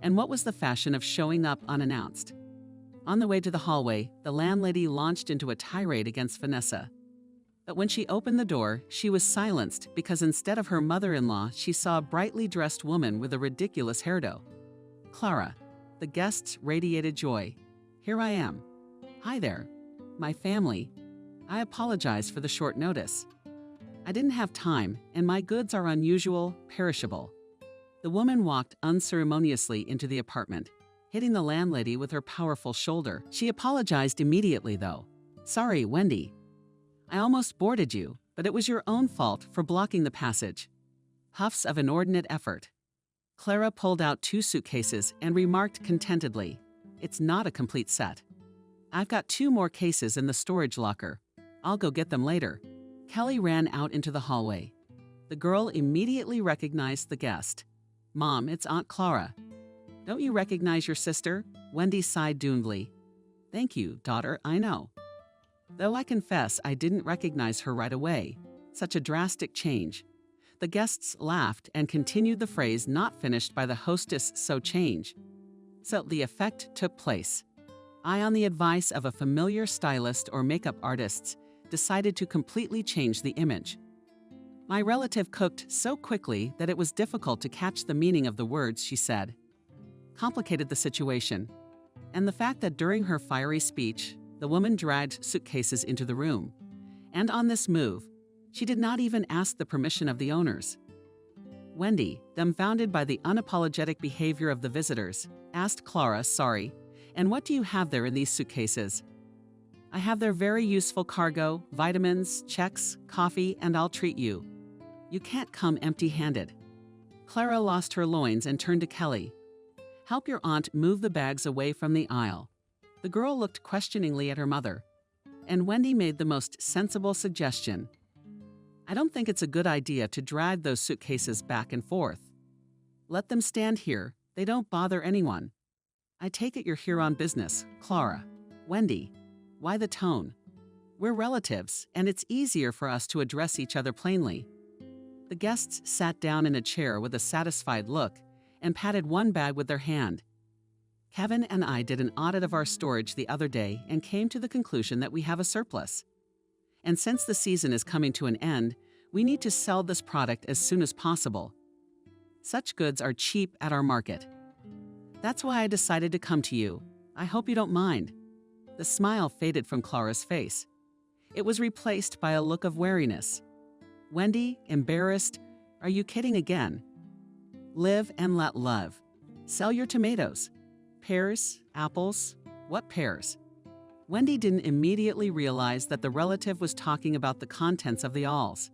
And what was the fashion of showing up unannounced? On the way to the hallway, the landlady launched into a tirade against Vanessa. But when she opened the door, she was silenced because instead of her mother-in-law, she saw a brightly dressed woman with a ridiculous hairdo. Clara. The guests radiated joy. Here I am. Hi there. My family. I apologize for the short notice. I didn't have time, and my goods are unusual, perishable. The woman walked unceremoniously into the apartment, hitting the landlady with her powerful shoulder. She apologized immediately, though. Sorry, Wendy. I almost boarded you, but it was your own fault for blocking the passage. Huffs of inordinate effort. Clara pulled out 2 suitcases and remarked contentedly, "It's not a complete set. I've got 2 more cases in the storage locker. I'll go get them later." Kelly ran out into the hallway. The girl immediately recognized the guest. "Mom, it's Aunt Clara." "Don't you recognize your sister?" Wendy sighed doomedly. "Thank you, daughter, I know. Though I confess I didn't recognize her right away. Such a drastic change." The guests laughed and continued the phrase not finished by the hostess, "So change." So the effect took place. I, on the advice of a familiar stylist or makeup artists, decided to completely change the image. My relative cooked so quickly that it was difficult to catch the meaning of the words she said. Complicated the situation, and the fact that during her fiery speech, the woman dragged suitcases into the room. And on this move, she did not even ask the permission of the owners. Wendy, dumbfounded by the unapologetic behavior of the visitors, asked Clara, "Sorry, and what do you have there in these suitcases?" "I have their very useful cargo, vitamins, checks, coffee, and I'll treat you. You can't come empty-handed." Clara lost her loins and turned to Kelly. "Help your aunt move the bags away from the aisle." The girl looked questioningly at her mother, and Wendy made the most sensible suggestion. "I don't think it's a good idea to drag those suitcases back and forth. Let them stand here. They don't bother anyone. I take it you're here on business, Clara." "Wendy, why the tone? We're relatives, and it's easier for us to address each other plainly." The guests sat down in a chair with a satisfied look and patted one bag with their hand. Kevin and I did an audit of our storage the other day and came to the conclusion that we have a surplus. And since the season is coming to an end, we need to sell this product as soon as possible. Such goods are cheap at our market. That's why I decided to come to you. I hope you don't mind." The smile faded from Clara's face. It was replaced by a look of wariness. "Wendy, embarrassed, are you kidding again? Live and let love. Sell your tomatoes, pears, apples, What pairs? Wendy didn't immediately realize that the relative was talking about the contents of the alls.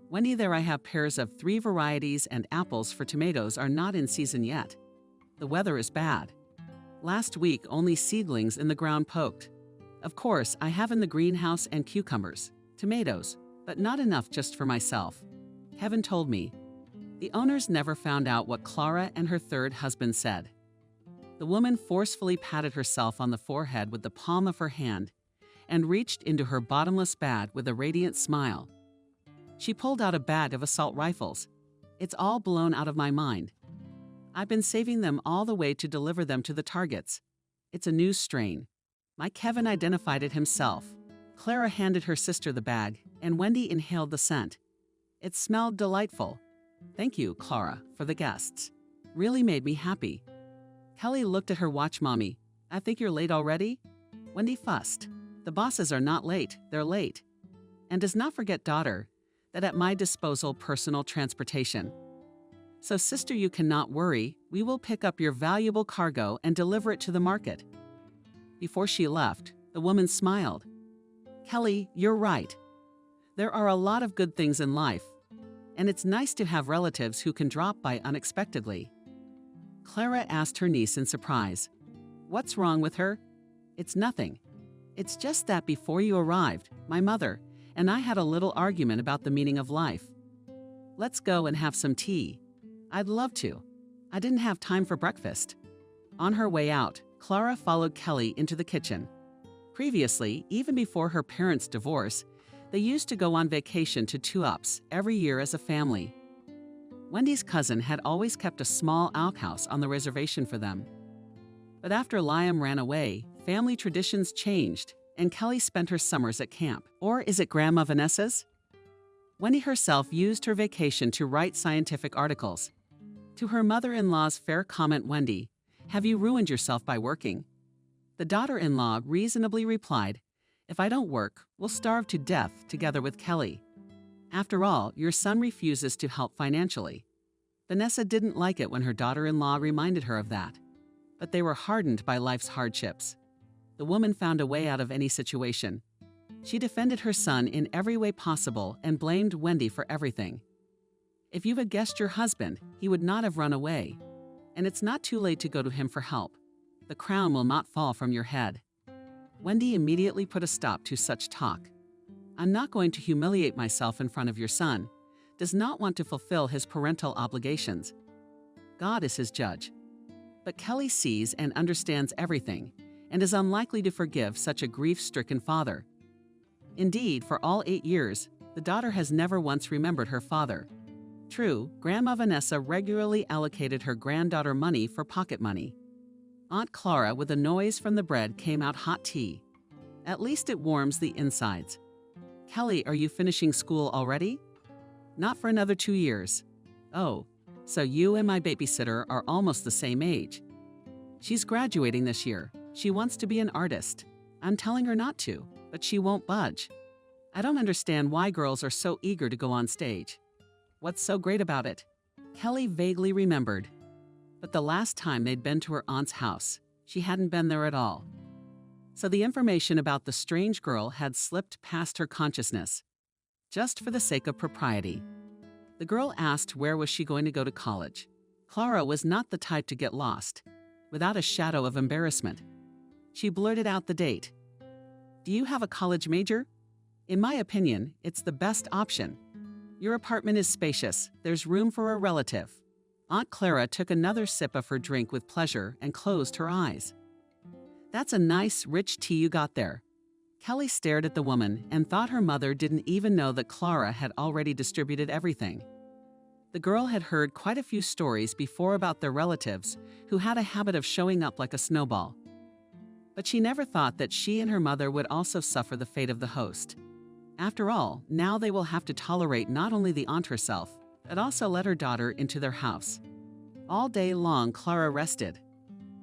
Wendy, there I have pears of 3 varieties and apples for tomatoes are not in season yet. The weather is bad. Last week, only seedlings in the ground poked. Of course, I have in the greenhouse and cucumbers, tomatoes, but not enough just for myself. Kevin told me. The owners never found out what Clara and her third husband said. The woman forcefully patted herself on the forehead with the palm of her hand and reached into her bottomless bag with a radiant smile. She pulled out a bag of assault rifles. It's all blown out of my mind. I've been saving them all the way to deliver them to the targets. It's a new strain. My Kevin identified it himself. Clara handed her sister the bag, and Wendy inhaled the scent. It smelled delightful. Thank you, Clara, for the guests. Really made me happy. Kelly looked at her watch. Mommy, I think you're late already? Wendy fussed. The bosses are not late, they're late. And does not forget, daughter, that at my disposal personal transportation. So sister, you cannot worry, we will pick up your valuable cargo and deliver it to the market. Before she left, the woman smiled. Kelly, you're right. There are a lot of good things in life, and it's nice to have relatives who can drop by unexpectedly. Clara asked her niece in surprise. What's wrong with her? It's nothing. It's just that before you arrived, my mother and I had a little argument about the meaning of life. Let's go and have some tea. I'd love to. I didn't have time for breakfast. On her way out, Clara followed Kelly into the kitchen. Previously, even before her parents' divorce, they used to go on vacation to Tuaps every year as a family. Wendy's cousin had always kept a small outhouse on the reservation for them. But after Liam ran away, family traditions changed, and Kelly spent her summers at camp. Or is it Grandma Vanessa's? Wendy herself used her vacation to write scientific articles. To her mother-in-law's fair comment, Wendy, have you ruined yourself by working? The daughter-in-law reasonably replied, if I don't work, we'll starve to death together with Kelly. After all, your son refuses to help financially. Vanessa didn't like it when her daughter-in-law reminded her of that. But they were hardened by life's hardships. The woman found a way out of any situation. She defended her son in every way possible and blamed Wendy for everything. If you had guessed your husband, he would not have run away. And it's not too late to go to him for help. The crown will not fall from your head. Wendy immediately put a stop to such talk. I'm not going to humiliate myself in front of your son. Does not want to fulfill his parental obligations. God is his judge. But Kelly sees and understands everything and is unlikely to forgive such a grief-stricken father. Indeed, for all 8 years, the daughter has never once remembered her father. True, Grandma Vanessa regularly allocated her granddaughter money for pocket money. Aunt Clara, with a noise from the bread, came out hot tea. At least it warms the insides. Kelly, are you finishing school already? Not for another 2 years. Oh, so you and my babysitter are almost the same age. She's graduating this year. She wants to be an artist. I'm telling her not to, but she won't budge. I don't understand why girls are so eager to go on stage. What's so great about it? Kelly vaguely remembered. But the last time they'd been to her aunt's house, she hadn't been there at all. So the information about the strange girl had slipped past her consciousness, just for the sake of propriety. The girl asked where was she going to go to college. Clara was not the type to get lost, without a shadow of embarrassment. She blurted out the date. Do you have a college major? In my opinion, it's the best option. Your apartment is spacious. There's room for a relative. Aunt Clara took another sip of her drink with pleasure and closed her eyes. That's a nice, rich tea you got there. Kelly stared at the woman and thought her mother didn't even know that Clara had already distributed everything. The girl had heard quite a few stories before about their relatives who had a habit of showing up like a snowball. But she never thought that she and her mother would also suffer the fate of the host. After all, now they will have to tolerate not only the aunt herself, but also let her daughter into their house. All day long, Clara rested.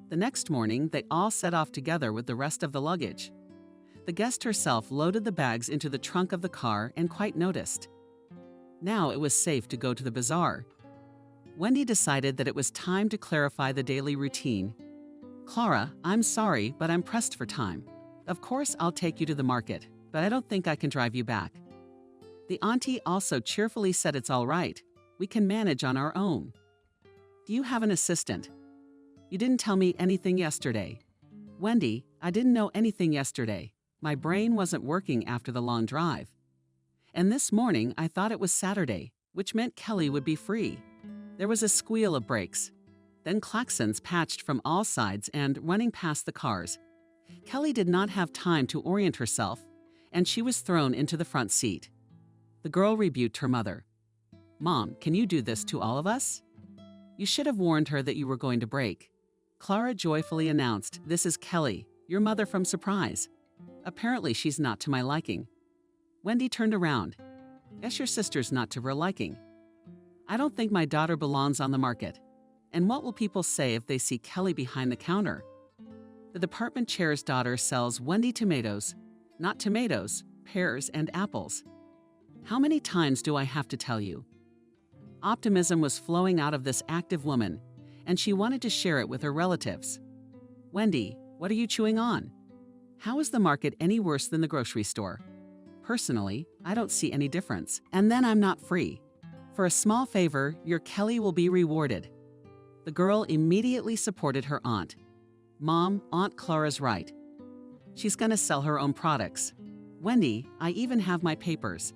The next morning, they all set off together with the rest of the luggage. The guest herself loaded the bags into the trunk of the car and quite noticed. Now it was safe to go to the bazaar. Wendy decided that it was time to clarify the daily routine. Clara, I'm sorry, but I'm pressed for time. Of course, I'll take you to the market, but I don't think I can drive you back. The auntie also cheerfully said it's all right. We can manage on our own. Do you have an assistant? You didn't tell me anything yesterday. Wendy, I didn't know anything yesterday. My brain wasn't working after the long drive. And this morning, I thought it was Saturday, which meant Kelly would be free. There was a squeal of brakes. Then klaxons patched from all sides and running past the cars. Kelly did not have time to orient herself, and she was thrown into the front seat. The girl rebuked her mother. Mom, can you do this to all of us? You should have warned her that you were going to brake. Clara joyfully announced, This is Kelly, your mother from Surprise. Apparently she's not to my liking. Wendy turned around. Guess your sister's not to her liking. I don't think my daughter belongs on the market. And what will people say if they see Kelly behind the counter? The department chair's daughter sells Wendy tomatoes, not tomatoes, pears and apples. How many times do I have to tell you? Optimism was flowing out of this active woman, and she wanted to share it with her relatives. Wendy, what are you chewing on? How is the market any worse than the grocery store? Personally, I don't see any difference. And then I'm not free. For a small favor, your Kelly will be rewarded. The girl immediately supported her aunt. Mom, Aunt Clara's right. She's gonna sell her own products. Wendy, I even have my papers.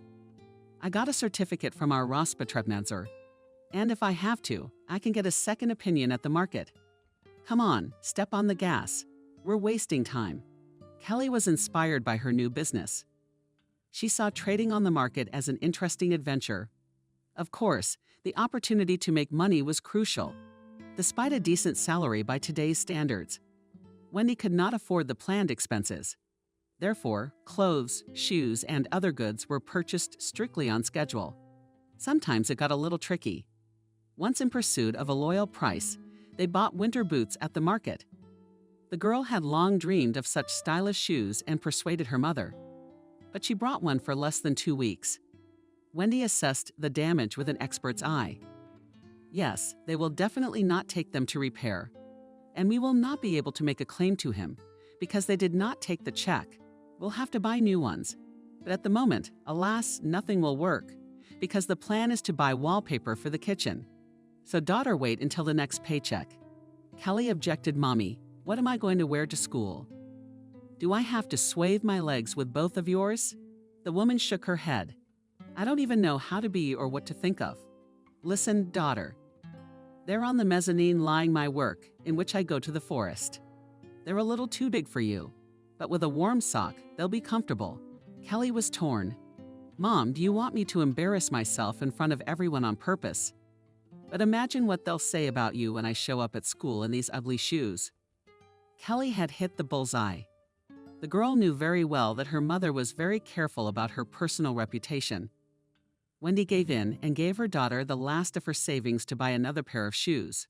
I got a certificate from our Rossbetriebnetzer. And if I have to, I can get a second opinion at the market. Come on, step on the gas. We're wasting time. Kelly was inspired by her new business. She saw trading on the market as an interesting adventure. Of course, the opportunity to make money was crucial. Despite a decent salary by today's standards, Wendy could not afford the planned expenses. Therefore, clothes, shoes, and other goods were purchased strictly on schedule. Sometimes it got a little tricky. Once in pursuit of a loyal price, they bought winter boots at the market. The girl had long dreamed of such stylish shoes and persuaded her mother. But she brought one for less than 2 weeks. Wendy assessed the damage with an expert's eye. Yes, they will definitely not take them to repair. And we will not be able to make a claim to him because they did not take the check. We'll have to buy new ones. But at the moment, alas, nothing will work because the plan is to buy wallpaper for the kitchen. So daughter, wait until the next paycheck. Kelly objected, Mommy, what am I going to wear to school? Do I have to swathe my legs with both of yours? The woman shook her head. I don't even know how to be or what to think of. Listen, daughter. There on the mezzanine lying my work, in which I go to the forest. They're a little too big for you, but with a warm sock, they'll be comfortable. Kelly was torn. Mom, do you want me to embarrass myself in front of everyone on purpose? But imagine what they'll say about you when I show up at school in these ugly shoes. Kelly had hit the bullseye. The girl knew very well that her mother was very careful about her personal reputation. Wendy gave in and gave her daughter the last of her savings to buy another pair of shoes.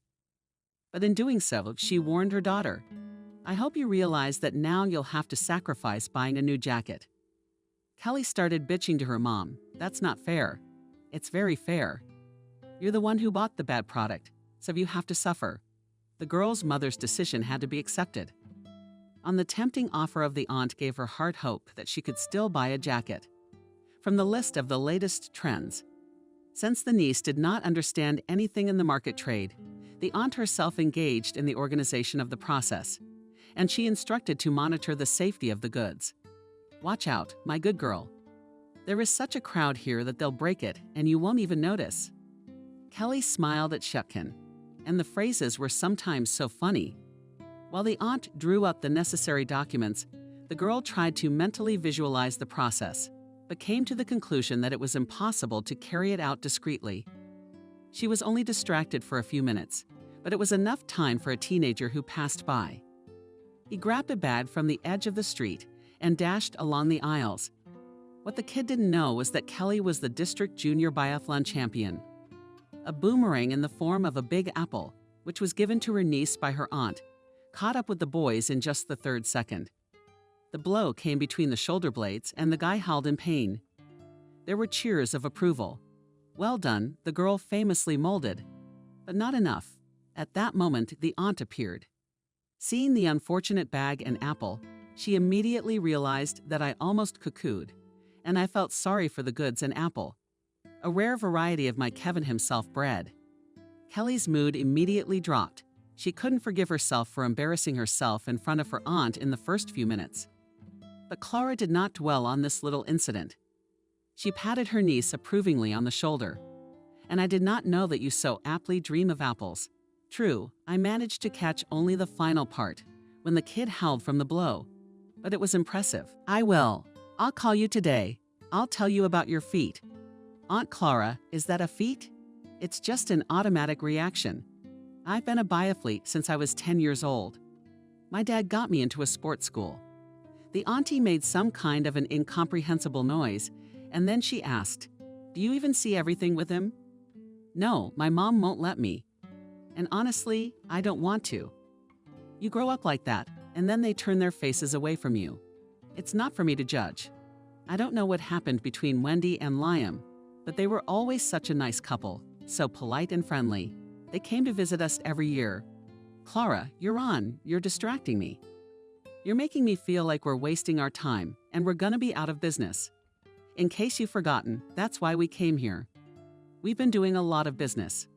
But in doing so, she warned her daughter, I hope you realize that now you'll have to sacrifice buying a new jacket. Kelly started bitching to her mom, That's not fair. It's very fair. You're the one who bought the bad product, so you have to suffer. The girl's mother's decision had to be accepted. On the tempting offer of the aunt gave her heart hope that she could still buy a jacket from the list of the latest trends. Since the niece did not understand anything in the market trade, the aunt herself engaged in the organization of the process, and she instructed to monitor the safety of the goods. Watch out, my good girl. There is such a crowd here that they'll break it and you won't even notice. Kelly smiled at Shupkin, and the phrases were sometimes so funny. While the aunt drew up the necessary documents, the girl tried to mentally visualize the process, but came to the conclusion that it was impossible to carry it out discreetly. She was only distracted for a few minutes, but it was enough time for a teenager who passed by. He grabbed a bag from the edge of the street and dashed along the aisles. What the kid didn't know was that Kelly was the district junior biathlon champion. A boomerang in the form of a big apple, which was given to her niece by her aunt, caught up with the boys in just the third second. The blow came between the shoulder blades and the guy howled in pain. There were cheers of approval. Well done, the girl famously molded. But not enough. At that moment, the aunt appeared. Seeing the unfortunate bag and apple, she immediately realized that I almost cuckooed, and I felt sorry for the goods and apple, a rare variety of my Kevin himself bread. Kelly's mood immediately dropped. She couldn't forgive herself for embarrassing herself in front of her aunt in the first few minutes. But Clara did not dwell on this little incident. She patted her niece approvingly on the shoulder. And I did not know that you so aptly dream of apples. True, I managed to catch only the final part, when the kid howled from the blow. But it was impressive. I will. I'll call you today. I'll tell you about your feet. Aunt Clara, is that a feat? It's just an automatic reaction. I've been a biathlete since I was 10 years old. My dad got me into a sports school. The auntie made some kind of an incomprehensible noise, and then she asked, "Do you even see everything with him?" No, my mom won't let me. And honestly, I don't want to. You grow up like that, and then they turn their faces away from you. It's not for me to judge. I don't know what happened between Wendy and Liam, but they were always such a nice couple, so polite and friendly. They came to visit us every year. Clara, you're distracting me. You're making me feel like we're wasting our time, and we're gonna be out of business. In case you've forgotten, that's why we came here. We've been doing a lot of business.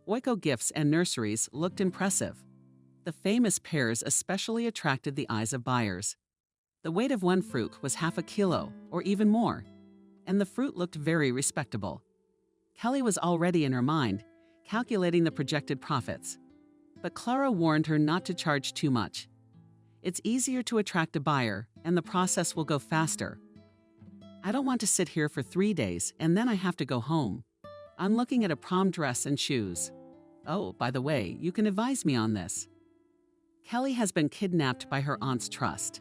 Oiko Gifts and Nurseries looked impressive. The famous pears especially attracted the eyes of buyers. The weight of one fruit was half a kilo, or even more, and the fruit looked very respectable. Kelly was already in her mind, calculating the projected profits. But Clara warned her not to charge too much. It's easier to attract a buyer, and the process will go faster. I don't want to sit here for 3 days, and then I have to go home. I'm looking at a prom dress and shoes. Oh, by the way, you can advise me on this. Kelly has been kidnapped by her aunt's trust.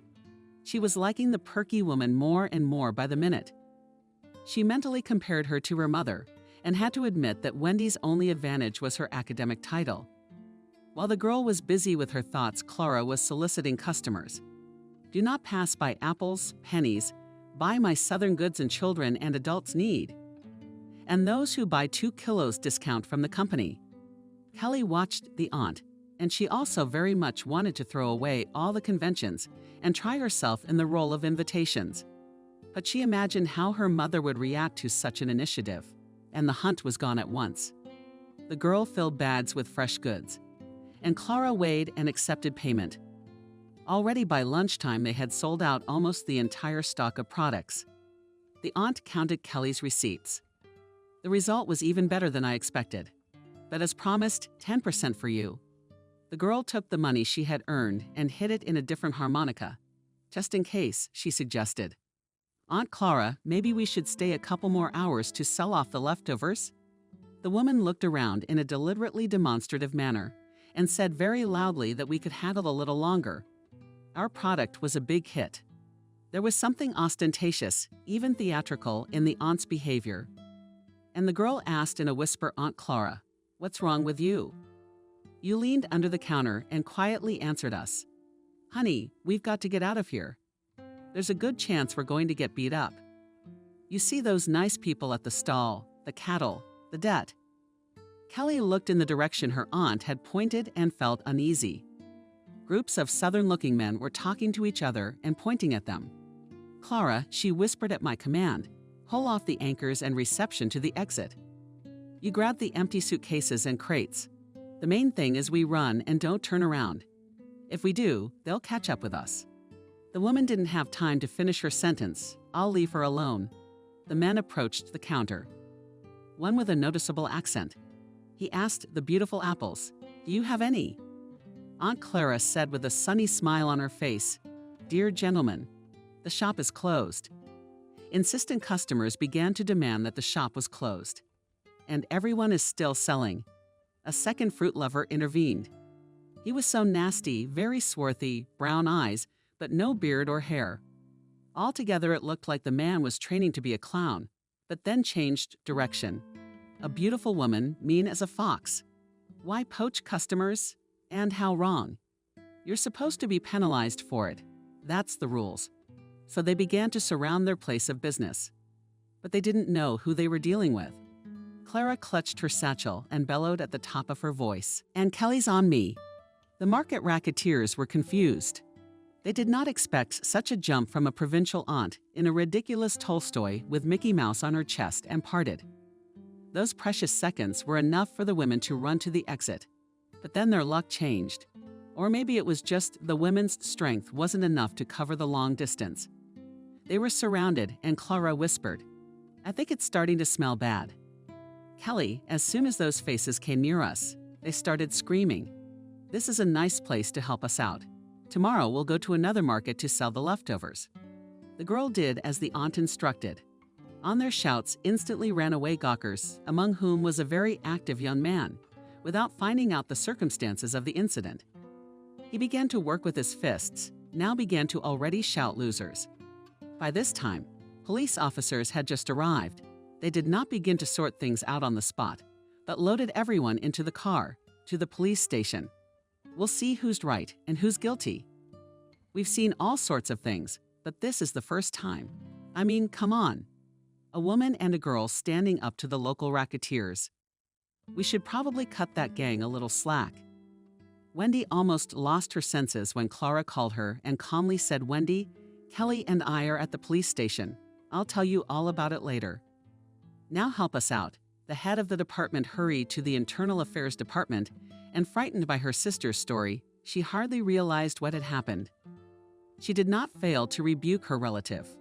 She was liking the perky woman more and more by the minute. She mentally compared her to her mother and had to admit that Wendy's only advantage was her academic title. While the girl was busy with her thoughts, Clara was soliciting customers. Do not pass by apples, pennies, buy my Southern goods and children and adults need. And those who buy 2 kilos discount from the company. Kelly watched the aunt, and she also very much wanted to throw away all the conventions and try herself in the role of invitations. But she imagined how her mother would react to such an initiative, and the hunt was gone at once. The girl filled bags with fresh goods, and Clara weighed and accepted payment. Already by lunchtime, they had sold out almost the entire stock of products. The aunt counted Kelly's receipts. The result was even better than I expected. But as promised, 10% for you. The girl took the money she had earned and hid it in a different harmonica. Just in case, she suggested. Aunt Clara, maybe we should stay a couple more hours to sell off the leftovers? The woman looked around in a deliberately demonstrative manner and said very loudly that we could haggle a little longer. Our product was a big hit. There was something ostentatious, even theatrical, in the aunt's behavior. And the girl asked in a whisper, Aunt Clara, "What's wrong with you?" You leaned under the counter and quietly answered us. "Honey, we've got to get out of here. There's a good chance we're going to get beat up. You see those nice people at the stall, the cattle, the debt." Kelly looked in the direction her aunt had pointed and felt uneasy. Groups of Southern-looking men were talking to each other and pointing at them. "Clara," she whispered at my command, "pull off the anchors and reception to the exit. You grab the empty suitcases and crates. The main thing is we run and don't turn around. If we do, they'll catch up with us." The woman didn't have time to finish her sentence. I'll leave her alone. The men approached the counter. One with a noticeable accent. He asked the beautiful apples, "Do you have any?" Aunt Clara said with a sunny smile on her face, "Dear gentlemen, the shop is closed." Insistent customers began to demand that the shop was closed. And everyone is still selling. A second fruit lover intervened. He was so nasty, very swarthy, brown eyes, but no beard or hair. Altogether, it looked like the man was training to be a clown, but then changed direction. A beautiful woman, mean as a fox. Why poach customers? And how wrong? You're supposed to be penalized for it. That's the rules. So they began to surround their place of business. But they didn't know who they were dealing with. Clara clutched her satchel and bellowed at the top of her voice. "And Kelly's on me. The market racketeers were confused. They did not expect such a jump from a provincial aunt in a ridiculous Tolstoy with Mickey Mouse on her chest and parted. Those precious seconds were enough for the women to run to the exit. But then their luck changed. Or maybe it was just the women's strength wasn't enough to cover the long distance. They were surrounded, and Clara whispered, "I think it's starting to smell bad." Kelly, as soon as those faces came near us, they started screaming. "This is a nice place to help us out. Tomorrow we'll go to another market to sell the leftovers." The girl did as the aunt instructed. On their shouts instantly ran away gawkers, among whom was a very active young man, without finding out the circumstances of the incident. He began to work with his fists, now began to already shout losers. By this time, police officers had just arrived. They did not begin to sort things out on the spot, but loaded everyone into the car, to the police station. We'll see who's right and who's guilty. We've seen all sorts of things, but this is the first time. I mean, come on. A woman and a girl standing up to the local racketeers. We should probably cut that gang a little slack. Wendy almost lost her senses when Clara called her and calmly said, "Wendy, Kelly and I are at the police station. I'll tell you all about it later." "Now help us out." The head of the department hurried to the Internal Affairs Department, and frightened by her sister's story, she hardly realized what had happened. She did not fail to rebuke her relative.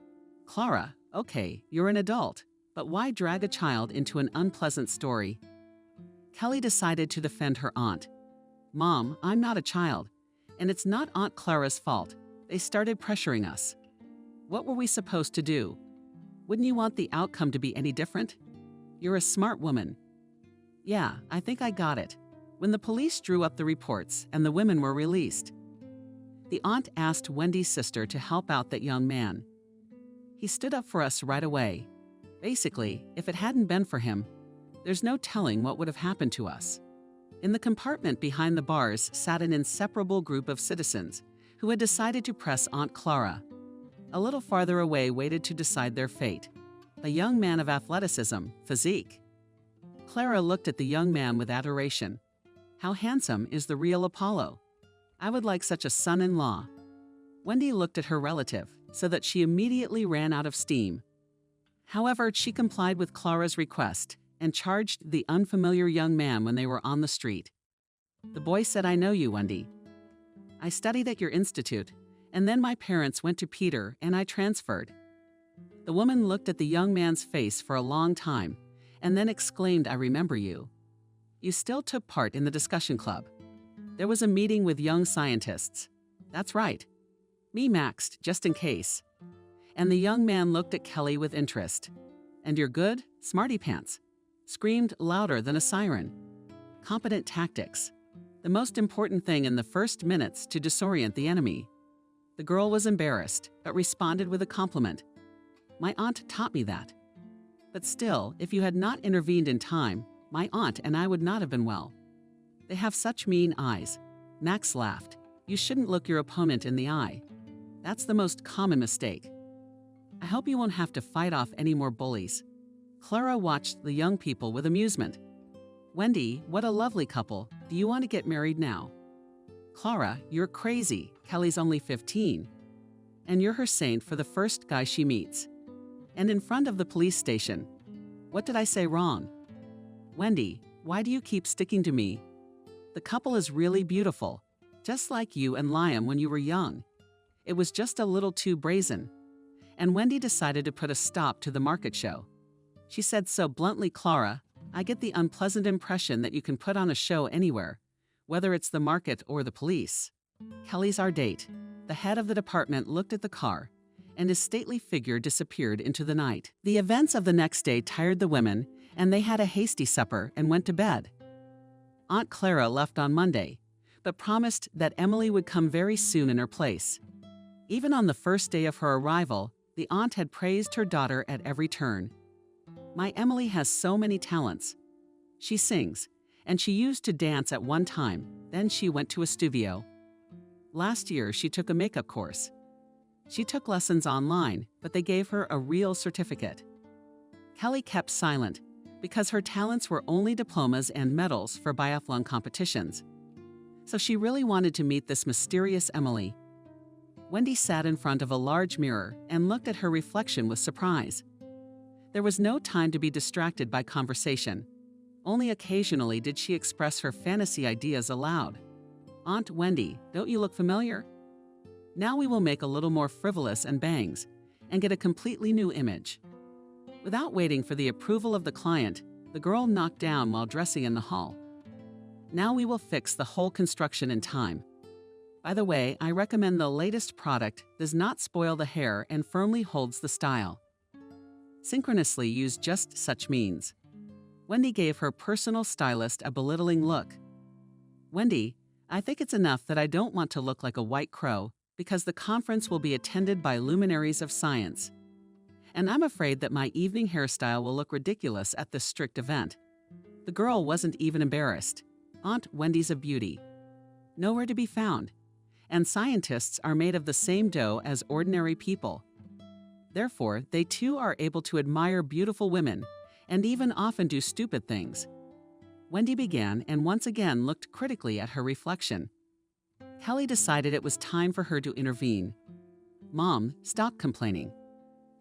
"Clara, okay, you're an adult, but why drag a child into an unpleasant story?" Kelly decided to defend her aunt. "Mom, I'm not a child, and it's not Aunt Clara's fault. They started pressuring us. What were we supposed to do? Wouldn't you want the outcome to be any different? You're a smart woman." "Yeah, I think I got it." When the police drew up the reports and the women were released, the aunt asked Wendy's sister to help out that young man. He stood up for us right away. Basically, if it hadn't been for him, there's no telling what would have happened to us. In the compartment behind the bars sat an inseparable group of citizens who had decided to press Aunt Clara. A little farther away waited to decide their fate. A young man of athleticism, physique. Clara looked at the young man with adoration. How handsome is the real Apollo? I would like such a son-in-law. Wendy looked at her relative, so that she immediately ran out of steam. However, she complied with Clara's request and charged the unfamiliar young man when they were on the street. The boy said, "I know you, Wendy. I studied at your institute, and then my parents went to Peter and I transferred." The woman looked at the young man's face for a long time and then exclaimed, "I remember you. You still took part in the discussion club. There was a meeting with young scientists." "That's right. Me maxed, just in case." And the young man looked at Kelly with interest. "And you're good? Smarty pants." Screamed louder than a siren. Competent tactics. The most important thing in the first minutes to disorient the enemy. The girl was embarrassed, but responded with a compliment. "My aunt taught me that." But still, if you had not intervened in time, my aunt and I would not have been well. They have such mean eyes. Max laughed. "You shouldn't look your opponent in the eye. That's the most common mistake. I hope you won't have to fight off any more bullies." Clara watched the young people with amusement. "Wendy, what a lovely couple. Do you want to get married now?" "Clara, you're crazy. Kelly's only 15. And you're her saint for the first guy she meets. And in front of the police station. What did I say wrong?" "Wendy, why do you keep sticking to me? The couple is really beautiful, just like you and Liam when you were young. It was just a little too brazen." And Wendy decided to put a stop to the market show. She said so bluntly, "Clara, I get the unpleasant impression that you can put on a show anywhere, whether it's the market or the police. Kelly's our date." The head of the department looked at the car, and his stately figure disappeared into the night. The events of the next day tired the women, and they had a hasty supper and went to bed. Aunt Clara left on Monday, but promised that Emily would come very soon in her place. Even on the first day of her arrival, the aunt had praised her daughter at every turn. "My Emily has so many talents. She sings, and she used to dance at one time, then she went to a studio. Last year, she took a makeup course. She took lessons online, but they gave her a real certificate." Kelly kept silent, because her talents were only diplomas and medals for biathlon competitions. So she really wanted to meet this mysterious Emily. Wendy sat in front of a large mirror and looked at her reflection with surprise. There was no time to be distracted by conversation. Only occasionally did she express her fantasy ideas aloud. "Aunt Wendy, don't you look familiar? Now we will make a little more frivolous and bangs, and get a completely new image." Without waiting for the approval of the client, the girl knocked down while dressing in the hall. "Now we will fix the whole construction in time. By the way, I recommend the latest product does not spoil the hair and firmly holds the style. Synchronously use just such means." Wendy gave her personal stylist a belittling look. "Wendy, I think it's enough that I don't want to look like a white crow because the conference will be attended by luminaries of science. And I'm afraid that my evening hairstyle will look ridiculous at this strict event." The girl wasn't even embarrassed. Aunt Wendy's a beauty. Nowhere to be found. And scientists are made of the same dough as ordinary people. Therefore, they too are able to admire beautiful women and even often do stupid things. Wendy began and once again looked critically at her reflection. Kelly decided it was time for her to intervene. "Mom, stop complaining.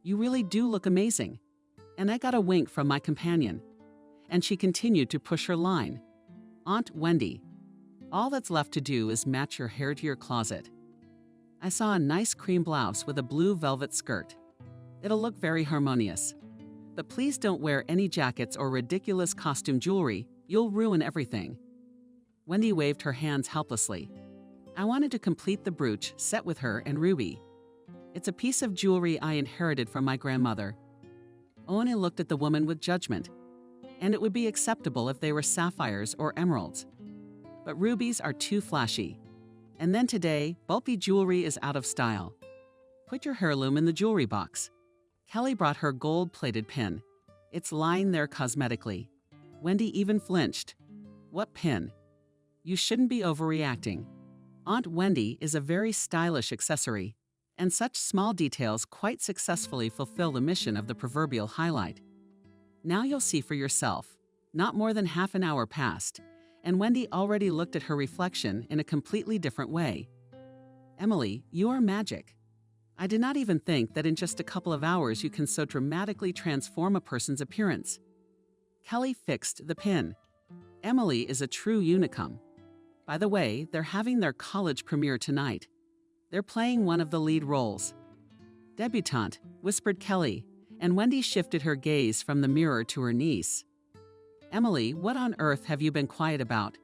You really do look amazing." And I got a wink from my companion. And she continued to push her line. "Aunt Wendy, all that's left to do is match your hair to your closet. I saw a nice cream blouse with a blue velvet skirt. It'll look very harmonious. But please don't wear any jackets or ridiculous costume jewelry. You'll ruin everything." Wendy waved her hands helplessly. "I wanted to complete the brooch set with her and ruby. It's a piece of jewelry I inherited from my grandmother." Oona looked at the woman with judgment. "And it would be acceptable if they were sapphires or emeralds. But rubies are too flashy. And then today, bulky jewelry is out of style. Put your heirloom in the jewelry box." Kelly brought her gold-plated pin. It's lying there cosmetically. Wendy even flinched. "What pin? You shouldn't be overreacting. Aunt Wendy is a very stylish accessory, and such small details quite successfully fulfill the mission of the proverbial highlight. Now you'll see for yourself." Not more than half an hour passed, and Wendy already looked at her reflection in a completely different way. "Emily, you are magic. I did not even think that in just a couple of hours you can so dramatically transform a person's appearance." Kelly fixed the pin. "Emily is a true unicum. By the way, they're having their college premiere tonight. They're playing one of the lead roles." "Debutante," whispered Kelly, and Wendy shifted her gaze from the mirror to her niece. "Emily, what on earth have you been quiet about?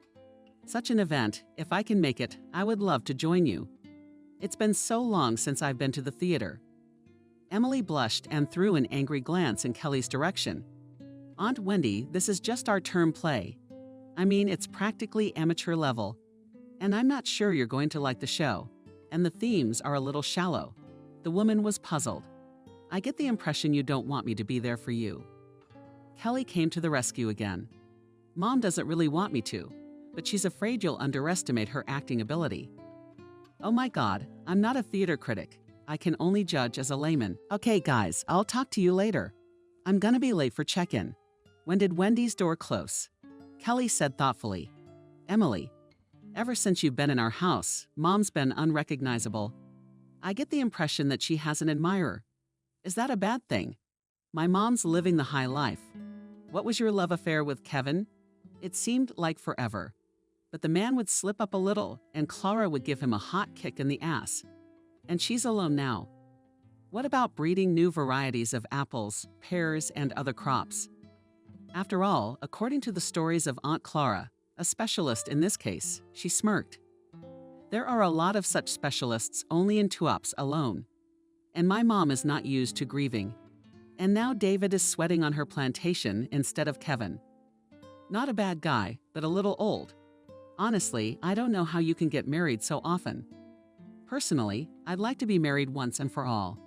Such an event, if I can make it, I would love to join you. It's been so long since I've been to the theater." Emily blushed and threw an angry glance in Kelly's direction. "Aunt Wendy, this is just our term play. I mean, it's practically amateur level. And I'm not sure you're going to like the show. And the themes are a little shallow." The woman was puzzled. "I get the impression you don't want me to be there for you." Kelly came to the rescue again. "Mom doesn't really want me to, but she's afraid you'll underestimate her acting ability." "Oh my God, I'm not a theater critic. I can only judge as a layman." "Okay guys, I'll talk to you later. I'm gonna be late for check-in." When did Wendy's door close? Kelly said thoughtfully, "Emily, ever since you've been in our house, Mom's been unrecognizable. I get the impression that she has an admirer. Is that a bad thing? My mom's living the high life. What was your love affair with Kevin? It seemed like forever. But the man would slip up a little, and Clara would give him a hot kick in the ass. And she's alone now. What about breeding new varieties of apples, pears, and other crops? After all, according to the stories of Aunt Clara, a specialist in this case, she smirked. There are a lot of such specialists only in Tuaps alone. And my mom is not used to grieving. And now David is sweating on her plantation instead of Kevin. Not a bad guy, but a little old. Honestly, I don't know how you can get married so often. Personally, I'd like to be married once and for all.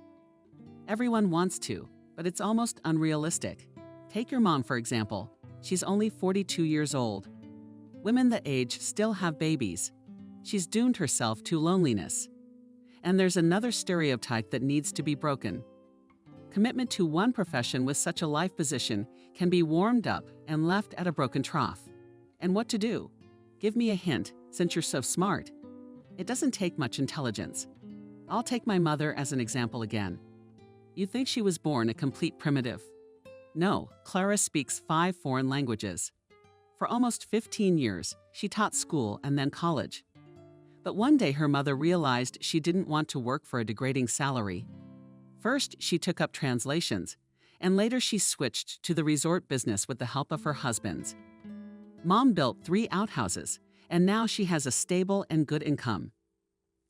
Everyone wants to, but it's almost unrealistic. Take your mom, for example. She's only 42 years old. Women that age still have babies. She's doomed herself to loneliness. And there's another stereotype that needs to be broken. Commitment to one profession with such a life position can be warmed up and left at a broken trough. And what to do? Give me a hint, since you're so smart. It doesn't take much intelligence. I'll take my mother as an example again. You think she was born a complete primitive? No, Clara speaks 5 foreign languages. For almost 15 years, she taught school and then college. But one day her mother realized she didn't want to work for a degrading salary. First, she took up translations, and later she switched to the resort business with the help of her husbands. Mom built 3 outhouses, and now she has a stable and good income.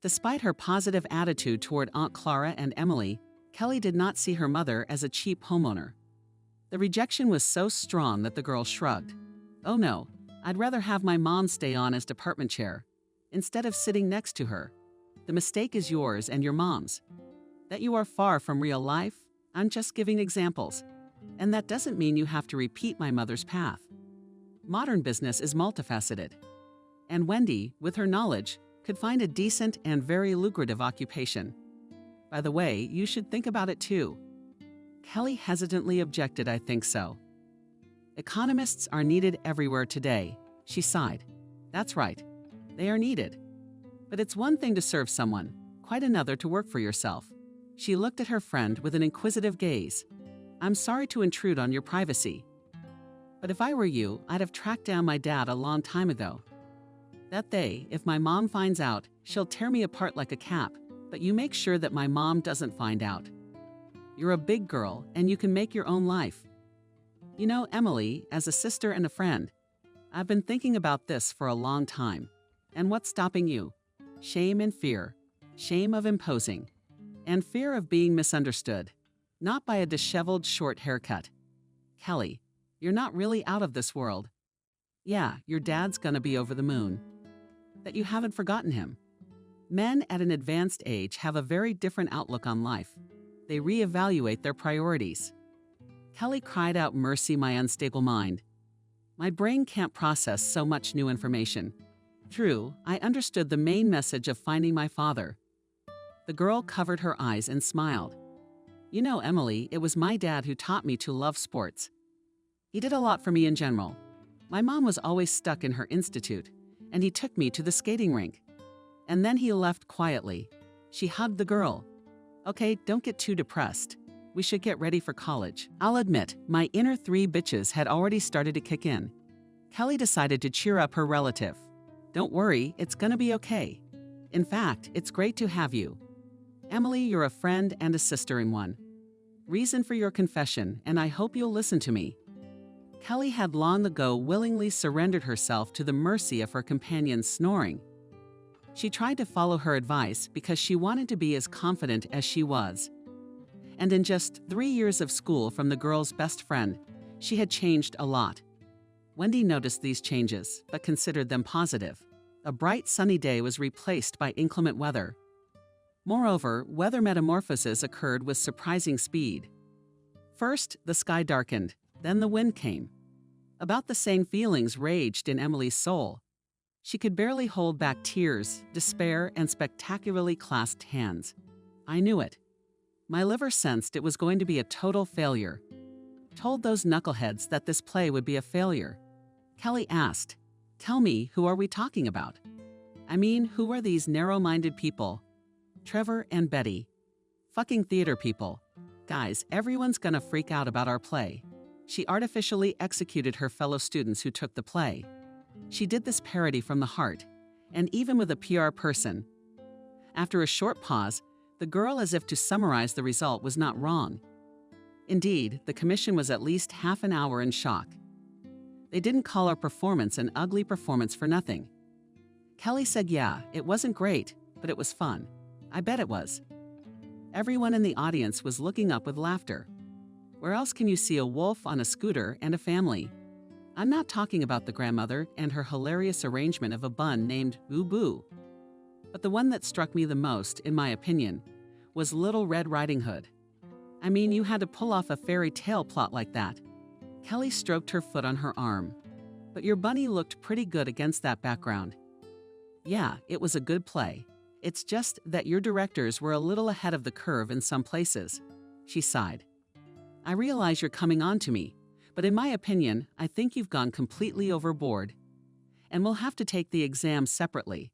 Despite her positive attitude toward Aunt Clara and Emily, Kelly did not see her mother as a cheap homeowner. The rejection was so strong that the girl shrugged. Oh no, I'd rather have my mom stay on as department chair, instead of sitting next to her. The mistake is yours and your mom's. That you are far from real life, I'm just giving examples. And that doesn't mean you have to repeat my mother's path. Modern business is multifaceted. And Wendy, with her knowledge, could find a decent and very lucrative occupation. By the way, you should think about it too. Kelly hesitantly objected, I think so. Economists are needed everywhere today, she sighed. That's right, they are needed. But it's one thing to serve someone, quite another to work for yourself. She looked at her friend with an inquisitive gaze. I'm sorry to intrude on your privacy. But if I were you, I'd have tracked down my dad a long time ago. That day, if my mom finds out, she'll tear me apart like a cap, but you make sure that my mom doesn't find out. You're a big girl, and you can make your own life. You know, Emily, as a sister and a friend, I've been thinking about this for a long time. And what's stopping you? Shame and fear. Shame of imposing. And fear of being misunderstood. Not by a disheveled short haircut. Kelly, you're not really out of this world. Yeah, your dad's gonna be over the moon. That you haven't forgotten him. Men at an advanced age have a very different outlook on life. They reevaluate their priorities. Kelly cried out, mercy, my unstable mind. My brain can't process so much new information. True, I understood the main message of finding my father. The girl covered her eyes and smiled. You know, Emily, it was my dad who taught me to love sports. He did a lot for me in general. My mom was always stuck in her institute, and he took me to the skating rink. And then he left quietly. She hugged the girl. Okay, don't get too depressed. We should get ready for college. I'll admit, my inner 3 bitches had already started to kick in. Kelly decided to cheer up her relative. Don't worry, it's gonna be okay. In fact, it's great to have you. Emily, you're a friend and a sister in one. Reason for your confession, and I hope you'll listen to me. Kelly had long ago willingly surrendered herself to the mercy of her companion's snoring. She tried to follow her advice because she wanted to be as confident as she was. And in just 3 years of school from the girl's best friend, she had changed a lot. Wendy noticed these changes, but considered them positive. A bright sunny day was replaced by inclement weather. Moreover, weather metamorphoses occurred with surprising speed. First, the sky darkened, then the wind came. About the same feelings raged in Emily's soul. She could barely hold back tears, despair, and spectacularly clasped hands. I knew it. My liver sensed it was going to be a total failure. Told those knuckleheads that this play would be a failure. Kelly asked, tell me, who are we talking about? I mean, who are these narrow-minded people? Trevor and Betty. Fucking theater people. Guys, everyone's gonna freak out about our play. She artificially executed her fellow students who took the play. She did this parody from the heart, and even with a PR person. After a short pause, the girl, as if to summarize the result, was not wrong. Indeed, the commission was at least half an hour in shock. They didn't call our performance an ugly performance for nothing. Kelly said, yeah, it wasn't great, but it was fun. I bet it was. Everyone in the audience was looking up with laughter. Where else can you see a wolf on a scooter and a family? I'm not talking about the grandmother and her hilarious arrangement of a bun named Boo Boo. But the one that struck me the most, in my opinion, was Little Red Riding Hood. I mean, you had to pull off a fairy tale plot like that. Kelly stroked her foot on her arm. But your bunny looked pretty good against that background. Yeah, it was a good play. It's just that your directors were a little ahead of the curve in some places. She sighed. I realize you're coming on to me, but in my opinion, I think you've gone completely overboard. and we'll have to take the exam separately.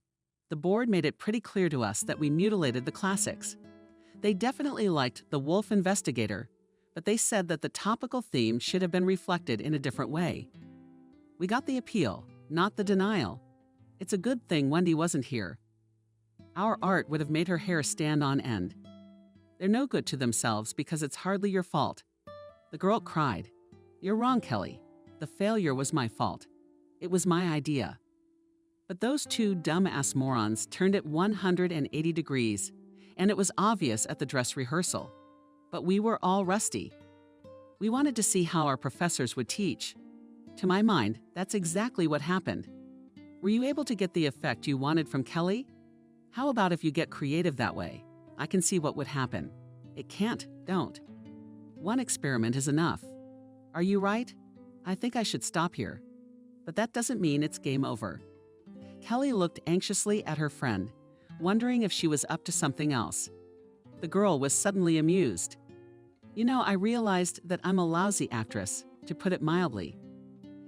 The board made it pretty clear to us that we mutilated the classics. They definitely liked The Wolf Investigator, but they said that the topical theme should have been reflected in a different way. We got the appeal, not the denial. It's a good thing Wendy wasn't here. Our art would have made her hair stand on end. They're no good to themselves because it's hardly your fault. The girl cried. You're wrong, Kelly. The failure was my fault. It was my idea. But those two dumb-ass morons turned it 180 degrees, and it was obvious at the dress rehearsal. But we were all rusty. We wanted to see how our professors would teach. To my mind, that's exactly what happened. Were you able to get the effect you wanted from Kelly? How about if you get creative that way? I can see what would happen. It can't, don't. One experiment is enough. Are you right? I think I should stop here. But that doesn't mean it's game over. Kelly looked anxiously at her friend, wondering if she was up to something else. The girl was suddenly amused. You know, I realized that I'm a lousy actress, to put it mildly.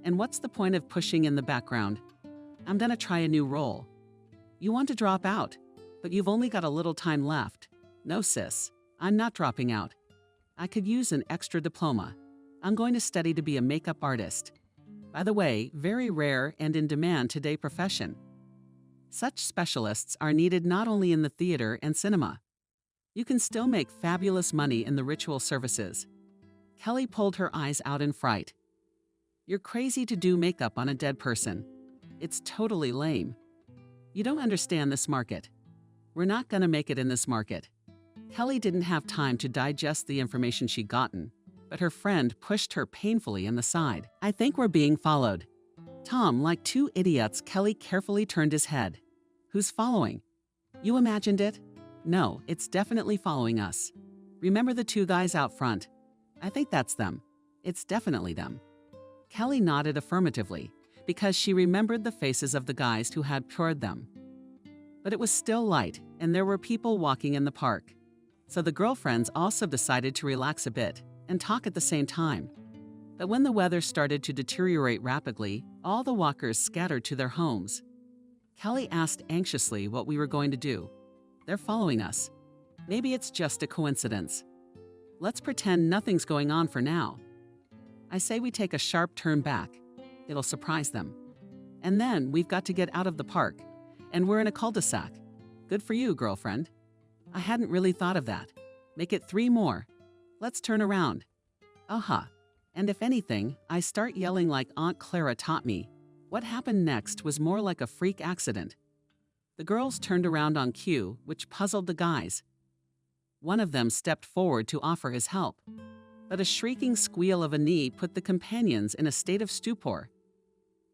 And what's the point of pushing in the background? I'm gonna try a new role. You want to drop out, but you've only got a little time left. No, sis, I'm not dropping out. I could use an extra diploma. I'm going to study to be a makeup artist. By the way, very rare and in demand today profession. Such specialists are needed not only in the theater and cinema. You can still make fabulous money in the ritual services. Kelly pulled her eyes out in fright. You're crazy to do makeup on a dead person. It's totally lame. You don't understand this market. We're not gonna make it in this market. Kelly didn't have time to digest the information she'd gotten, but her friend pushed her painfully in the side. I think we're being followed. Tom, like two idiots, Kelly carefully turned his head. Who's following? You imagined it? No, it's definitely following us. Remember the two guys out front? I think that's them. It's definitely them. Kelly nodded affirmatively, because she remembered the faces of the guys who had toured them. But it was still light, and there were people walking in the park. So the girlfriends also decided to relax a bit and talk at the same time. But when the weather started to deteriorate rapidly, all the walkers scattered to their homes. Kelly asked anxiously what we were going to do. They're following us. Maybe it's just a coincidence. Let's pretend nothing's going on for now. I say we take a sharp turn back. It'll surprise them. And then we've got to get out of the park, and we're in a cul-de-sac. Good for you, girlfriend. I hadn't really thought of that. Make it 3 more. Let's turn around. Aha. And if anything, I start yelling like Aunt Clara taught me. What happened next was more like a freak accident. The girls turned around on cue, which puzzled the guys. One of them stepped forward to offer his help, but a shrieking squeal of a knee put the companions in a state of stupor.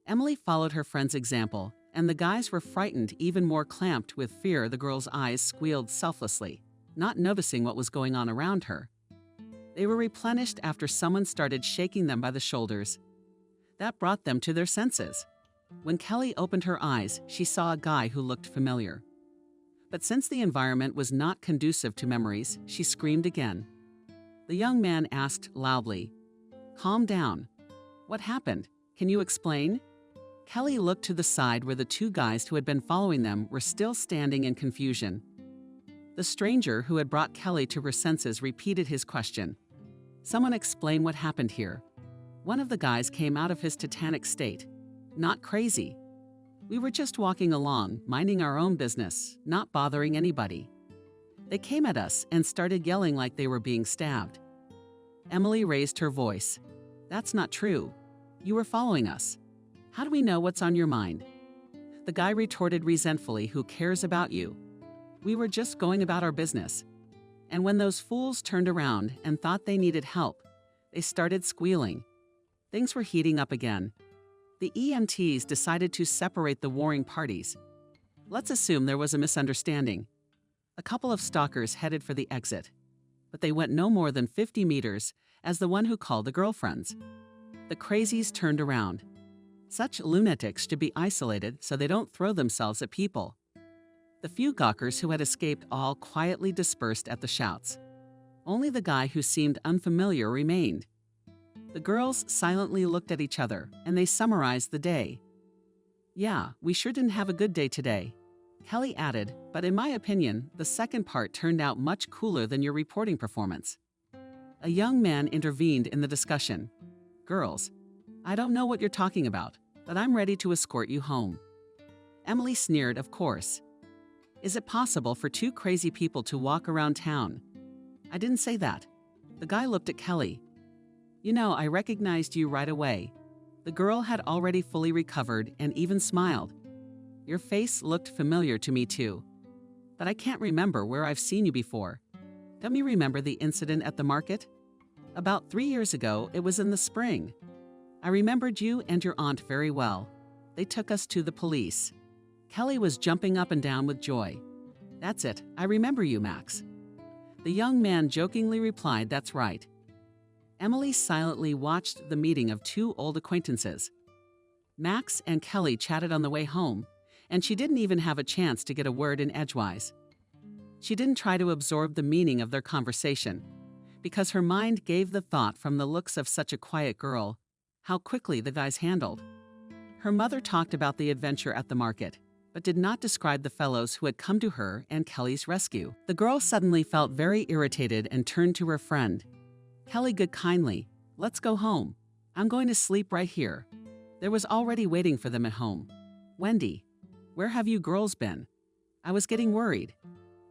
Emily followed her friend's example, and the guys were frightened, even more clamped with fear. The girl's eyes squealed selflessly, not noticing what was going on around her. They were replenished after someone started shaking them by the shoulders. That brought them to their senses. When Kelly opened her eyes, she saw a guy who looked familiar. But since the environment was not conducive to memories, she screamed again. The young man asked loudly, "Calm down. What happened? Can you explain?" Kelly looked to the side where the 2 guys who had been following them were still standing in confusion. The stranger who had brought Kelly to her senses repeated his question. Someone explain what happened here. One of the guys came out of his tetanic state. Not crazy. We were just walking along, minding our own business, not bothering anybody. They came at us and started yelling like they were being stabbed. Emily raised her voice. That's not true. You were following us. How do we know what's on your mind? The guy retorted resentfully, who cares about you? We were just going about our business. And when those fools turned around and thought they needed help, they started squealing. Things were heating up again. The EMTs decided to separate the warring parties. Let's assume there was a misunderstanding. A couple of stalkers headed for the exit, but they went no more than 50 meters as the one who called the girlfriends. The crazies turned around. Such lunatics should be isolated so they don't throw themselves at people. The few gawkers who had escaped all quietly dispersed at the shouts. Only the guy who seemed unfamiliar remained. The girls silently looked at each other, and they summarized the day. Yeah, we sure didn't have a good day today. Kelly added, but in my opinion, the second part turned out much cooler than your reporting performance. A young man intervened in the discussion. Girls, I don't know what you're talking about, but I'm ready to escort you home. Emily sneered, of course. Is it possible for two crazy people to walk around town? I didn't say that. The guy looked at Kelly. You know, I recognized you right away. The girl had already fully recovered and even smiled. Your face looked familiar to me too. But I can't remember where I've seen you before. Don't you remember the incident at the market? About 3 years ago, it was in the spring. I remembered you and your aunt very well. They took us to the police. Kelly was jumping up and down with joy. That's it, I remember you, Max. The young man jokingly replied, that's right. Emily silently watched the meeting of two old acquaintances. Max and Kelly chatted on the way home, and she didn't even have a chance to get a word in edgewise. She didn't try to absorb the meaning of their conversation, because her mind gave the thought from the looks of such a quiet girl, how quickly the guys handled. Her mother talked about the adventure at the market, but did not describe the fellows who had come to her and Kelly's rescue. The girl suddenly felt very irritated and turned to her friend. Kelly, good kindly, let's go home. I'm going to sleep right here. There was already waiting for them at home. Wendy, where have you girls been? I was getting worried.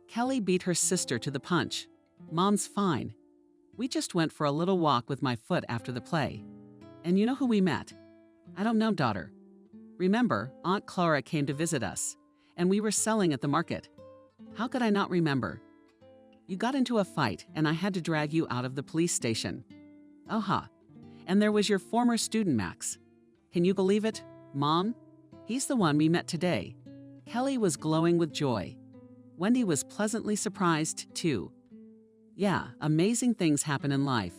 Kelly beat her sister to the punch. Mom's fine. We just went for a little walk with my foot after the play. And you know who we met? I don't know, daughter. Remember, Aunt Clara came to visit us, and we were selling at the market. How could I not remember? You got into a fight, and I had to drag you out of the police station. Oh-ha. And there was your former student, Max. Can you believe it, Mom? He's the one we met today. Kelly was glowing with joy. Wendy was pleasantly surprised, too. Yeah, amazing things happen in life.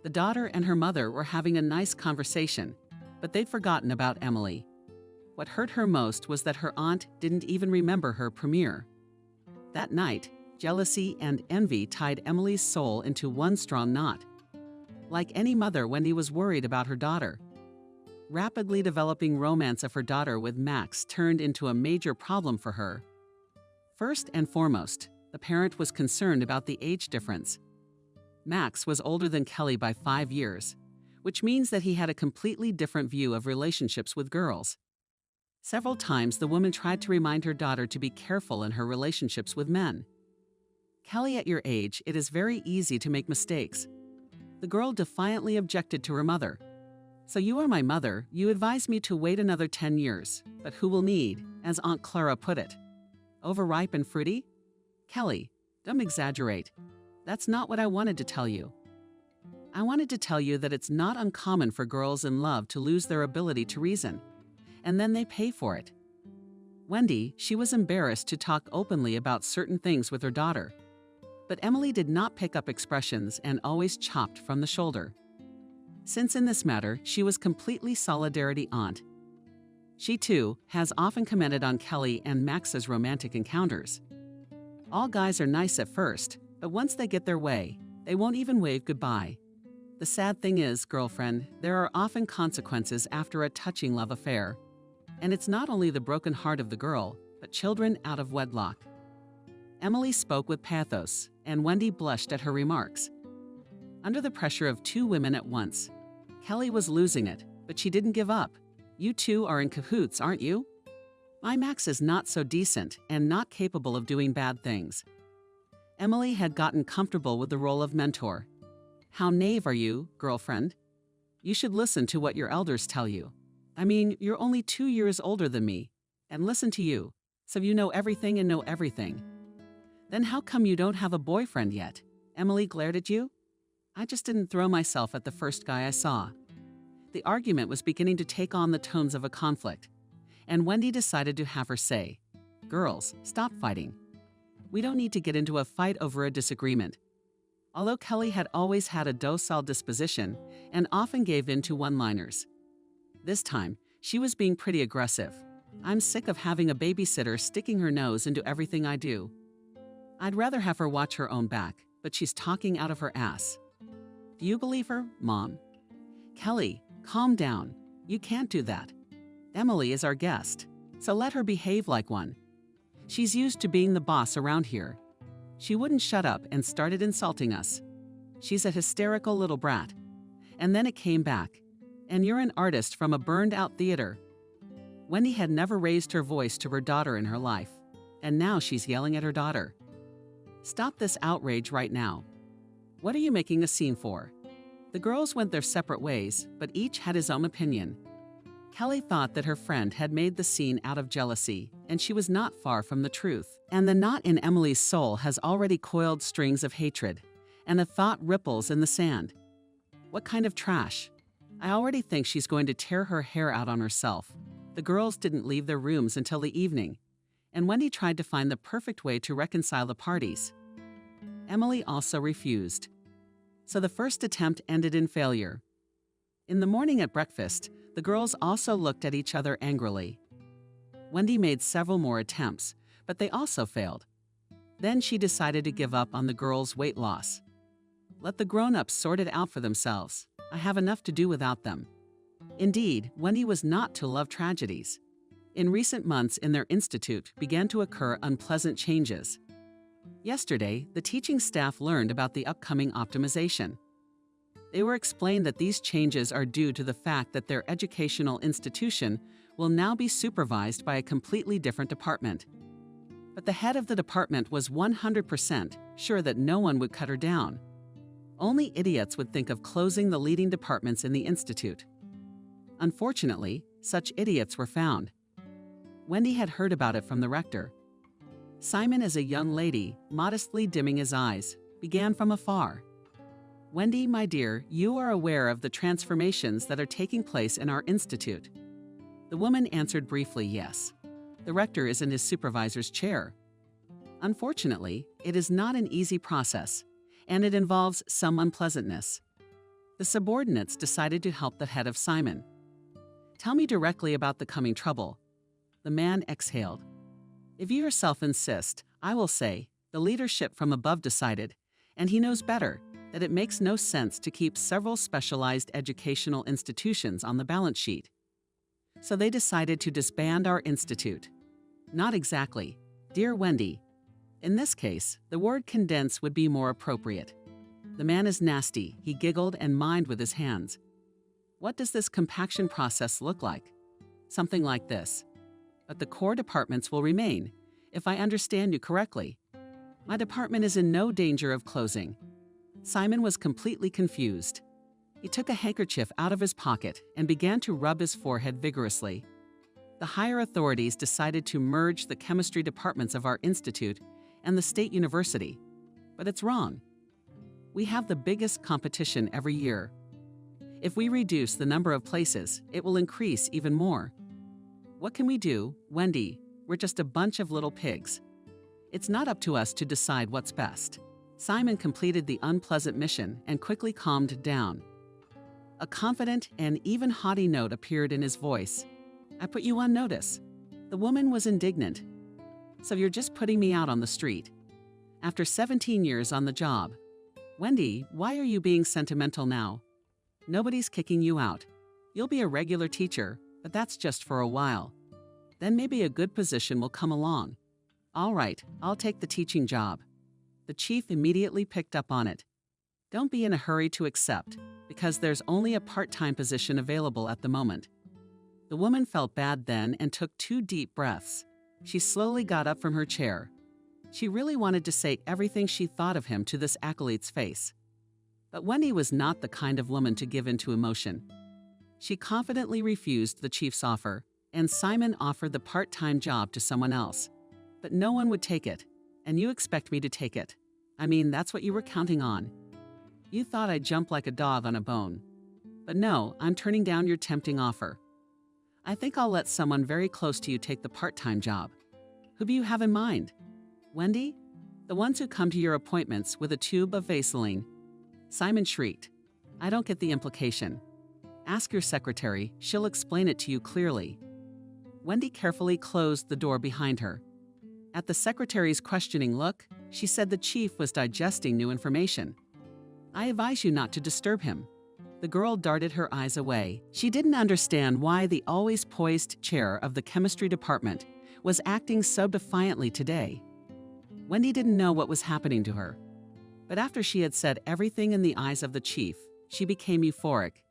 The daughter and her mother were having a nice conversation, but they'd forgotten about Emily. What hurt her most was that her aunt didn't even remember her premiere. That night, jealousy and envy tied Emily's soul into one strong knot. Like any mother, Wendy was worried about her daughter. Rapidly developing romance of her daughter with Max turned into a major problem for her. First and foremost, the parent was concerned about the age difference. Max was older than Kelly by 5 years, which means that he had a completely different view of relationships with girls. Several times, the woman tried to remind her daughter to be careful in her relationships with men. Kelly, at your age, it is very easy to make mistakes. The girl defiantly objected to her mother. So you are my mother, you advise me to wait another 10 years, but who will need, as Aunt Clara put it? Overripe and fruity? Kelly, don't exaggerate. That's not what I wanted to tell you. I wanted to tell you that it's not uncommon for girls in love to lose their ability to reason, and then they pay for it. Wendy, she was embarrassed to talk openly about certain things with her daughter, but Emily did not pick up expressions and always chopped from the shoulder. Since in this matter, she was completely solidarity aunt. She, too, has often commented on Kelly and Max's romantic encounters. All guys are nice at first, but once they get their way, they won't even wave goodbye. The sad thing is, girlfriend, there are often consequences after a touching love affair. And it's not only the broken heart of the girl, but children out of wedlock. Emily spoke with pathos, and Wendy blushed at her remarks. Under the pressure of two women at once, Kelly was losing it, but she didn't give up. You two are in cahoots, aren't you? My Max is not so decent and not capable of doing bad things. Emily had gotten comfortable with the role of mentor. How naive are you, girlfriend? You should listen to what your elders tell you. I mean, you're only 2 years older than me, and listen to you, so you know everything and know everything. Then how come you don't have a boyfriend yet? Emily glared at you. I just didn't throw myself at the first guy I saw. The argument was beginning to take on the tones of a conflict, and Wendy decided to have her say, "Girls, stop fighting. We don't need to get into a fight over a disagreement." Although Kelly had always had a docile disposition and often gave in to one-liners, this time she was being pretty aggressive. I'm sick of having a babysitter sticking her nose into everything I do. I'd rather have her watch her own back, but she's talking out of her ass. Do you believe her, Mom? Kelly, calm down. You can't do that. Emily is our guest, so let her behave like one. She's used to being the boss around here. She wouldn't shut up and started insulting us. She's a hysterical little brat. And then it came back. And you're an artist from a burned-out theater. Wendy had never raised her voice to her daughter in her life, and now she's yelling at her daughter. Stop this outrage right now. What are you making a scene for? The girls went their separate ways, but each had his own opinion. Kelly thought that her friend had made the scene out of jealousy, and she was not far from the truth. And the knot in Emily's soul has already coiled strings of hatred, and the thought ripples in the sand. What kind of trash? I already think she's going to tear her hair out on herself. The girls didn't leave their rooms until the evening, and Wendy tried to find the perfect way to reconcile the parties. Emily also refused. So the first attempt ended in failure. In the morning at breakfast, the girls also looked at each other angrily. Wendy made several more attempts, but they also failed. Then she decided to give up on the girls' weight loss. Let the grown-ups sort it out for themselves. I have enough to do without them. Indeed, Wendy was not to love tragedies. In recent months in their institute began to occur unpleasant changes. Yesterday, the teaching staff learned about the upcoming optimization. They were explained that these changes are due to the fact that their educational institution will now be supervised by a completely different department. But the head of the department was 100% sure that no one would cut her down. Only idiots would think of closing the leading departments in the institute. Unfortunately, such idiots were found. Wendy had heard about it from the rector. Simon, as a young lady, modestly dimming his eyes, began from afar. Wendy, my dear, you are aware of the transformations that are taking place in our institute. The woman answered briefly yes. The rector is in his supervisor's chair. Unfortunately, it is not an easy process, and it involves some unpleasantness. The subordinates decided to help the head of Simon. Tell me directly about the coming trouble. The man exhaled. If you yourself insist, I will say, the leadership from above decided, and he knows better, that it makes no sense to keep several specialized educational institutions on the balance sheet. So they decided to disband our institute. Not exactly. Dear Wendy, in this case, the word condense would be more appropriate. The man is nasty, he giggled and mimed with his hands. What does this compaction process look like? Something like this. But the core departments will remain, if I understand you correctly. My department is in no danger of closing. Simon was completely confused. He took a handkerchief out of his pocket and began to rub his forehead vigorously. The higher authorities decided to merge the chemistry departments of our institute and the state university. But it's wrong. We have the biggest competition every year. If we reduce the number of places, it will increase even more. What can we do, Wendy? We're just a bunch of little pigs. It's not up to us to decide what's best. Simon completed the unpleasant mission and quickly calmed down. A confident and even haughty note appeared in his voice. I put you on notice. The woman was indignant. So you're just putting me out on the street. After 17 years on the job. Wendy, why are you being sentimental now? Nobody's kicking you out. You'll be a regular teacher, but that's just for a while. Then maybe a good position will come along. All right, I'll take the teaching job. The chief immediately picked up on it. Don't be in a hurry to accept, because there's only a part-time position available at the moment. The woman felt bad then and took 2 deep breaths. She slowly got up from her chair. She really wanted to say everything she thought of him to this acolyte's face. But Wendy was not the kind of woman to give in to emotion. She confidently refused the chief's offer, and Simon offered the part-time job to someone else. But no one would take it, and you expect me to take it. I mean, that's what you were counting on. You thought I'd jump like a dog on a bone. But no, I'm turning down your tempting offer. I think I'll let someone very close to you take the part-time job. Who do you have in mind? Wendy? The ones who come to your appointments with a tube of Vaseline. Simon shrieked. I don't get the implication. Ask your secretary, she'll explain it to you clearly. Wendy carefully closed the door behind her. At the secretary's questioning look, she said the chief was digesting new information. I advise you not to disturb him. The The girl darted her eyes away. She didn't understand why the always poised chair of the chemistry department was acting so defiantly today. Wendy didn't know what was happening to her. But after she had said everything in the eyes of the chief, she became euphoric.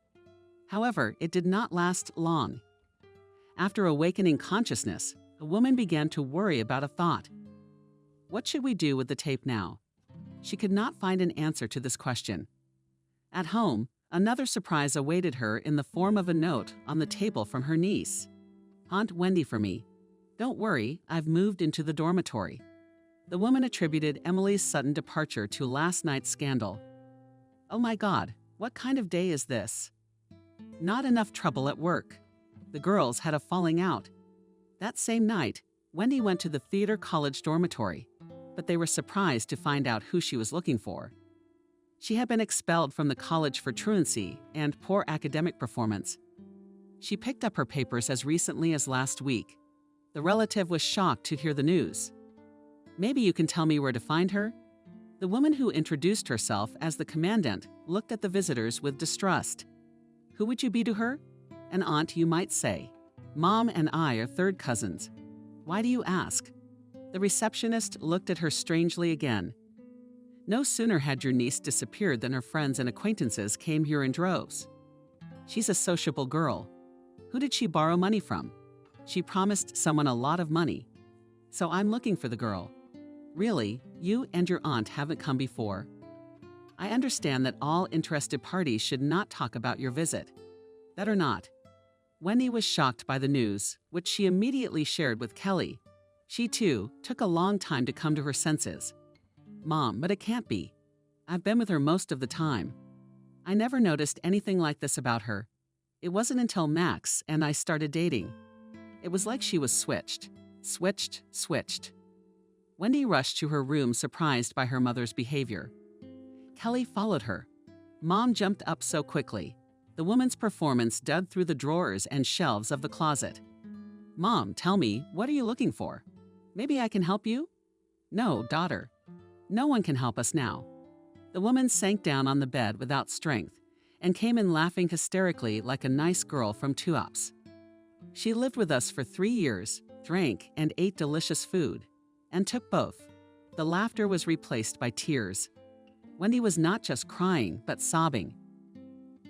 However, it did not last long. After awakening consciousness, the woman began to worry about a thought. What should we do with the tape now? She could not find an answer to this question. At home, another surprise awaited her in the form of a note on the table from her niece. "Aunt Wendy for me. Don't worry, I've moved into the dormitory." The woman attributed Emily's sudden departure to last night's scandal. Oh my God, what kind of day is this? Not enough trouble at work. The girls had a falling out. That same night, Wendy went to the Theater College dormitory, but they were surprised to find out who she was looking for. She had been expelled from the college for truancy and poor academic performance. She picked up her papers as recently as last week. The relative was shocked to hear the news. Maybe you can tell me where to find her? The woman who introduced herself as the commandant looked at the visitors with distrust. Who would you be to her? An aunt, you might say. Mom and I are third cousins. Why do you ask? The receptionist looked at her strangely again. No sooner had your niece disappeared than her friends and acquaintances came here in droves. She's a sociable girl. Who did she borrow money from? She promised someone a lot of money. So I'm looking for the girl. Really, you and your aunt haven't come before. I understand that all interested parties should not talk about your visit. Better not. Wendy was shocked by the news, which she immediately shared with Kelly. She, too, took a long time to come to her senses. Mom, but it can't be. I've been with her most of the time. I never noticed anything like this about her. It wasn't until Max and I started dating. It was like she was switched. Switched. Wendy rushed to her room surprised by her mother's behavior. Kelly followed her. Mom jumped up so quickly. The woman's performance dug through the drawers and shelves of the closet. Mom, tell me, what are you looking for? Maybe I can help you? No, daughter. No one can help us now. The woman sank down on the bed without strength and came in laughing hysterically like a nice girl from Tuops. She lived with us for 3 years, drank and ate delicious food, and took both. The laughter was replaced by tears. Wendy was not just crying, but sobbing.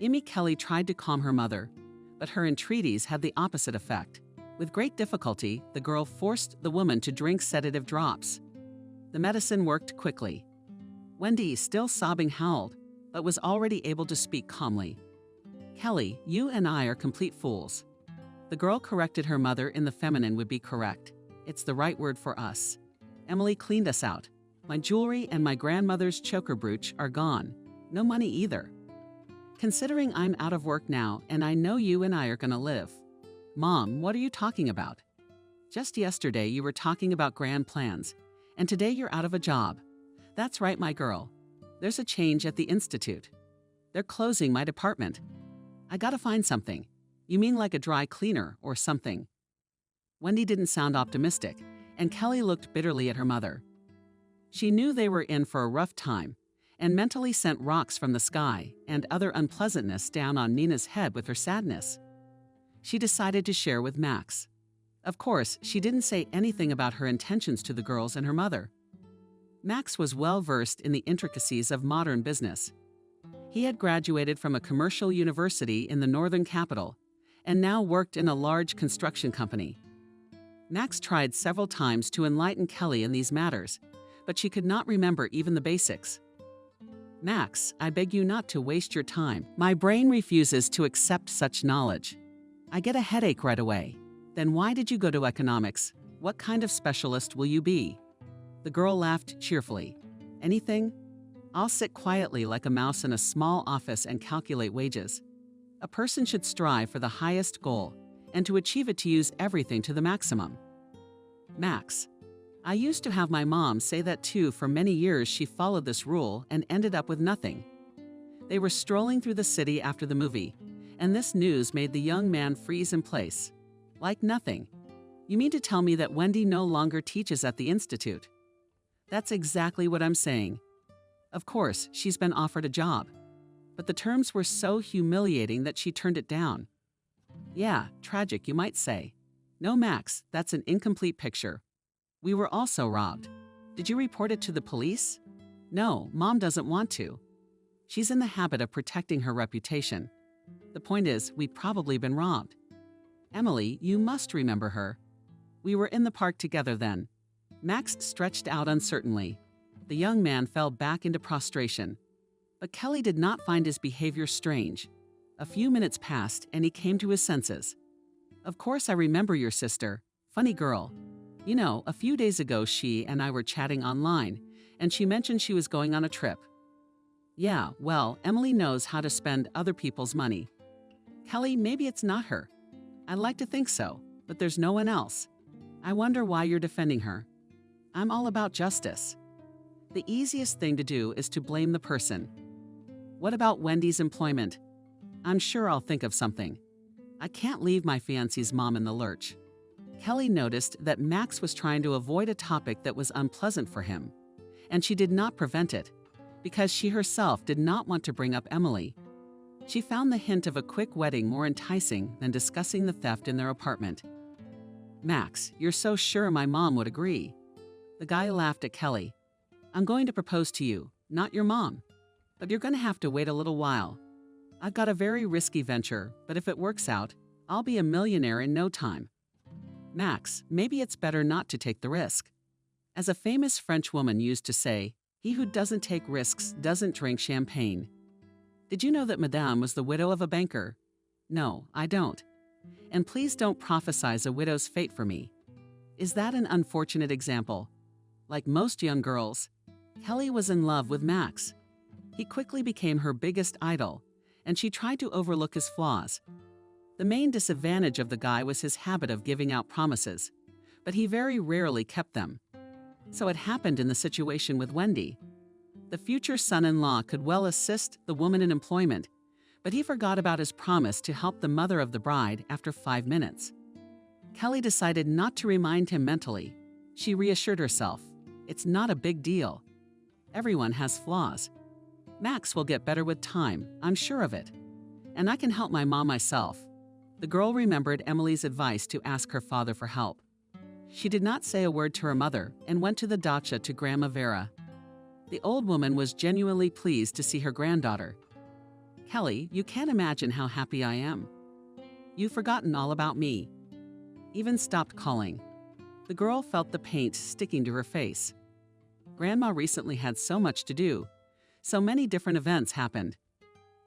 Amy Kelly tried to calm her mother, but her entreaties had the opposite effect. With great difficulty, the girl forced the woman to drink sedative drops. The medicine worked quickly. Wendy, still sobbing, howled, but was already able to speak calmly. Kelly, you and I are complete fools. The girl corrected her mother in the feminine would be correct. It's the right word for us. Emily cleaned us out. My jewelry and my grandmother's choker brooch are gone. No money either. Considering I'm out of work now and I know you and I are gonna live. Mom, what are you talking about? Just yesterday you were talking about grand plans, and today you're out of a job. That's right, my girl. There's a change at the Institute. They're closing my department. I gotta find something. You mean like a dry cleaner or something? Wendy didn't sound optimistic, and Kelly looked bitterly at her mother. She knew they were in for a rough time, and mentally sent rocks from the sky and other unpleasantness down on Nina's head with her sadness. She decided to share with Max. Of course, she didn't say anything about her intentions to the girls and her mother. Max was well versed in the intricacies of modern business. He had graduated from a commercial university in the northern capital and now worked in a large construction company. Max tried several times to enlighten Kelly in these matters, but she could not remember even the basics. Max, I beg you not to waste your time. My brain refuses to accept such knowledge. I get a headache right away. Then why did you go to economics? What kind of specialist will you be? The girl laughed cheerfully. Anything? I'll sit quietly like a mouse in a small office and calculate wages. A person should strive for the highest goal and to achieve it to use everything to the maximum. Max, I used to have my mom say that too. For many years she followed this rule and ended up with nothing. They were strolling through the city after the movie, and this news made the young man freeze in place. Like nothing. You mean to tell me that Wendy no longer teaches at the Institute? That's exactly what I'm saying. Of course, she's been offered a job. but the terms were so humiliating that she turned it down. Yeah, tragic, you might say. No, Max, that's an incomplete picture. We were also robbed. Did you report it to the police? No, Mom doesn't want to. She's in the habit of protecting her reputation. The point is, we've probably been robbed. Emily, you must remember her. We were in the park together then. Max stretched out uncertainly. The young man fell back into prostration. But Kelly did not find his behavior strange. A few minutes passed and he came to his senses. Of course I remember your sister. Funny girl. You know, a few days ago she and I were chatting online, and she mentioned she was going on a trip. Yeah, well, Emily knows how to spend other people's money. Kelly, maybe it's not her. I'd like to think so, but there's no one else. I wonder why you're defending her. I'm all about justice. The easiest thing to do is to blame the person. What about Wendy's employment? I'm sure I'll think of something. I can't leave my fiancé's mom in the lurch. Kelly noticed that Max was trying to avoid a topic that was unpleasant for him, and she did not prevent it, because she herself did not want to bring up Emily. She found the hint of a quick wedding more enticing than discussing the theft in their apartment. Max, you're so sure my mom would agree. The guy laughed at Kelly. I'm going to propose to you, not your mom. But you're going to have to wait a little while. I've got a very risky venture, but if it works out, I'll be a millionaire in no time. Max, maybe it's better not to take the risk. As a famous French woman used to say, he who doesn't take risks doesn't drink champagne. Did you know that Madame was the widow of a banker? No, I don't. And please don't prophesize a widow's fate for me. Is that an unfortunate example? Like most young girls, Kelly was in love with Max. He quickly became her biggest idol, and she tried to overlook his flaws. The main disadvantage of the guy was his habit of giving out promises, but he very rarely kept them. So it happened in the situation with Wendy. The future son-in-law could well assist the woman in employment, but he forgot about his promise to help the mother of the bride after 5 minutes. Kelly decided not to remind him mentally. She reassured herself, it's not a big deal. Everyone has flaws. Max will get better with time, I'm sure of it. And I can help my mom myself. The girl remembered Emily's advice to ask her father for help. She did not say a word to her mother and went to the dacha to Grandma Vera. The old woman was genuinely pleased to see her granddaughter. Kelly, you can't imagine how happy I am. You've forgotten all about me. Even stopped calling. The girl felt the paint sticking to her face. Grandma recently had so much to do. So many different events happened.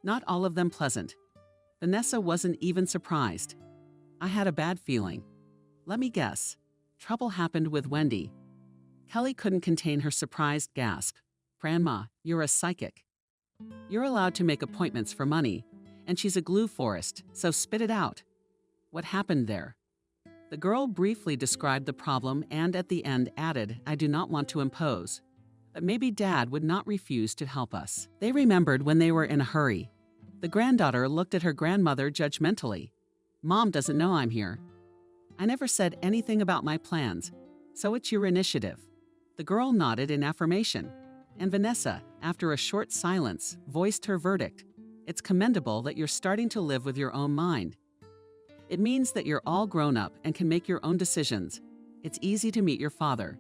Not all of them pleasant. Vanessa wasn't even surprised. I had a bad feeling. Let me guess. Trouble happened with Wendy. Kelly couldn't contain her surprised gasp. Grandma, you're a psychic. You're allowed to make appointments for money, and she's a glue forest, so spit it out. What happened there? The girl briefly described the problem and at the end added, I do not want to impose. But maybe Dad would not refuse to help us. They remembered when they were in a hurry. The granddaughter looked at her grandmother judgmentally. Mom doesn't know I'm here. I never said anything about my plans, so it's your initiative. The girl nodded in affirmation, and Vanessa, after a short silence, voiced her verdict. It's commendable that you're starting to live with your own mind. It means that you're all grown up and can make your own decisions. It's easy to meet your father.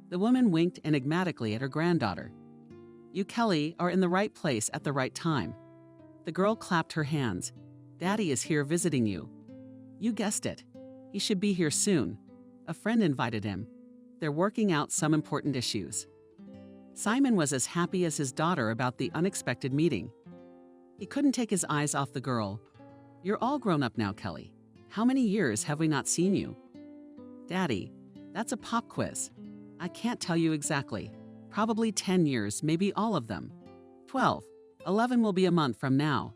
The woman winked enigmatically at her granddaughter. You, Kelly, are in the right place at the right time. The girl clapped her hands. Daddy is here visiting you. You guessed it. He should be here soon. A friend invited him. They're working out some important issues. Simon was as happy as his daughter about the unexpected meeting. He couldn't take his eyes off the girl. You're all grown up now, Kelly. How many years have we not seen you? Daddy, that's a pop quiz. I can't tell you exactly. Probably 10 years, maybe all of them. 12. 11 will be a month from now.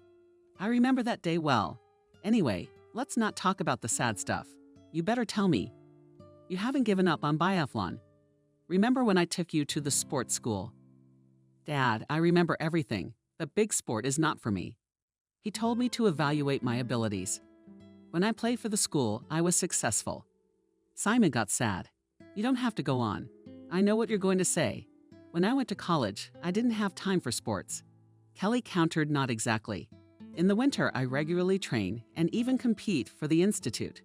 I remember that day well. Anyway, let's not talk about the sad stuff. You better tell me. You haven't given up on biathlon. Remember when I took you to the sports school? Dad, I remember everything, but big sport is not for me. He told me to evaluate my abilities. When I played for the school, I was successful. Simon got sad. You don't have to go on. I know what you're going to say. When I went to college, I didn't have time for sports. Kelly countered, not exactly. In the winter, I regularly train and even compete for the Institute.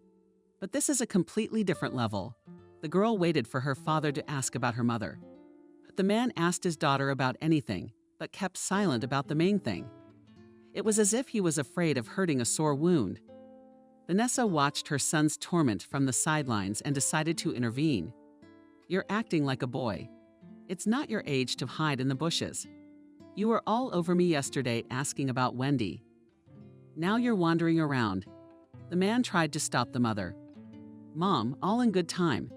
But this is a completely different level. The girl waited for her father to ask about her mother. But the man asked his daughter about anything, but kept silent about the main thing. It was as if he was afraid of hurting a sore wound. Vanessa watched her son's torment from the sidelines and decided to intervene. You're acting like a boy. It's not your age to hide in the bushes. You were all over me yesterday asking about Wendy. Now you're wandering around. The man tried to stop the mother. Mom, all in good time.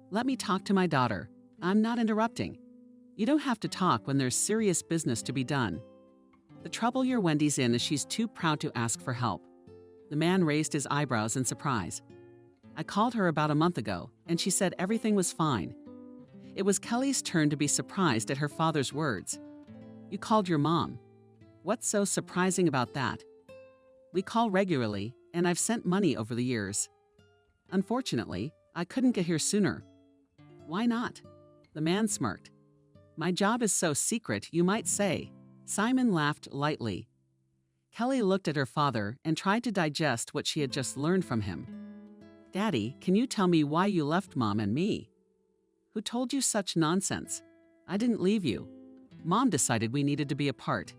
Let me talk to my daughter. I'm not interrupting. You don't have to talk when there's serious business to be done. The trouble your Wendy's in is she's too proud to ask for help. The man raised his eyebrows in surprise. I called her about a month ago, and she said everything was fine. It was Kelly's turn to be surprised at her father's words. You called your mom. What's so surprising about that? We call regularly, and I've sent money over the years. Unfortunately, I couldn't get here sooner. Why not? The man smirked. My job is so secret, you might say. Simon laughed lightly. Kelly looked at her father and tried to digest what she had just learned from him. Daddy, can you tell me why you left Mom and me? Who told you such nonsense? I didn't leave you. Mom decided we needed to be apart.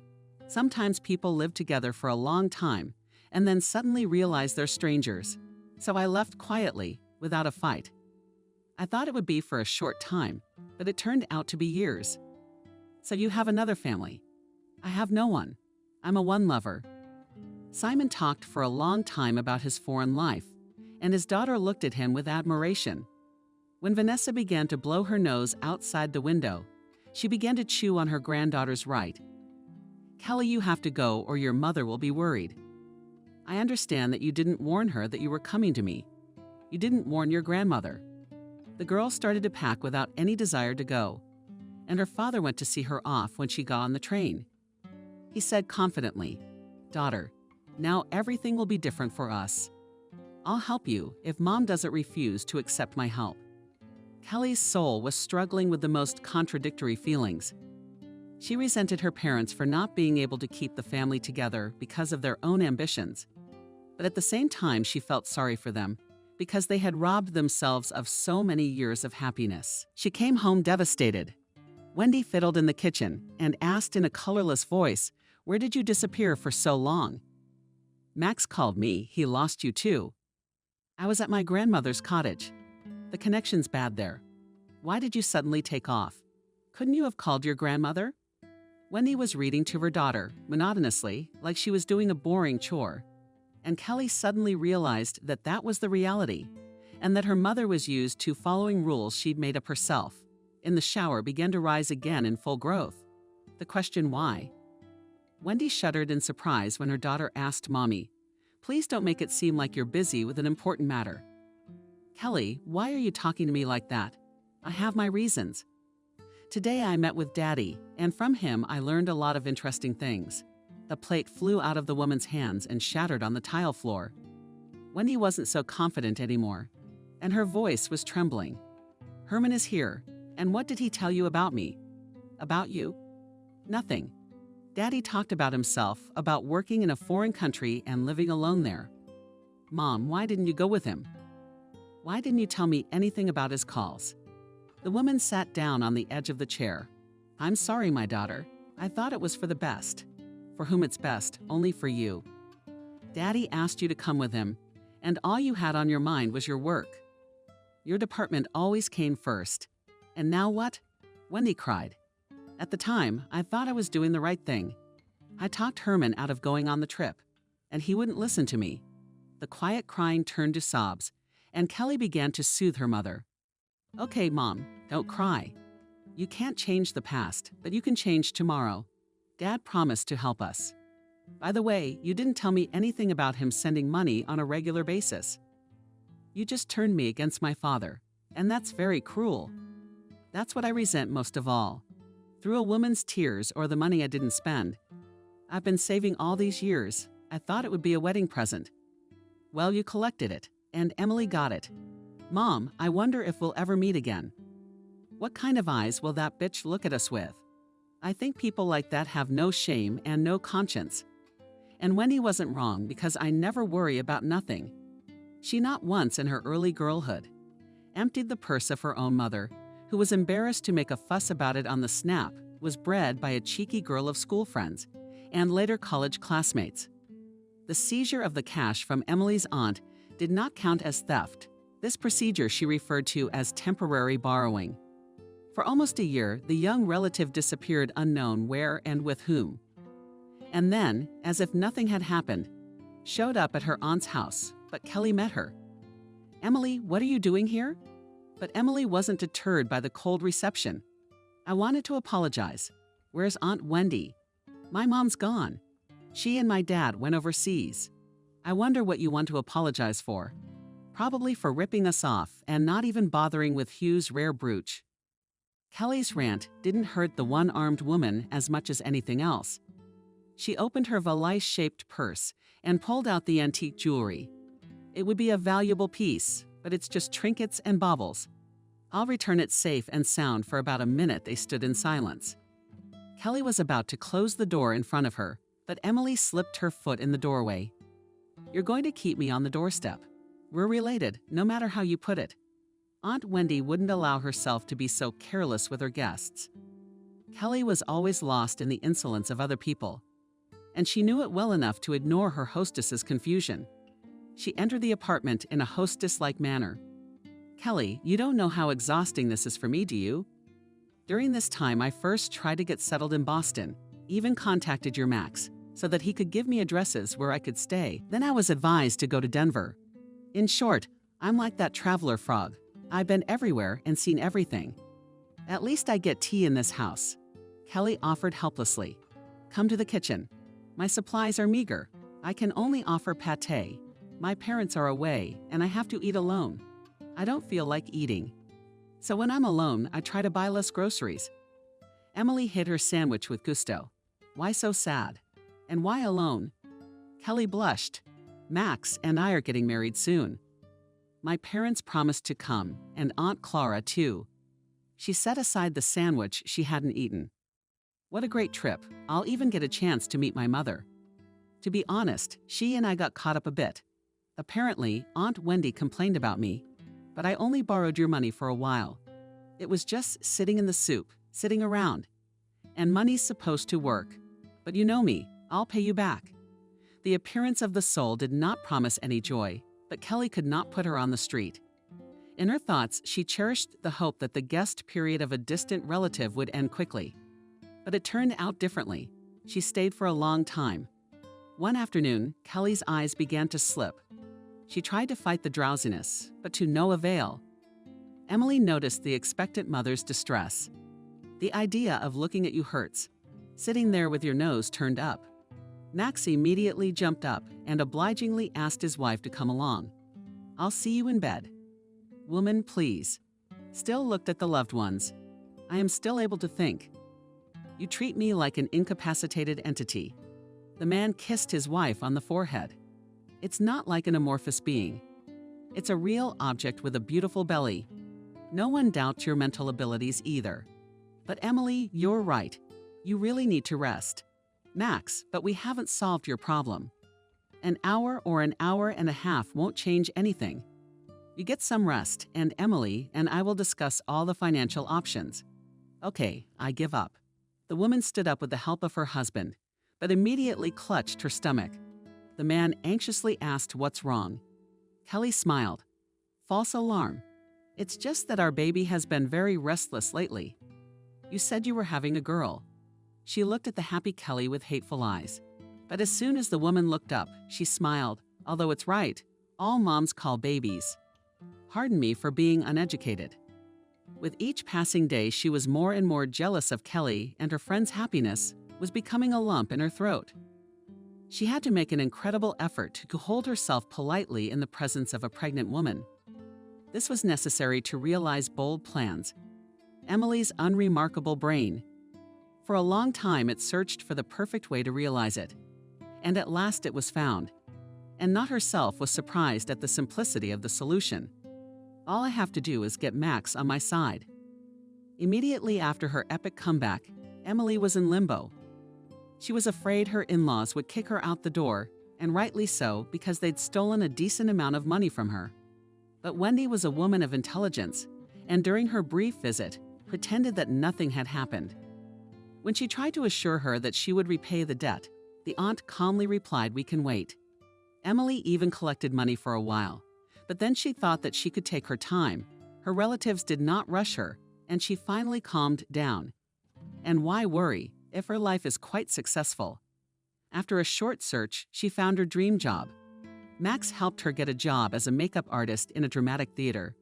Sometimes people live together for a long time and then suddenly realize they're strangers. So I left quietly, without a fight. I thought it would be for a short time, but it turned out to be years. So you have another family. I have no one. I'm a one lover. Simon talked for a long time about his foreign life, and his daughter looked at him with admiration. When Vanessa began to blow her nose outside the window, she began to chew on her granddaughter's right. Kelly, you have to go or your mother will be worried. I understand that you didn't warn her that you were coming to me. You didn't warn your grandmother. The girl started to pack without any desire to go, and her father went to see her off when she got on the train. He said confidently, Daughter, now everything will be different for us. I'll help you if Mom doesn't refuse to accept my help. Kelly's soul was struggling with the most contradictory feelings. She resented her parents for not being able to keep the family together because of their own ambitions. But at the same time, she felt sorry for them because they had robbed themselves of so many years of happiness. She came home devastated. Wendy fiddled in the kitchen and asked in a colorless voice, Where did you disappear for so long? Max called me. He lost you too. I was at my grandmother's cottage. The connection's bad there. Why did you suddenly take off? Couldn't you have called your grandmother? Wendy was reading to her daughter, monotonously, like she was doing a boring chore. And Kelly suddenly realized that that was the reality, and that her mother was used to following rules she'd made up herself. In the shower began to rise again in full growth. The question why? Wendy shuddered in surprise when her daughter asked Mommy, Please don't make it seem like you're busy with an important matter. Kelly, why are you talking to me like that? I have my reasons. Today I met with Daddy, and from him I learned a lot of interesting things. The plate flew out of the woman's hands and shattered on the tile floor. Wendy wasn't so confident anymore, and her voice was trembling. Herman is here, and what did he tell you about me? About you? Nothing. Daddy talked about himself, about working in a foreign country and living alone there. Mom, why didn't you go with him? Why didn't you tell me anything about his calls? The woman sat down on the edge of the chair. I'm sorry, my daughter. I thought it was for the best. For whom it's best, only for you. Daddy asked you to come with him, and all you had on your mind was your work. Your department always came first. And now what? Wendy cried. At the time, I thought I was doing the right thing. I talked Herman out of going on the trip, and he wouldn't listen to me. The quiet crying turned to sobs, and Kelly began to soothe her mother. Okay, Mom, don't cry. You can't change the past, but you can change tomorrow. Dad promised to help us. By the way, you didn't tell me anything about him sending money on a regular basis. You just turned me against my father, and that's very cruel. That's what I resent most of all. Through a woman's tears or the money I didn't spend. I've been saving all these years. I thought it would be a wedding present. Well, you collected it, and Emily got it. Mom, I wonder if we'll ever meet again. What kind of eyes will that bitch look at us with? I think people like that have no shame and no conscience. And Wendy wasn't wrong because I never worry about nothing. She not once in her early girlhood emptied the purse of her own mother, who was embarrassed to make a fuss about it on the snap, was bred by a cheeky girl of school friends and later college classmates. The seizure of the cash from Emily's aunt did not count as theft. This procedure she referred to as temporary borrowing. For almost a year, the young relative disappeared unknown where and with whom. And then, as if nothing had happened, showed up at her aunt's house, but Kelly met her. "Emily, what are you doing here?" But Emily wasn't deterred by the cold reception. "I wanted to apologize. Where's Aunt Wendy?" "My mom's gone. She and my dad went overseas." "I wonder what you want to apologize for." "Probably for ripping us off and not even bothering with Hugh's rare brooch." Kelly's rant didn't hurt the one-armed woman as much as anything else. She opened her valise-shaped purse and pulled out the antique jewelry. "It would be a valuable piece, but it's just trinkets and baubles. I'll return it safe and sound." For about a minute they stood in silence. Kelly was about to close the door in front of her, but Emily slipped her foot in the doorway. "You're going to keep me on the doorstep. We're related, no matter how you put it." Aunt Wendy wouldn't allow herself to be so careless with her guests. Kelly was always lost in the insolence of other people, and she knew it well enough to ignore her hostess's confusion. She entered the apartment in a hostess-like manner. "Kelly, you don't know how exhausting this is for me, do you? During this time, I first tried to get settled in Boston, even contacted your Max, so that he could give me addresses where I could stay. Then I was advised to go to Denver. In short, I'm like that traveler frog. I've been everywhere and seen everything. At least I get tea in this house." Kelly offered helplessly. "Come to the kitchen. My supplies are meager. I can only offer pâté. My parents are away, and I have to eat alone. I don't feel like eating. So when I'm alone, I try to buy less groceries." Emily hid her sandwich with gusto. "Why so sad? And why alone?" Kelly blushed. "Max and I are getting married soon. My parents promised to come, and Aunt Clara too." She set aside the sandwich she hadn't eaten. "What a great trip. I'll even get a chance to meet my mother." To be honest, she and I got caught up a bit. Apparently, Aunt Wendy complained about me, but I only borrowed your money for a while. It was just sitting in the soup, sitting around. And money's supposed to work. But you know me, I'll pay you back. The appearance of the soul did not promise any joy, but Kelly could not put her on the street. In her thoughts, she cherished the hope that the guest period of a distant relative would end quickly. But it turned out differently. She stayed for a long time. One afternoon, Kelly's eyes began to slip. She tried to fight the drowsiness, but to no avail. Emily noticed the expectant mother's distress. "The idea of looking at you hurts, sitting there with your nose turned up." Max immediately jumped up and obligingly asked his wife to come along. "I'll see you in bed." "Woman, please." Still looked at the loved ones. "I am still able to think." "You treat me like an incapacitated entity." The man kissed his wife on the forehead. "It's not like an amorphous being. It's a real object with a beautiful belly. No one doubts your mental abilities either. But Emily, you're right. You really need to rest." "Max, but we haven't solved your problem. An hour or an hour and a half won't change anything. You get some rest, and Emily and I will discuss all the financial options." "Okay, I give up." The woman stood up with the help of her husband, but immediately clutched her stomach. The man anxiously asked what's wrong. Kelly smiled. "False alarm. It's just that our baby has been very restless lately. You said you were having a girl." She looked at the happy Kelly with hateful eyes. But as soon as the woman looked up, she smiled, although it's right, all moms call babies. Pardon me for being uneducated. With each passing day, she was more and more jealous of Kelly, and her friend's happiness was becoming a lump in her throat. She had to make an incredible effort to hold herself politely in the presence of a pregnant woman. This was necessary to realize bold plans. Emily's unremarkable brain. For a long time, it searched for the perfect way to realize it. And at last it was found. And not herself was surprised at the simplicity of the solution. All I have to do is get Max on my side. Immediately after her epic comeback, Emily was in limbo. She was afraid her in-laws would kick her out the door, and rightly so, because they'd stolen a decent amount of money from her. But Wendy was a woman of intelligence, and during her brief visit, pretended that nothing had happened. When she tried to assure her that she would repay the debt, the aunt calmly replied, "We can wait." Emily even collected money for a while, but then she thought that she could take her time. Her relatives did not rush her, and she finally calmed down. And why worry if her life is quite successful? After a short search, she found her dream job. Max helped her get a job as a makeup artist in a dramatic theater.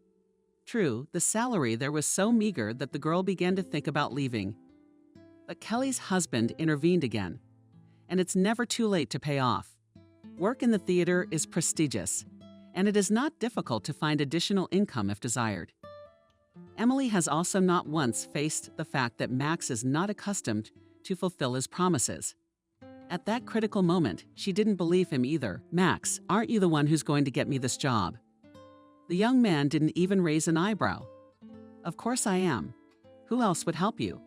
True, the salary there was so meager that the girl began to think about leaving. But Kelly's husband intervened again, and it's never too late to pay off. Work in the theater is prestigious, and it is not difficult to find additional income if desired. Emily has also not once faced the fact that Max is not accustomed to fulfill his promises. At that critical moment, she didn't believe him either. "Max, aren't you the one who's going to get me this job?" The young man didn't even raise an eyebrow. "Of course I am. Who else would help you?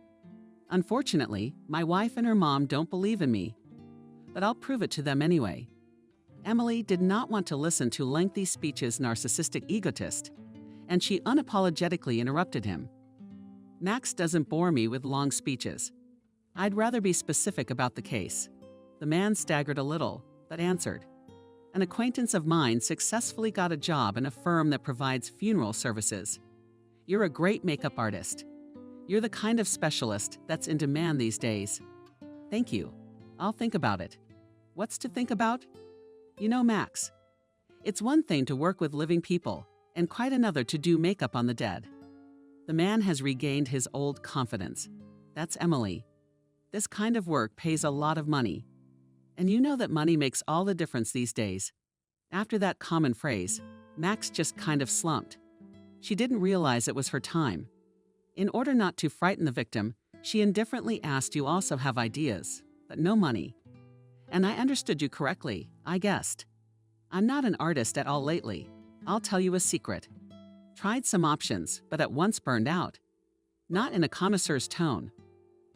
Unfortunately, my wife and her mom don't believe in me, but I'll prove it to them anyway." Emily did not want to listen to lengthy speeches, narcissistic egotist, and she unapologetically interrupted him. "Max doesn't bore me with long speeches. I'd rather be specific about the case." The man staggered a little, but answered, "An acquaintance of mine successfully got a job in a firm that provides funeral services. You're a great makeup artist. You're the kind of specialist that's in demand these days." "Thank you. I'll think about it." "What's to think about?" "You know, Max, it's one thing to work with living people, and quite another to do makeup on the dead." The man has regained his old confidence. "That's Emily. This kind of work pays a lot of money. And you know that money makes all the difference these days." After that common phrase, Max just kind of slumped. She didn't realize it was her time. In order not to frighten the victim, she indifferently asked, "You also have ideas, but no money." "And I understood you correctly, I guessed. I'm not an artist at all lately. I'll tell you a secret. Tried some options, but at once burned out." Not in a connoisseur's tone.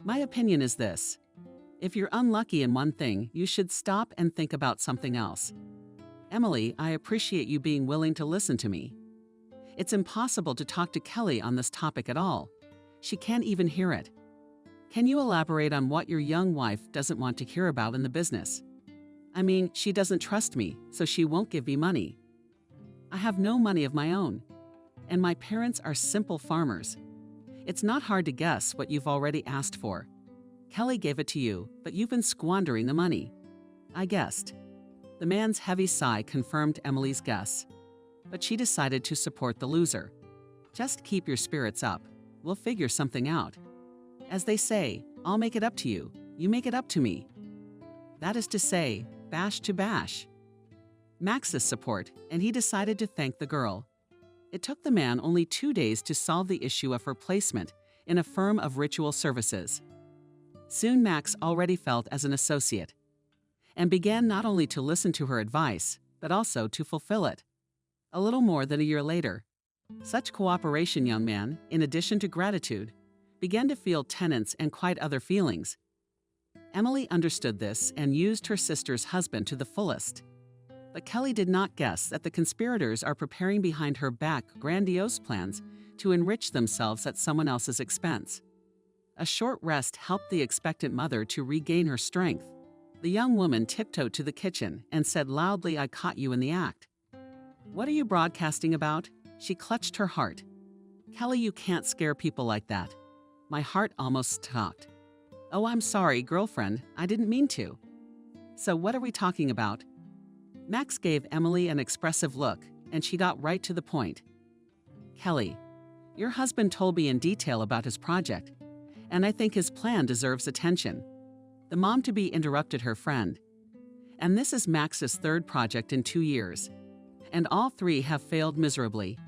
"My opinion is this. If you're unlucky in one thing, you should stop and think about something else." "Emily, I appreciate you being willing to listen to me. It's impossible to talk to Kelly on this topic at all. She can't even hear it. Can you elaborate on what your young wife doesn't want to hear about in the business? I mean, she doesn't trust me, so she won't give me money. I have no money of my own, and my parents are simple farmers. It's not hard to guess what you've already asked for. Kelly gave it to you, but you've been squandering the money." "I guessed." The man's heavy sigh confirmed Emily's guess, but she decided to support the loser. "Just keep your spirits up. We'll figure something out. As they say, I'll make it up to you. You make it up to me." That is to say, bash to bash. Max's support, and he decided to thank the girl. It took the man only 2 days to solve the issue of her placement in a firm of ritual services. Soon Max already felt as an associate, and began not only to listen to her advice, but also to fulfill it. A little more than a year later, such cooperation, young man, in addition to gratitude, began to feel tenants and quite other feelings. Emily understood this and used her sister's husband to the fullest. But Kelly did not guess that the conspirators are preparing behind her back grandiose plans to enrich themselves at someone else's expense. A short rest helped the expectant mother to regain her strength. The young woman tiptoed to the kitchen and said loudly, "I caught you in the act." "What are you broadcasting about?" She clutched her heart. "Kelly, you can't scare people like that." My heart almost stopped. "Oh, I'm sorry, girlfriend. I didn't mean to." "So what are we talking about?" Max gave Emily an expressive look, and she got right to the point. "Kelly, your husband told me in detail about his project, and I think his plan deserves attention." The mom-to-be interrupted her friend. "And this is Max's third project in 2 years, and all 3 have failed miserably.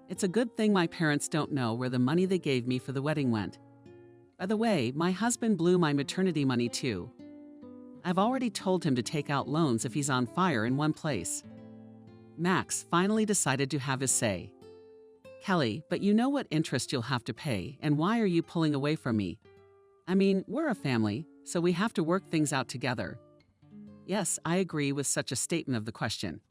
It's a good thing my parents don't know where the money they gave me for the wedding went. By the way, my husband blew my maternity money too. I've already told him to take out loans if he's on fire in one place." Max finally decided to have his say. "Kelly, but you know what interest you'll have to pay, and why are you pulling away from me?" I mean, we're a family, so we have to work things out together. Yes, I agree with such a statement of the question.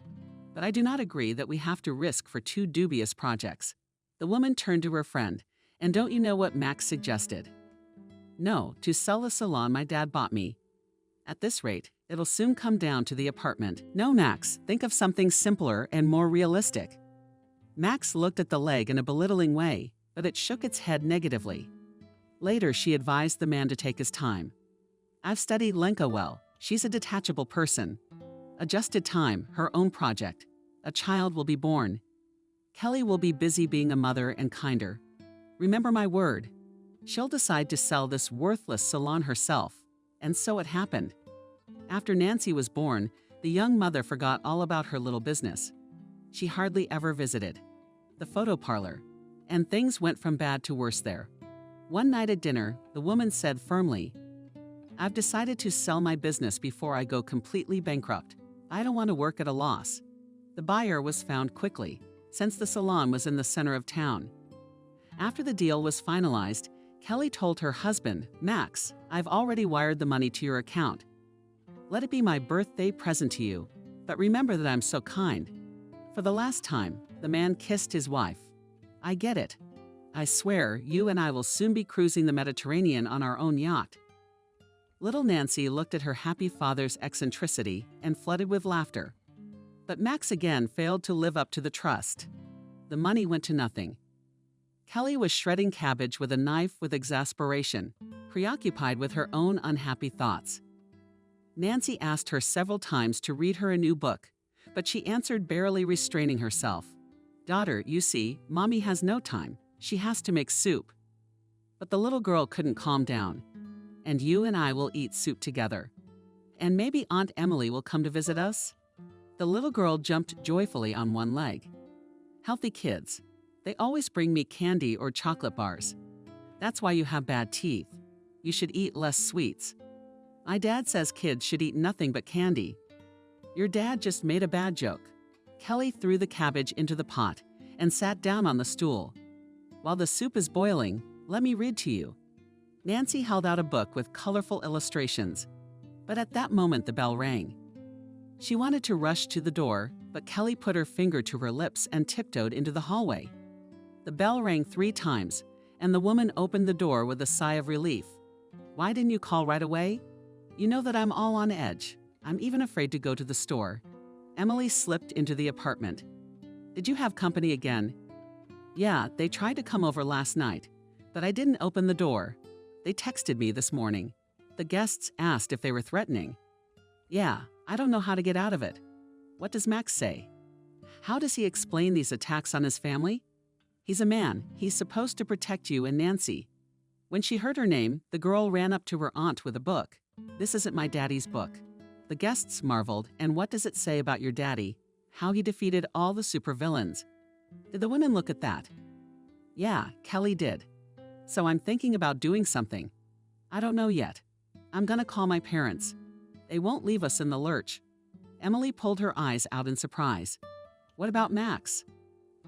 But I do not agree that we have to risk for two dubious projects. The woman turned to her friend, and don't you know what Max suggested? No, to sell the salon my dad bought me. At this rate, it'll soon come down to the apartment. No, Max, think of something simpler and more realistic. Max looked at the leg in a belittling way, but it shook its head negatively. Later, she advised the man to take his time. I've studied Lenka well. She's a detachable person. Adjusted time, her own project. A child will be born. Kelly will be busy being a mother and kinder. Remember my word. She'll decide to sell this worthless salon herself. And so it happened. After Nancy was born, the young mother forgot all about her little business. She hardly ever visited the photo parlor, and things went from bad to worse there. One night at dinner, the woman said firmly, I've decided to sell my business before I go completely bankrupt. I don't want to work at a loss. The buyer was found quickly, since the salon was in the center of town. After the deal was finalized, Kelly told her husband, Max, I've already wired the money to your account. Let it be my birthday present to you, but remember that I'm so kind. For the last time, the man kissed his wife. I get it. I swear you and I will soon be cruising the Mediterranean on our own yacht. Little Nancy looked at her happy father's eccentricity and flooded with laughter. But Max again failed to live up to the trust. The money went to nothing. Kelly was shredding cabbage with a knife with exasperation, preoccupied with her own unhappy thoughts. Nancy asked her several times to read her a new book, but she answered, barely restraining herself. Daughter, you see, Mommy has no time. She has to make soup. But the little girl couldn't calm down. And you and I will eat soup together. And maybe Aunt Emily will come to visit us? The little girl jumped joyfully on one leg. Healthy kids. They always bring me candy or chocolate bars. That's why you have bad teeth. You should eat less sweets. My dad says kids should eat nothing but candy. Your dad just made a bad joke. Kelly threw the cabbage into the pot and sat down on the stool. While the soup is boiling, let me read to you. Nancy held out a book with colorful illustrations, but at that moment the bell rang. She wanted to rush to the door, but Kelly put her finger to her lips and tiptoed into the hallway. The bell rang 3 times, and the woman opened the door with a sigh of relief. Why didn't you call right away? You know that I'm all on edge. I'm even afraid to go to the store. Emily slipped into the apartment. Did you have company again? Yeah, they tried to come over last night, but I didn't open the door. They texted me this morning. The guests asked if they were threatening. Yeah, I don't know how to get out of it. What does Max say? How does he explain these attacks on his family? He's a man. He's supposed to protect you and Nancy. When she heard her name, the girl ran up to her aunt with a book. This isn't my daddy's book. The guests marveled, and what does it say about your daddy? How he defeated all the supervillains. Did the women look at that? Yeah, Kelly did. So I'm thinking about doing something. I don't know yet. I'm gonna call my parents. They won't leave us in the lurch. Emily pulled her eyes out in surprise. What about Max?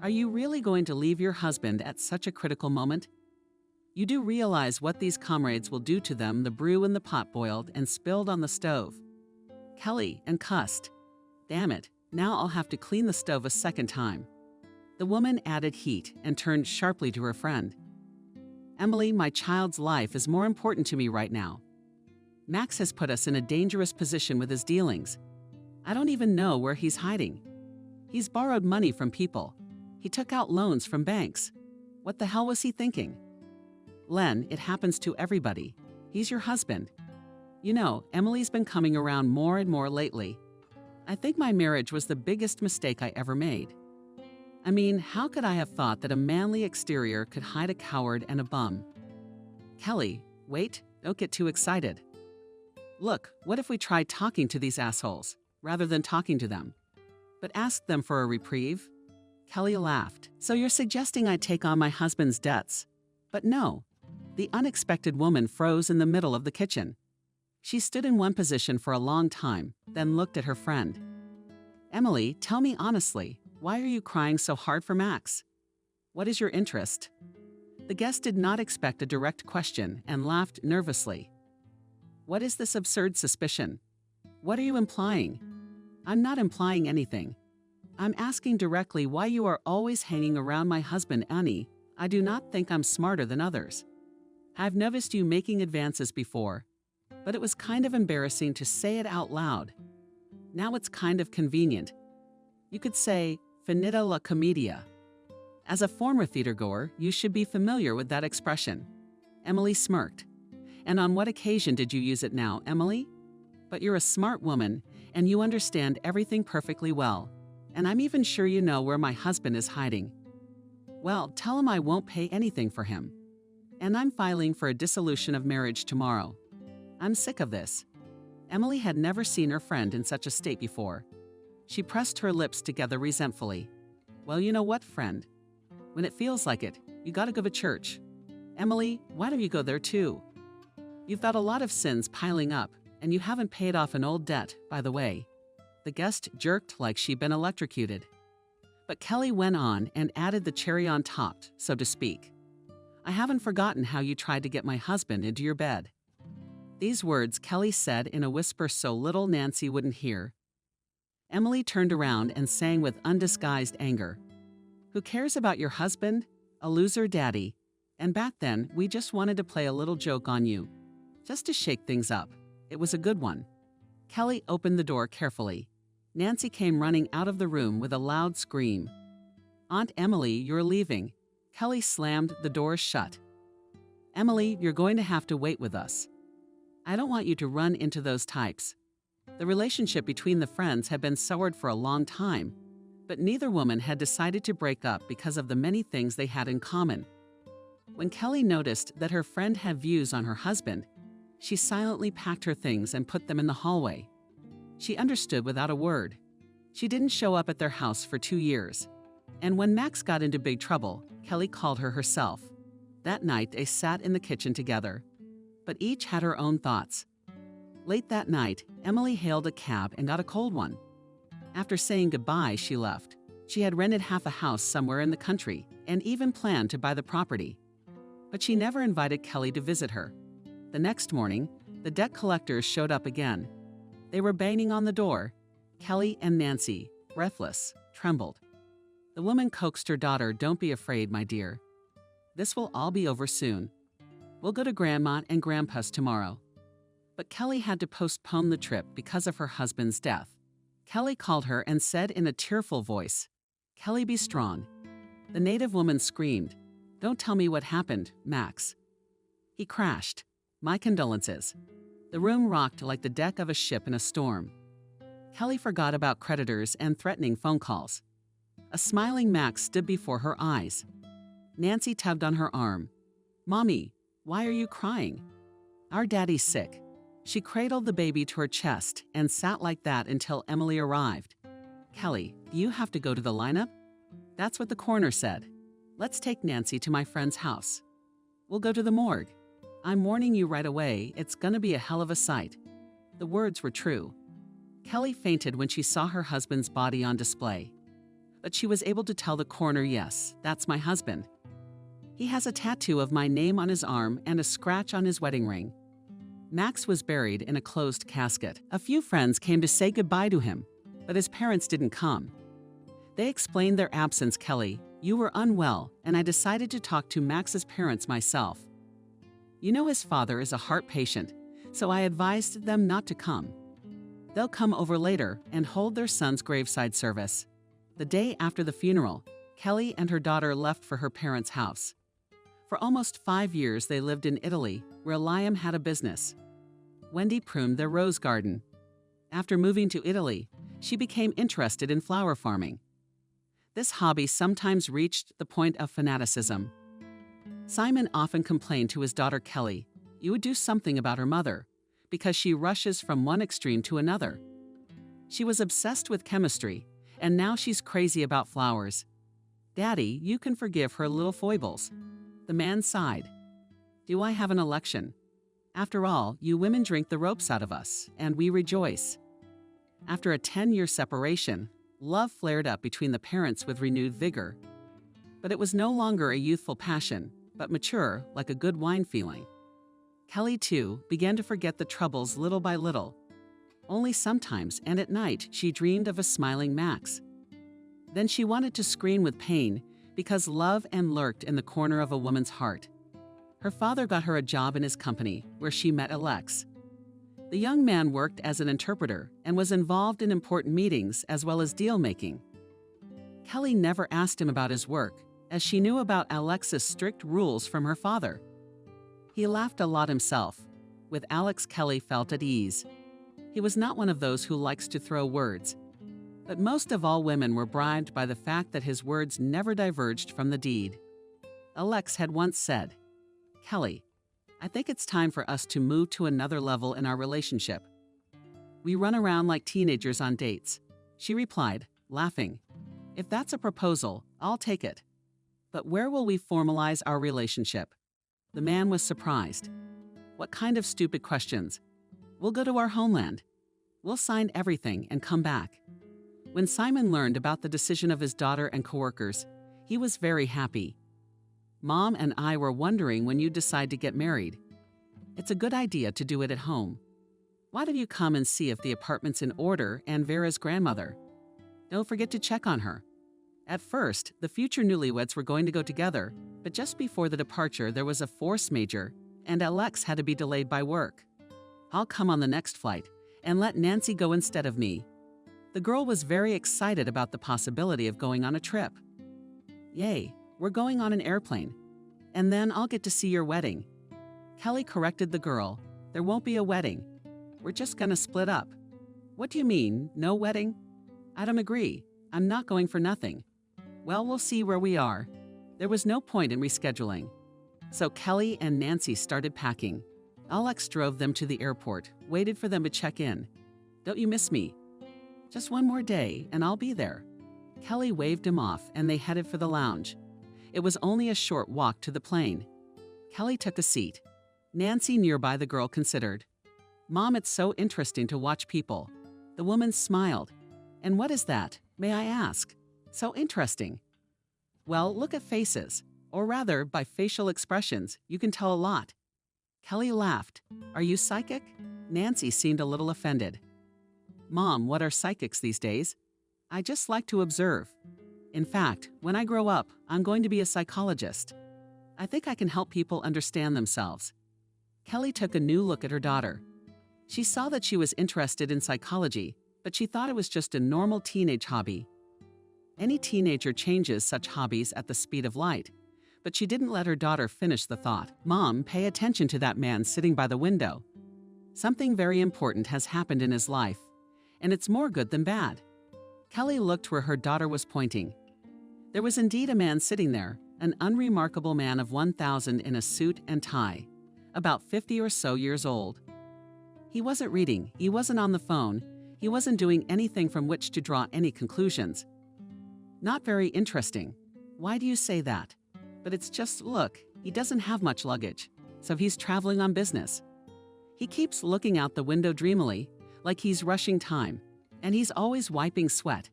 Are you really going to leave your husband at such a critical moment? You do realize what these comrades will do to them, the brew in the pot boiled and spilled on the stove. Kelly, and cussed. Damn it, now I'll have to clean the stove a second time. The woman added heat and turned sharply to her friend. Emily, my child's life is more important to me right now. Max has put us in a dangerous position with his dealings. I don't even know where he's hiding. He's borrowed money from people. He took out loans from banks. What the hell was he thinking? Len, it happens to everybody. He's your husband. You know, Emily's been coming around more and more lately. I think my marriage was the biggest mistake I ever made. I mean, how could I have thought that a manly exterior could hide a coward and a bum? Kelly, wait, don't get too excited. Look, what if we tried talking to these assholes, rather than talking to them? But asked them for a reprieve? Kelly laughed. So you're suggesting I take on my husband's debts? But no. The unexpected woman froze in the middle of the kitchen. She stood in one position for a long time, then looked at her friend. Emily, tell me honestly, why are you crying so hard for Max? What is your interest? The guest did not expect a direct question and laughed nervously. "What is this absurd suspicion? What are you implying?" "I'm not implying anything. I'm asking directly why you are always hanging around my husband, Annie. I do not think I'm smarter than others. I've noticed you making advances before, but it was kind of embarrassing to say it out loud. Now it's kind of convenient. You could say, finita la commedia." As a former theatergoer, you should be familiar with that expression. Emily smirked. "And on what occasion did you use it now, Emily? But you're a smart woman, and you understand everything perfectly well. And I'm even sure you know where my husband is hiding. Well, tell him I won't pay anything for him. And I'm filing for a dissolution of marriage tomorrow. I'm sick of this." Emily had never seen her friend in such a state before. She pressed her lips together resentfully. "Well, you know what, friend? When it feels like it, you gotta go to church. Emily, why don't you go there too? You've got a lot of sins piling up, and you haven't paid off an old debt, by the way." The guest jerked like she'd been electrocuted. But Kelly went on and added the cherry on top, so to speak. "I haven't forgotten how you tried to get my husband into your bed." These words Kelly said in a whisper so little Nancy wouldn't hear. Emily turned around and sang with undisguised anger. "Who cares about your husband? A loser daddy. And back then, we just wanted to play a little joke on you. Just to shake things up. It was a good one." Kelly opened the door carefully. Nancy came running out of the room with a loud scream. "Aunt Emily, you're leaving." Kelly slammed the door shut. "Emily, you're going to have to wait with us. I don't want you to run into those types." The relationship between the friends had been soured for a long time, but neither woman had decided to break up because of the many things they had in common. When Kelly noticed that her friend had views on her husband, she silently packed her things and put them in the hallway. She understood without a word. She didn't show up at their house for 2 years. And when Max got into big trouble, Kelly called her herself. That night, they sat in the kitchen together. But each had her own thoughts. Late that night, Emily hailed a cab and got a cold one. After saying goodbye, she left. She had rented half a house somewhere in the country and even planned to buy the property. But she never invited Kelly to visit her. The next morning, the debt collectors showed up again. They were banging on the door. Kelly and Nancy, breathless, trembled. The woman coaxed her daughter, "Don't be afraid, my dear. This will all be over soon. We'll go to Grandma and Grandpa's tomorrow." But Kelly had to postpone the trip because of her husband's death. Kelly called her and said in a tearful voice, "Kelly, be strong." The native woman screamed, "Don't tell me what happened, Max." "He crashed. My condolences." The room rocked like the deck of a ship in a storm. Kelly forgot about creditors and threatening phone calls. A smiling Max stood before her eyes. Nancy tugged on her arm. "Mommy, why are you crying?" "Our daddy's sick." She cradled the baby to her chest and sat like that until Emily arrived. "Kelly, do you have to go to the lineup?" "That's what the coroner said. Let's take Nancy to my friend's house. We'll go to the morgue. I'm warning you right away, it's gonna be a hell of a sight." The words were true. Kelly fainted when she saw her husband's body on display. But she was able to tell the coroner, "Yes, that's my husband. He has a tattoo of my name on his arm and a scratch on his wedding ring." Max was buried in a closed casket. A few friends came to say goodbye to him, but his parents didn't come. They explained their absence. "Kelly, you were unwell, and I decided to talk to Max's parents myself. You know his father is a heart patient, so I advised them not to come. They'll come over later and hold their son's graveside service." The day after the funeral, Kelly and her daughter left for her parents' house. For almost 5 years, they lived in Italy, where Liam had a business. Wendy pruned their rose garden. After moving to Italy, she became interested in flower farming. This hobby sometimes reached the point of fanaticism. Simon often complained to his daughter Kelly, "You would do something about her mother, because she rushes from one extreme to another. She was obsessed with chemistry, and now she's crazy about flowers. Daddy, you can forgive her little foibles." The man sighed. "Do I have an election? After all, you women drink the ropes out of us, and we rejoice." After a 10-year separation, love flared up between the parents with renewed vigor. But it was no longer a youthful passion. but mature, like a good wine feeling. Kelly, too, began to forget the troubles little by little. Only sometimes and at night she dreamed of a smiling Max. Then she wanted to scream with pain because love lurked in the corner of a woman's heart. Her father got her a job in his company, where she met Alex. The young man worked as an interpreter and was involved in important meetings as well as deal-making. Kelly never asked him about his work, as she knew about Alex's strict rules from her father. He laughed a lot himself. With Alex, Kelly felt at ease. He was not one of those who likes to throw words. But most of all, women were bribed by the fact that his words never diverged from the deed. Alex had once said, "Kelly, I think it's time for us to move to another level in our relationship. We run around like teenagers on dates." She replied, laughing, "If that's a proposal, I'll take it. But where will we formalize our relationship?" The man was surprised. "What kind of stupid questions? We'll go to our homeland. We'll sign everything and come back." When Simon learned about the decision of his daughter and coworkers, he was very happy. "Mom and I were wondering when you'd decide to get married. It's a good idea to do it at home. Why don't you come and see if the apartment's in order and Vera's grandmother? Don't forget to check on her." At first, the future newlyweds were going to go together, but just before the departure there was a force majeure, and Alex had to be delayed by work. "I'll come on the next flight, and let Nancy go instead of me." The girl was very excited about the possibility of going on a trip. "Yay, we're going on an airplane. And then I'll get to see your wedding." Kelly corrected the girl. "There won't be a wedding. We're just gonna split up." "What do you mean, no wedding?" "I don't agree. I'm not going for nothing." "Well, we'll see where we are." There was no point in rescheduling. So Kelly and Nancy started packing. Alex drove them to the airport, waited for them to check in. "Don't you miss me?" "Just one more day, and I'll be there." Kelly waved him off, and they headed for the lounge. It was only a short walk to the plane. Kelly took a seat. Nancy nearby, the girl considered. "Mom, it's so interesting to watch people." The woman smiled. "And what is that, may I ask? So interesting." "Well, look at faces. Or rather, by facial expressions, you can tell a lot." Kelly laughed. "Are you psychic?" Nancy seemed a little offended. "Mom, what are psychics these days?" "I just like to observe. In fact, when I grow up, I'm going to be a psychologist. I think I can help people understand themselves." Kelly took a new look at her daughter. She saw that she was interested in psychology, but she thought it was just a normal teenage hobby. Any teenager changes such hobbies at the speed of light, but she didn't let her daughter finish the thought. "Mom, pay attention to that man sitting by the window. Something very important has happened in his life, and it's more good than bad." Kelly looked where her daughter was pointing. There was indeed a man sitting there, an unremarkable man of 1,000 in a suit and tie, about 50 or so years old. He wasn't reading, he wasn't on the phone, he wasn't doing anything from which to draw any conclusions. "Not very interesting." "Why do you say that?" "But it's just, look, he doesn't have much luggage, so he's traveling on business. He keeps looking out the window dreamily, like he's rushing time, and he's always wiping sweat.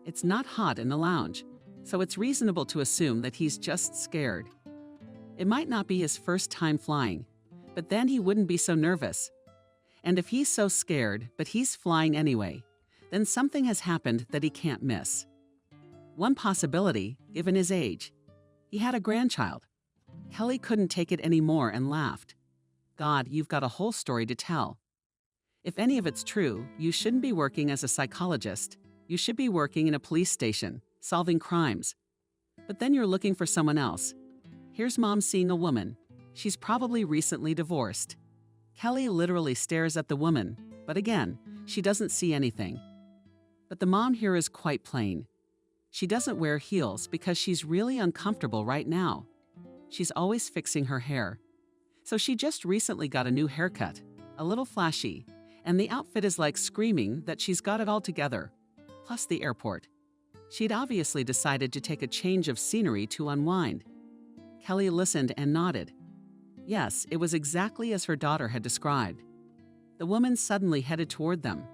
It's not hot in the lounge, so it's reasonable to assume that he's just scared. It might not be his first time flying, but then he wouldn't be so nervous. And if he's so scared, but he's flying anyway, then something has happened that he can't miss. One possibility, given his age. He had a grandchild." Kelly couldn't take it anymore and laughed. "God, you've got a whole story to tell. If any of it's true, you shouldn't be working as a psychologist. You should be working in a police station, solving crimes. But then you're looking for someone else. Here's Mom seeing a woman. She's probably recently divorced." Kelly literally stares at the woman, but again, she doesn't see anything. But the mom here is quite plain. She doesn't wear heels because she's really uncomfortable right now. She's always fixing her hair. So she just recently got a new haircut, a little flashy, and the outfit is like screaming that she's got it all together, plus the airport. She'd obviously decided to take a change of scenery to unwind. Kelly listened and nodded. Yes, it was exactly as her daughter had described. The woman suddenly headed toward them.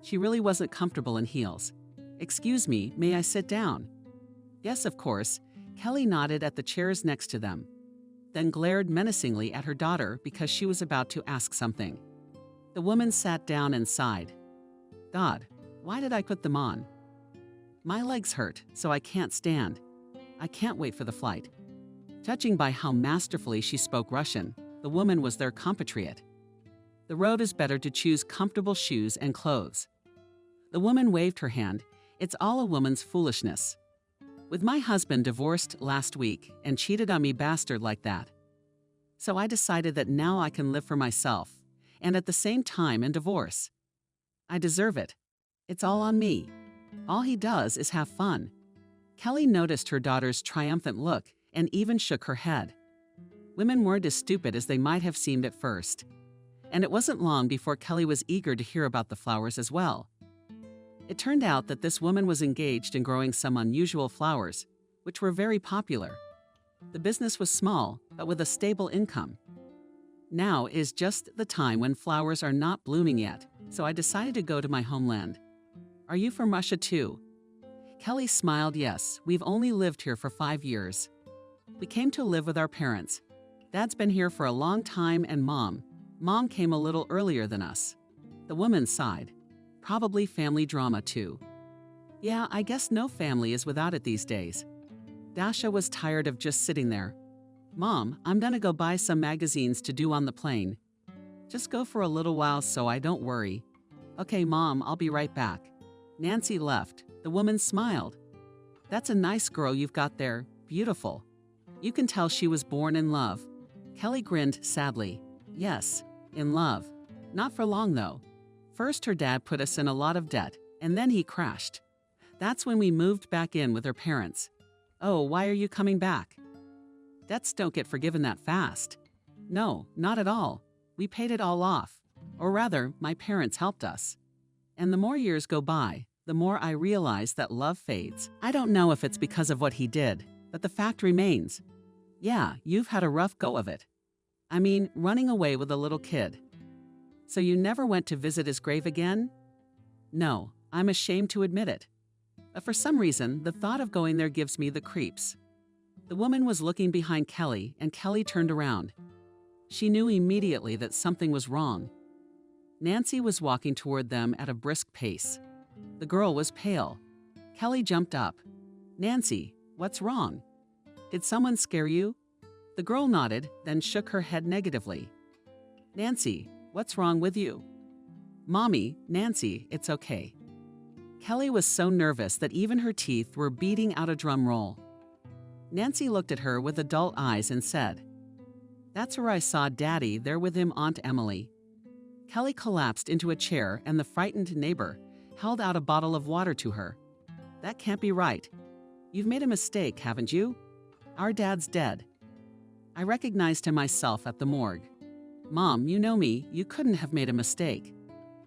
She really wasn't comfortable in heels. "Excuse me, may I sit down?" "Yes, of course." Kelly nodded at the chairs next to them. then glared menacingly at her daughter because she was about to ask something. The woman sat down and sighed. God, why did I put them on? My legs hurt, so I can't stand. I can't wait for the flight. Judging by how masterfully she spoke Russian, the woman was their compatriot. The road is better to choose comfortable shoes and clothes. The woman waved her hand. It's all a woman's foolishness. With my husband divorced last week and cheated on me bastard like that. So I decided that now I can live for myself, and at the same time in divorce. I deserve it. It's all on me. All he does is have fun. Kelly noticed her daughter's triumphant look and even shook her head. Women weren't as stupid as they might have seemed at first. And it wasn't long before Kelly was eager to hear about the flowers as well. It turned out that this woman was engaged in growing some unusual flowers, which were very popular. The business was small, but with a stable income. Now is just the time when flowers are not blooming yet, so I decided to go to my homeland. Are you from Russia too? Kelly smiled yes, we've only lived here for 5 years. We came to live with our parents. Dad's been here for a long time and Mom came a little earlier than us. The woman sighed. Probably family drama too. Yeah, I guess no family is without it these days. Dasha was tired of just sitting there. Mom, I'm gonna go buy some magazines to do on the plane. Just go for a little while so I don't worry. Okay, Mom, I'll be right back. Nancy left. The woman smiled. That's a nice girl you've got there. Beautiful. You can tell she was born in love. Kelly grinned sadly. Yes, in love. Not for long though. First her dad put us in a lot of debt, and then he crashed. That's when we moved back in with her parents. Oh, why are you coming back? Debts don't get forgiven that fast. No, not at all. We paid it all off. Or rather, my parents helped us. And the more years go by, the more I realize that love fades. I don't know if it's because of what he did, but the fact remains. Yeah, you've had a rough go of it. I mean, running away with a little kid. So you never went to visit his grave again? No, I'm ashamed to admit it. But for some reason, the thought of going there gives me the creeps. The woman was looking behind Kelly, and Kelly turned around. She knew immediately that something was wrong. Nancy was walking toward them at a brisk pace. The girl was pale. Kelly jumped up. Nancy, what's wrong? Did someone scare you? The girl nodded, then shook her head negatively. Nancy, what's wrong with you? Mommy, Nancy, it's okay. Kelly was so nervous that even her teeth were beating out a drum roll. Nancy looked at her with adult eyes and said, That's where I saw Daddy, there with him Aunt Emily. Kelly collapsed into a chair and the frightened neighbor held out a bottle of water to her. That can't be right. You've made a mistake, haven't you? Our dad's dead. I recognized him myself at the morgue. Mom, you know me, you couldn't have made a mistake.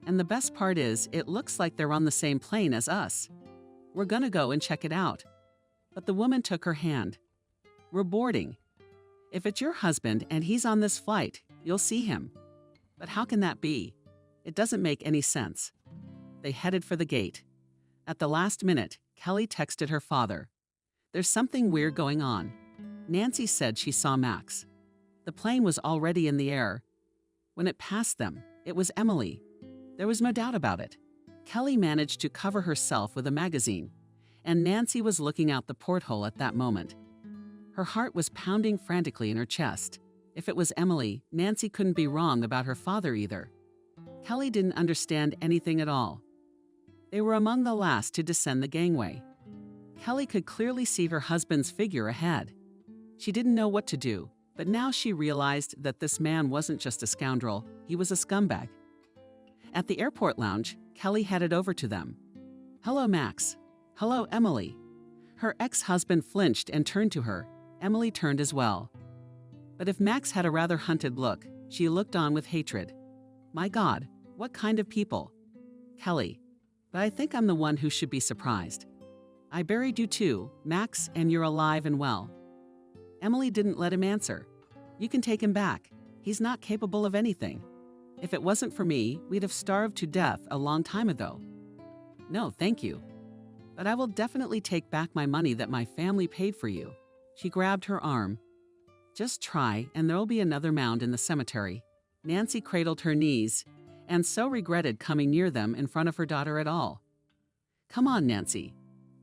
And the best part is, it looks like they're on the same plane as us. We're gonna go and check it out. But the woman took her hand. We're boarding. If it's your husband and he's on this flight, you'll see him. But how can that be? It doesn't make any sense. They headed for the gate. At the last minute, Kelly texted her father. There's something weird going on. Nancy said she saw Max. The plane was already in the air. When it passed them, it was Emily. There was no doubt about it. Kelly managed to cover herself with a magazine, and Nancy was looking out the porthole at that moment. Her heart was pounding frantically in her chest. If it was Emily, Nancy couldn't be wrong about her father either. Kelly didn't understand anything at all. They were among the last to descend the gangway. Kelly could clearly see her husband's figure ahead. She didn't know what to do, but now she realized that this man wasn't just a scoundrel, he was a scumbag. At the airport lounge, Kelly headed over to them. Hello, Max. Hello, Emily. Her ex-husband flinched and turned to her. Emily turned as well. But if Max had a rather hunted look, she looked on with hatred. My God, what kind of people? Kelly, but I think I'm the one who should be surprised. I buried you too, Max, and you're alive and well. Emily didn't let him answer. You can take him back. He's not capable of anything. If it wasn't for me, we'd have starved to death a long time ago. No, thank you. But I will definitely take back my money that my family paid for you. She grabbed her arm. Just try, and there'll be another mound in the cemetery. Nancy cradled her knees and so regretted coming near them in front of her daughter at all. Come on, Nancy.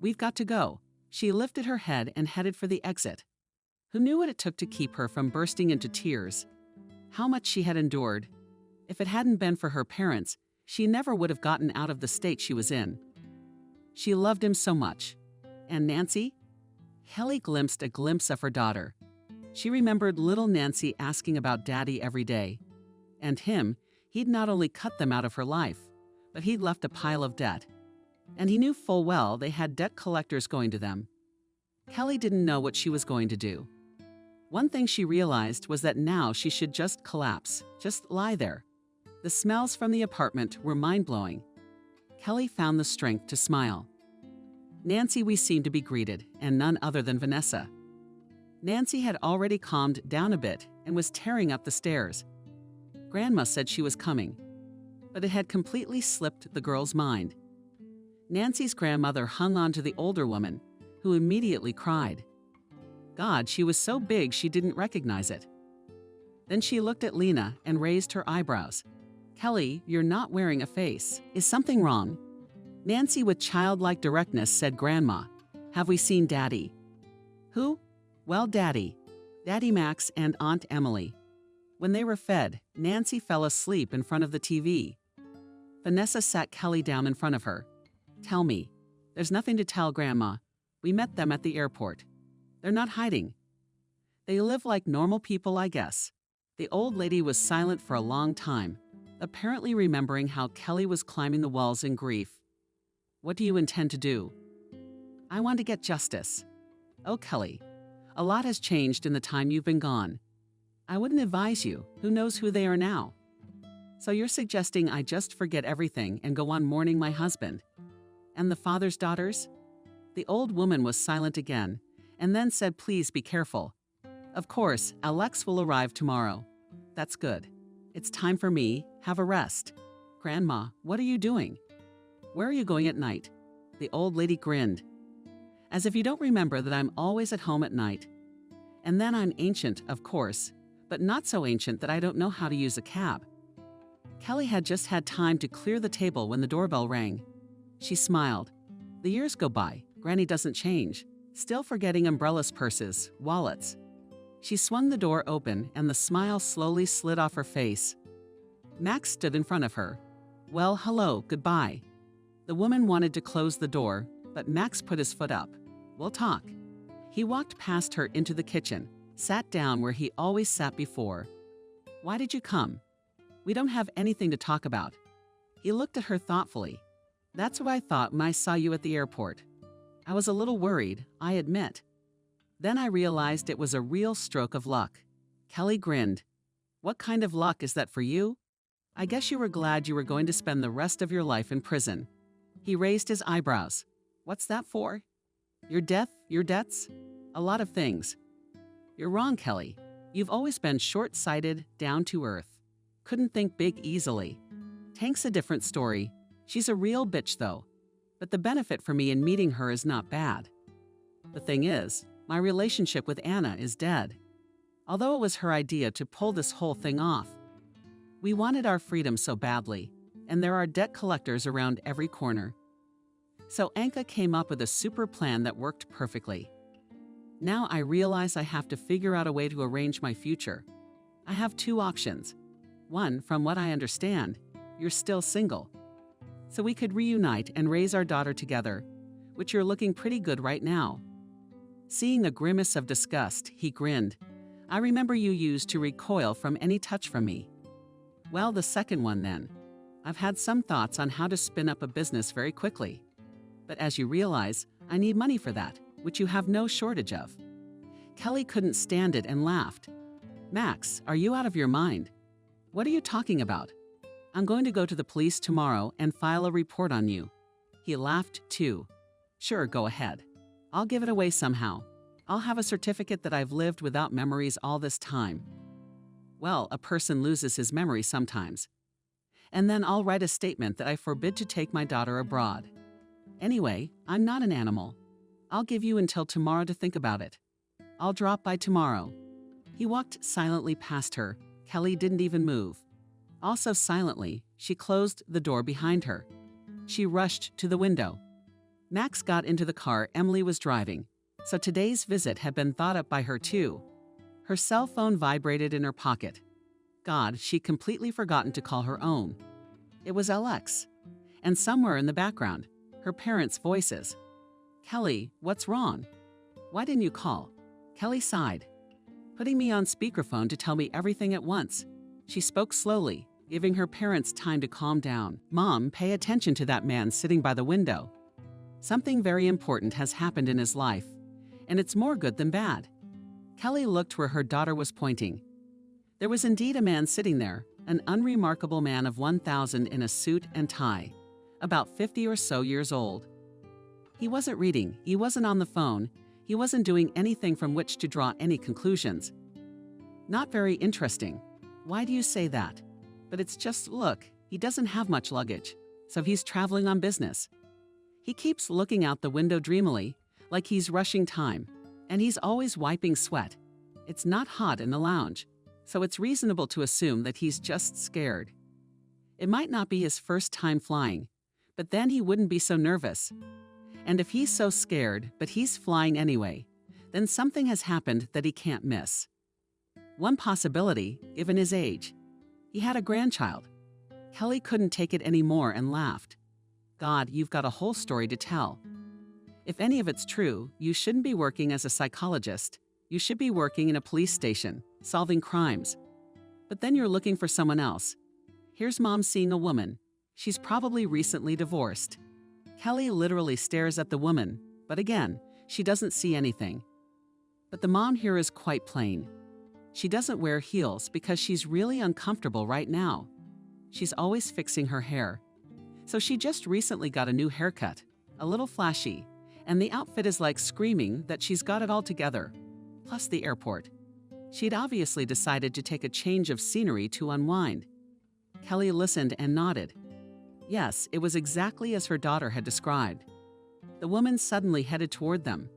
We've got to go. She lifted her head and headed for the exit. Who knew what it took to keep her from bursting into tears? How much she had endured. If it hadn't been for her parents, she never would have gotten out of the state she was in. She loved him so much. And Nancy? Kelly glimpsed a glimpse of her daughter. She remembered little Nancy asking about Daddy every day. And him, he'd not only cut them out of her life, but he'd left a pile of debt. And he knew full well they had debt collectors going to them. Kelly didn't know what she was going to do. One thing she realized was that now she should just collapse, just lie there. The smells from the apartment were mind-blowing. Kelly found the strength to smile. Nancy, we seemed to be greeted, and none other than Vanessa. Nancy had already calmed down a bit and was tearing up the stairs. Grandma said she was coming, but it had completely slipped the girl's mind. Nancy's grandmother hung on to the older woman, who immediately cried. God, she was so big she didn't recognize it. Then she looked at Lena and raised her eyebrows. Kelly, you're not wearing a face. Is something wrong? Nancy, with childlike directness, said, Grandma, have we seen Daddy? Who? Well, Daddy. Daddy Max and Aunt Emily. When they were fed, Nancy fell asleep in front of the TV. Vanessa sat Kelly down in front of her. Tell me. There's nothing to tell, Grandma. We met them at the airport. They're not hiding. They live like normal people, I guess. The old lady was silent for a long time, apparently remembering how Kelly was climbing the walls in grief. What do you intend to do? I want to get justice. Oh, Kelly, a lot has changed in the time you've been gone. I wouldn't advise you. Who knows who they are now? So you're suggesting I just forget everything and go on mourning my husband? And the father's daughters? The old woman was silent again, and then said, please be careful. Of course, Alex will arrive tomorrow. That's good. It's time for me. Have a rest. Grandma, what are you doing? Where are you going at night? The old lady grinned. As if you don't remember that I'm always at home at night. And then I'm ancient, of course, but not so ancient that I don't know how to use a cab. Kelly had just had time to clear the table when the doorbell rang. She smiled. The years go by. Granny doesn't change. Still forgetting umbrellas, purses, wallets. She swung the door open and the smile slowly slid off her face. Max stood in front of her. Well, hello, goodbye. The woman wanted to close the door, but Max put his foot up. We'll talk. He walked past her into the kitchen, sat down where he always sat before. Why did you come? We don't have anything to talk about. He looked at her thoughtfully. That's what I thought when I saw you at the airport. I was a little worried, I admit. Then I realized it was a real stroke of luck. Kelly grinned. What kind of luck is that for you? I guess you were glad you were going to spend the rest of your life in prison. He raised his eyebrows. What's that for? Your death, your debts? A lot of things. You're wrong, Kelly. You've always been short-sighted, down to earth. Couldn't think big easily. Tank's a different story. She's a real bitch, though. But the benefit for me in meeting her is not bad. The thing is, my relationship with Anna is dead. Although it was her idea to pull this whole thing off. We wanted our freedom so badly, and there are debt collectors around every corner. So Anka came up with a super plan that worked perfectly. Now I realize I have to figure out a way to arrange my future. I have two options. One, from what I understand, you're still single. So we could reunite and raise our daughter together, which you're looking pretty good right now. Seeing a grimace of disgust, he grinned. I remember you used to recoil from any touch from me. Well, the second one then. I've had some thoughts on how to spin up a business very quickly. But as you realize, I need money for that, which you have no shortage of. Kelly couldn't stand it and laughed. Max, are you out of your mind? What are you talking about? I'm going to go to the police tomorrow and file a report on you. He laughed too. Sure, go ahead. I'll give it away somehow. I'll have a certificate that I've lived without memories all this time. Well, a person loses his memory sometimes. And then I'll write a statement that I forbid to take my daughter abroad. Anyway, I'm not an animal. I'll give you until tomorrow to think about it. I'll drop by tomorrow. He walked silently past her. Kelly didn't even move. Also silently, she closed the door behind her. She rushed to the window. Max got into the car Emily was driving, so today's visit had been thought up by her too. Her cell phone vibrated in her pocket. God, she'd completely forgotten to call her own. It was Alex. And somewhere in the background, her parents' voices. Kelly, what's wrong? Why didn't you call? Kelly sighed, putting me on speakerphone to tell me everything at once. She spoke slowly, giving her parents time to calm down. Mom, pay attention to that man sitting by the window. Something very important has happened in his life, and it's more good than bad. Kelly looked where her daughter was pointing. There was indeed a man sitting there, an unremarkable man of 1,000 in a suit and tie, about 50 or so years old. He wasn't reading, he wasn't on the phone, he wasn't doing anything from which to draw any conclusions. Not very interesting. Why do you say that? But it's just, look, he doesn't have much luggage, so he's traveling on business. He keeps looking out the window dreamily, like he's rushing time, and he's always wiping sweat. It's not hot in the lounge, so it's reasonable to assume that he's just scared. It might not be his first time flying, but then he wouldn't be so nervous. And if he's so scared, but he's flying anyway, then something has happened that he can't miss. One possibility, given his age. He had a grandchild. Kelly couldn't take it anymore and laughed. God, you've got a whole story to tell. If any of it's true, you shouldn't be working as a psychologist. You should be working in a police station, solving crimes. But then you're looking for someone else. Here's Mom seeing a woman. She's probably recently divorced. Kelly literally stares at the woman, but again, she doesn't see anything. But the mom here is quite plain. She doesn't wear heels because she's really uncomfortable right now. She's always fixing her hair. So she just recently got a new haircut, a little flashy, and the outfit is like screaming that she's got it all together, plus the airport. She'd obviously decided to take a change of scenery to unwind. Kelly listened and nodded. Yes, it was exactly as her daughter had described. The woman suddenly headed toward them.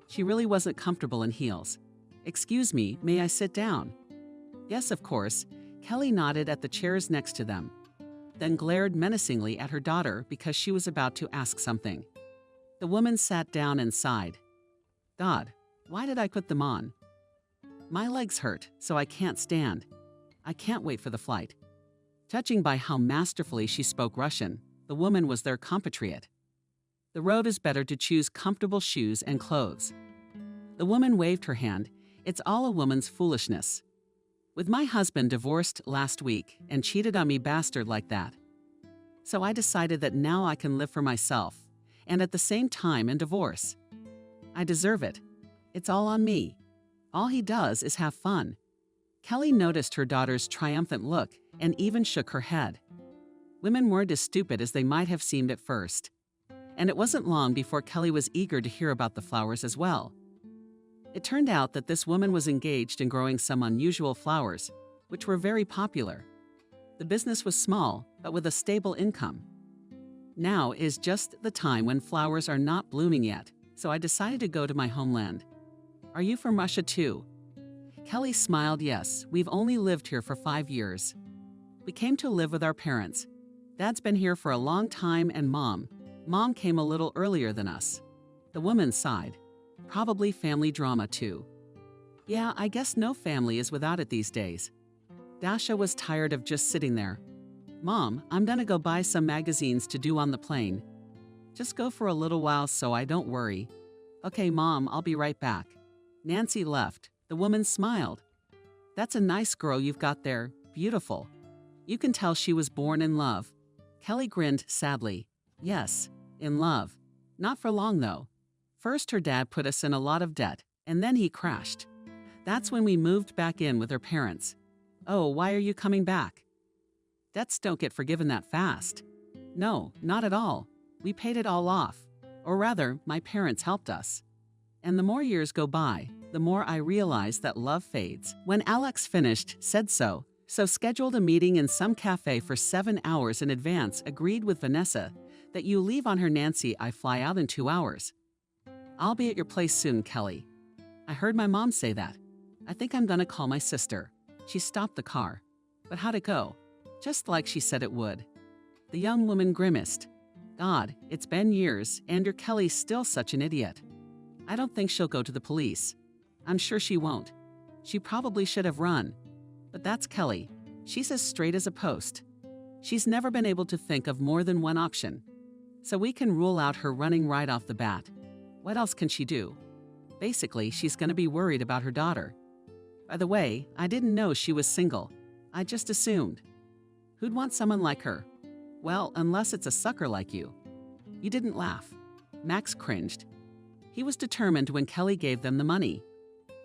She really wasn't comfortable in heels. Excuse me, may I sit down? Yes, of course. Kelly nodded at the chairs next to them, then glared menacingly at her daughter because she was about to ask something. The woman sat down and sighed. God, why did I put them on? My legs hurt, so I can't stand. I can't wait for the flight. Judging by how masterfully she spoke Russian, the woman was their compatriot. The road is better to choose comfortable shoes and clothes. The woman waved her hand. It's all a woman's foolishness. With my husband divorced last week and cheated on me bastard like that. So I decided that now I can live for myself, and at the same time in divorce. I deserve it. It's all on me. All he does is have fun. Kelly noticed her daughter's triumphant look and even shook her head. Women weren't as stupid as they might have seemed at first. And it wasn't long before Kelly was eager to hear about the flowers as well. It turned out that this woman was engaged in growing some unusual flowers, which were very popular. The business was small, but with a stable income. Now is just the time when flowers are not blooming yet, so I decided to go to my homeland. Are you from Russia too? Kelly smiled yes, we've only lived here for 5 years. We came to live with our parents. Dad's been here for a long time and Mom came a little earlier than us. The woman sighed. Probably family drama too. Yeah, I guess no family is without it these days. Dasha was tired of just sitting there. Mom, I'm gonna go buy some magazines to do on the plane. Just go for a little while so I don't worry. Okay, Mom, I'll be right back. Nancy left. The woman smiled. That's a nice girl you've got there. Beautiful. You can tell she was born in love. Kelly grinned sadly. Yes, in love. Not for long, though. First, her dad put us in a lot of debt, and then he crashed. That's when we moved back in with her parents. Oh, why are you coming back? Debts don't get forgiven that fast. No, not at all. We paid it all off. Or rather, my parents helped us. And the more years go by, the more I realize that love fades. When Alex finished, said so scheduled a meeting in some cafe for 7 hours in advance, agreed with Vanessa that you leave on her Nancy, I fly out in 2 hours. I'll be at your place soon, Kelly. I heard my mom say that. I think I'm gonna call my sister. She stopped the car. But how'd it go? Just like she said it would. The young woman grimaced. God, it's been years, and your Kelly's still such an idiot. I don't think she'll go to the police. I'm sure she won't. She probably should have run. But that's Kelly. She's as straight as a post. She's never been able to think of more than one option. So we can rule out her running right off the bat. What else can she do? Basically, she's going to be worried about her daughter. By the way, I didn't know she was single. I just assumed. Who'd want someone like her? Well, unless it's a sucker like you. You didn't laugh. Max cringed. He was determined when Kelly gave them the money.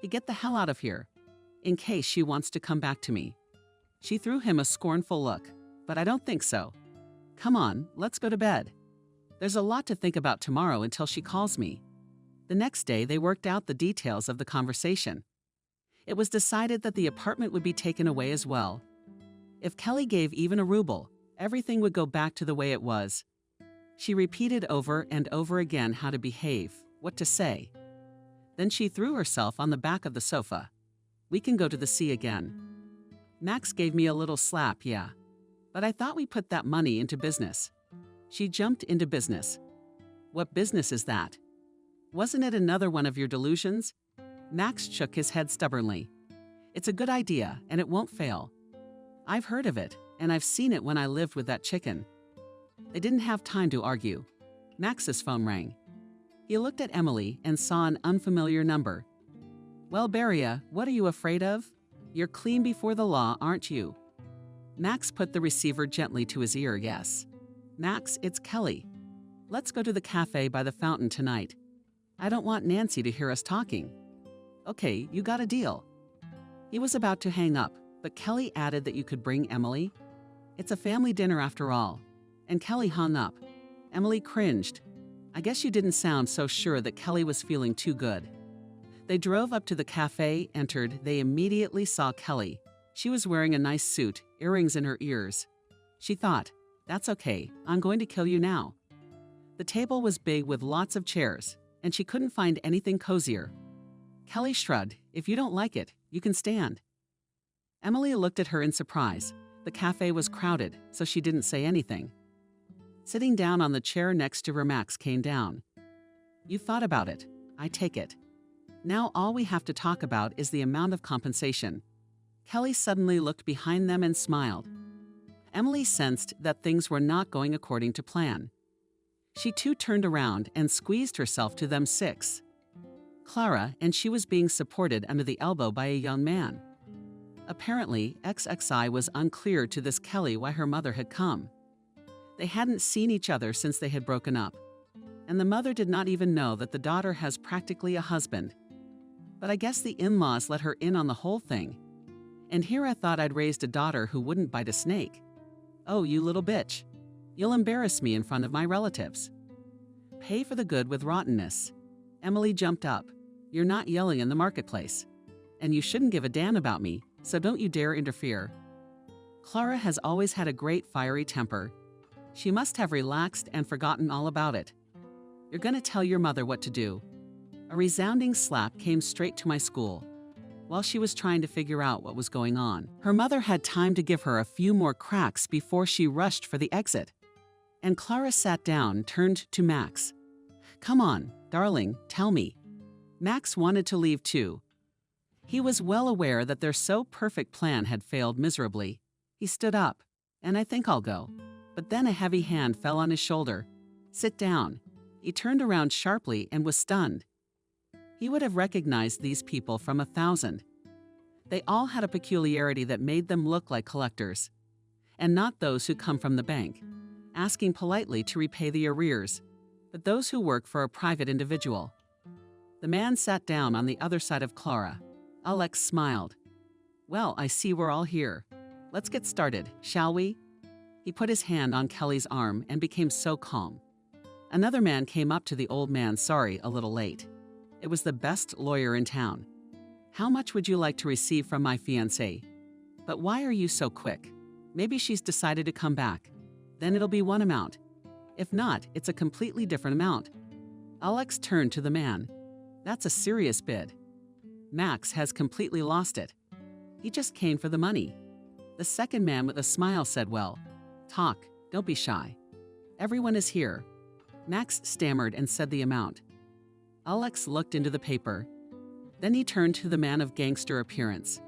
He'd get the hell out of here, in case she wants to come back to me. She threw him a scornful look, but I don't think so. Come on, let's go to bed. There's a lot to think about tomorrow until she calls me. The next day, they worked out the details of the conversation. It was decided that the apartment would be taken away as well. If Kelly gave even a ruble, everything would go back to the way it was. She repeated over and over again how to behave, what to say. Then she threw herself on the back of the sofa. We can go to the sea again. Max gave me a little slap, yeah. But I thought we put that money into business. She jumped into business. What business is that? Wasn't it another one of your delusions? Max shook his head stubbornly. It's a good idea, and it won't fail. I've heard of it, and I've seen it when I lived with that chicken. They didn't have time to argue. Max's phone rang. He looked at Emily and saw an unfamiliar number. Well, Beria, what are you afraid of? You're clean before the law, aren't you? Max put the receiver gently to his ear, yes. Max, it's Kelly. Let's go to the cafe by the fountain tonight. I don't want Nancy to hear us talking. Okay, you got a deal. He was about to hang up, but Kelly added that you could bring Emily. It's a family dinner after all. And Kelly hung up. Emily cringed. I guess you didn't sound so sure that Kelly was feeling too good. They drove up to the cafe, entered. They immediately saw Kelly. She was wearing a nice suit, earrings in her ears. She thought, that's okay, I'm going to kill you now. The table was big with lots of chairs, and she couldn't find anything cozier. Kelly shrugged. If you don't like it, you can stand. Emily looked at her in surprise. The cafe was crowded, so she didn't say anything. Sitting down on the chair next to her, Max came down. You thought about it. I take it. Now all we have to talk about is the amount of compensation. Kelly suddenly looked behind them and smiled. Emily sensed that things were not going according to plan. She too turned around and squeezed herself to them 6. Clara, and she was being supported under the elbow by a young man. Apparently, XXI was unclear to this Kelly why her mother had come. They hadn't seen each other since they had broken up, and the mother did not even know that the daughter has practically a husband. But I guess the in-laws let her in on the whole thing. And here I thought I'd raised a daughter who wouldn't bite a snake. Oh, you little bitch. You'll embarrass me in front of my relatives. Pay for the good with rottenness. Emily jumped up. You're not yelling in the marketplace. And you shouldn't give a damn about me, so don't you dare interfere. Clara has always had a great fiery temper. She must have relaxed and forgotten all about it. You're going to tell your mother what to do. A resounding slap came straight to my school. While she was trying to figure out what was going on, her mother had time to give her a few more cracks before she rushed for the exit. And Clara sat down, turned to Max. Come on, darling, tell me. Max wanted to leave too. He was well aware that their so-perfect plan had failed miserably. He stood up. And I think I'll go. But then a heavy hand fell on his shoulder. Sit down. He turned around sharply and was stunned. He would have recognized these people from 1,000. They all had a peculiarity that made them look like collectors, and not those who come from the bank, asking politely to repay the arrears, but those who work for a private individual. The man sat down on the other side of Clara. Alex smiled. Well, I see we're all here. Let's get started, shall we? He put his hand on Kelly's arm and became so calm. Another man came up to the old man, sorry, a little late. It was the best lawyer in town. How much would you like to receive from my fiancée? But why are you so quick? Maybe she's decided to come back. Then it'll be one amount. If not, it's a completely different amount. Alex turned to the man. That's a serious bid. Max has completely lost it. He just came for the money. The second man with a smile said, "Well, talk, don't be shy. Everyone is here." Max stammered and said the amount. Alex looked into the paper. Then he turned to the man of gangster appearance.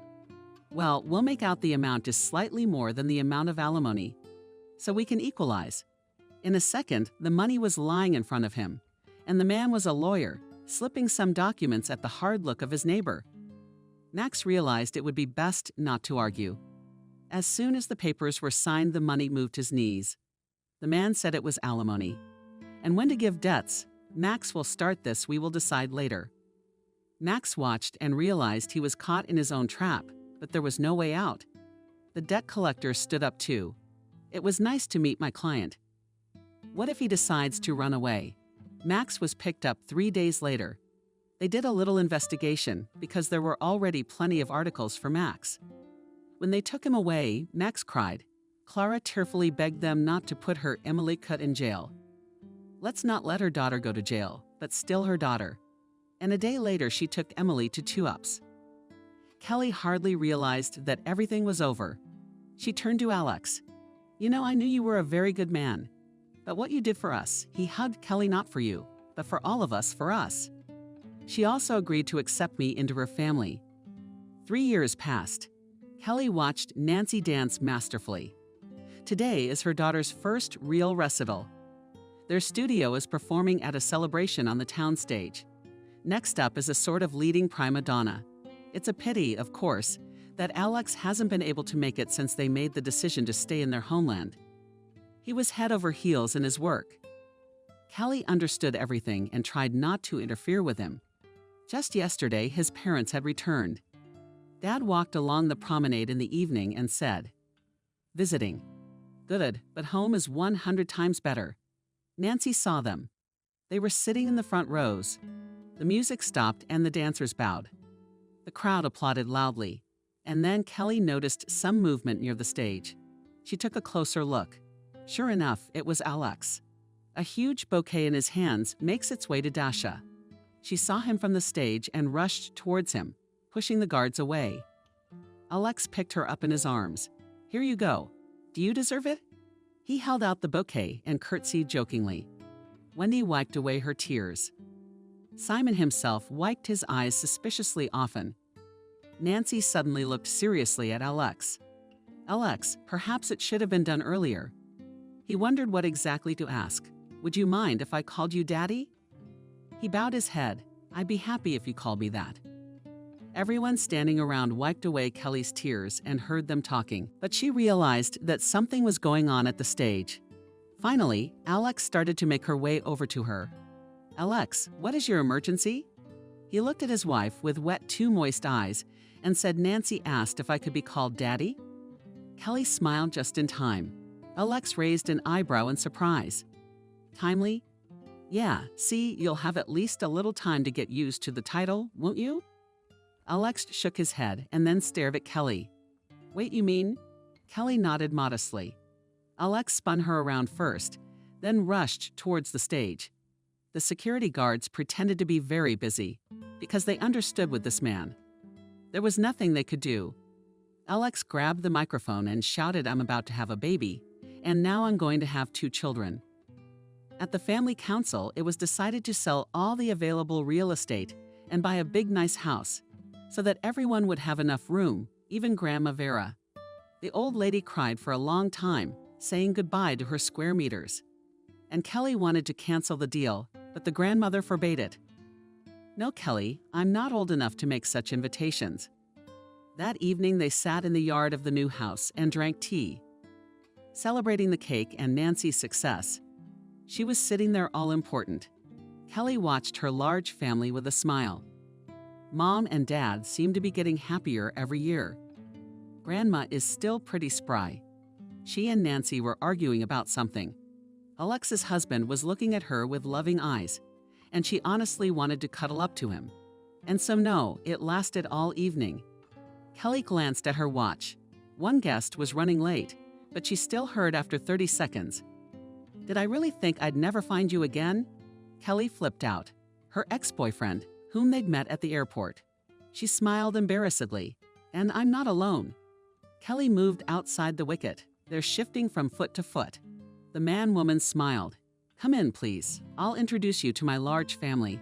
"Well, we'll make out the amount is slightly more than the amount of alimony, so we can equalize." In a second, the money was lying in front of him, and the man was a lawyer, slipping some documents at the hard look of his neighbor. Max realized it would be best not to argue. As soon as the papers were signed, the money moved his knees. The man said it was alimony. And when to give debts, "Max will start this, we will decide later." Max watched and realized he was caught in his own trap, but there was no way out. The debt collector stood up too. "It was nice to meet my client. What if he decides to run away?" Max was picked up 3 days later. They did a little investigation because there were already plenty of articles for Max. When they took him away, Max cried. Clara tearfully begged them not to put her Emily Cut in jail. Let's not let her daughter go to jail, but still her daughter. And a day later, she took Emily to 2UPS. Kelly hardly realized that everything was over. She turned to Alex. "You know, I knew you were a very good man. But what you did for us," he hugged Kelly, "not for you, but for all of us, for us." She also agreed to accept me into her family. 3 years passed. Kelly watched Nancy dance masterfully. Today is her daughter's first real recital. Their studio is performing at a celebration on the town stage. Next up is a sort of leading prima donna. It's a pity, of course, that Alex hasn't been able to make it since they made the decision to stay in their homeland. He was head over heels in his work. Kelly understood everything and tried not to interfere with him. Just yesterday, his parents had returned. Dad walked along the promenade in the evening and said, "Visiting. Good, but home is 100 times better." Nancy saw them. They were sitting in the front rows. The music stopped and the dancers bowed. The crowd applauded loudly. And then Kelly noticed some movement near the stage. She took a closer look. Sure enough, it was Alex. A huge bouquet in his hands makes its way to Dasha. She saw him from the stage and rushed towards him, pushing the guards away. Alex picked her up in his arms. "Here you go. Do you deserve it?" He held out the bouquet and curtsied jokingly. Wendy wiped away her tears. Simon himself wiped his eyes suspiciously often. Nancy suddenly looked seriously at Alex. "Alex, perhaps it should have been done earlier." He wondered what exactly to ask. "Would you mind if I called you Daddy?" He bowed his head. "I'd be happy if you called me that." Everyone standing around wiped away Kelly's tears and heard them talking, but she realized that something was going on at the stage. Finally, Alex started to make her way over to her. "Alex, what is your emergency?" He looked at his wife with wet, too moist eyes and said Nancy asked if I could be called Daddy. Kelly smiled just in time. Alex raised an eyebrow in surprise. "Timely?" "Yeah, see, you'll have at least a little time to get used to the title, won't you?" Alex shook his head and then stared at Kelly. "Wait, you mean?" Kelly nodded modestly. Alex spun her around first, then rushed towards the stage. The security guards pretended to be very busy because they understood with this man. There was nothing they could do. Alex grabbed the microphone and shouted, "I'm about to have a baby, and now I'm going to have 2 children." At the family council, it was decided to sell all the available real estate and buy a big, nice house so that everyone would have enough room, even Grandma Vera. The old lady cried for a long time, saying goodbye to her square meters. And Kelly wanted to cancel the deal, but the grandmother forbade it. "No, Kelly, I'm not old enough to make such invitations." That evening, they sat in the yard of the new house and drank tea, celebrating the cake and Nancy's success. She was sitting there all important. Kelly watched her large family with a smile. Mom and Dad seemed to be getting happier every year. Grandma is still pretty spry. She and Nancy were arguing about something. Alexa's husband was looking at her with loving eyes, and she honestly wanted to cuddle up to him. And so no, it lasted all evening. Kelly glanced at her watch. One guest was running late, but she still heard after 30 seconds. "Did I really think I'd never find you again?" Kelly flipped out. Her ex-boyfriend, whom they'd met at the airport. She smiled embarrassedly. And I'm not alone. Kelly moved outside the wicket. They're shifting from foot to foot. The man-woman smiled. Come in, please. I'll introduce you to my large family.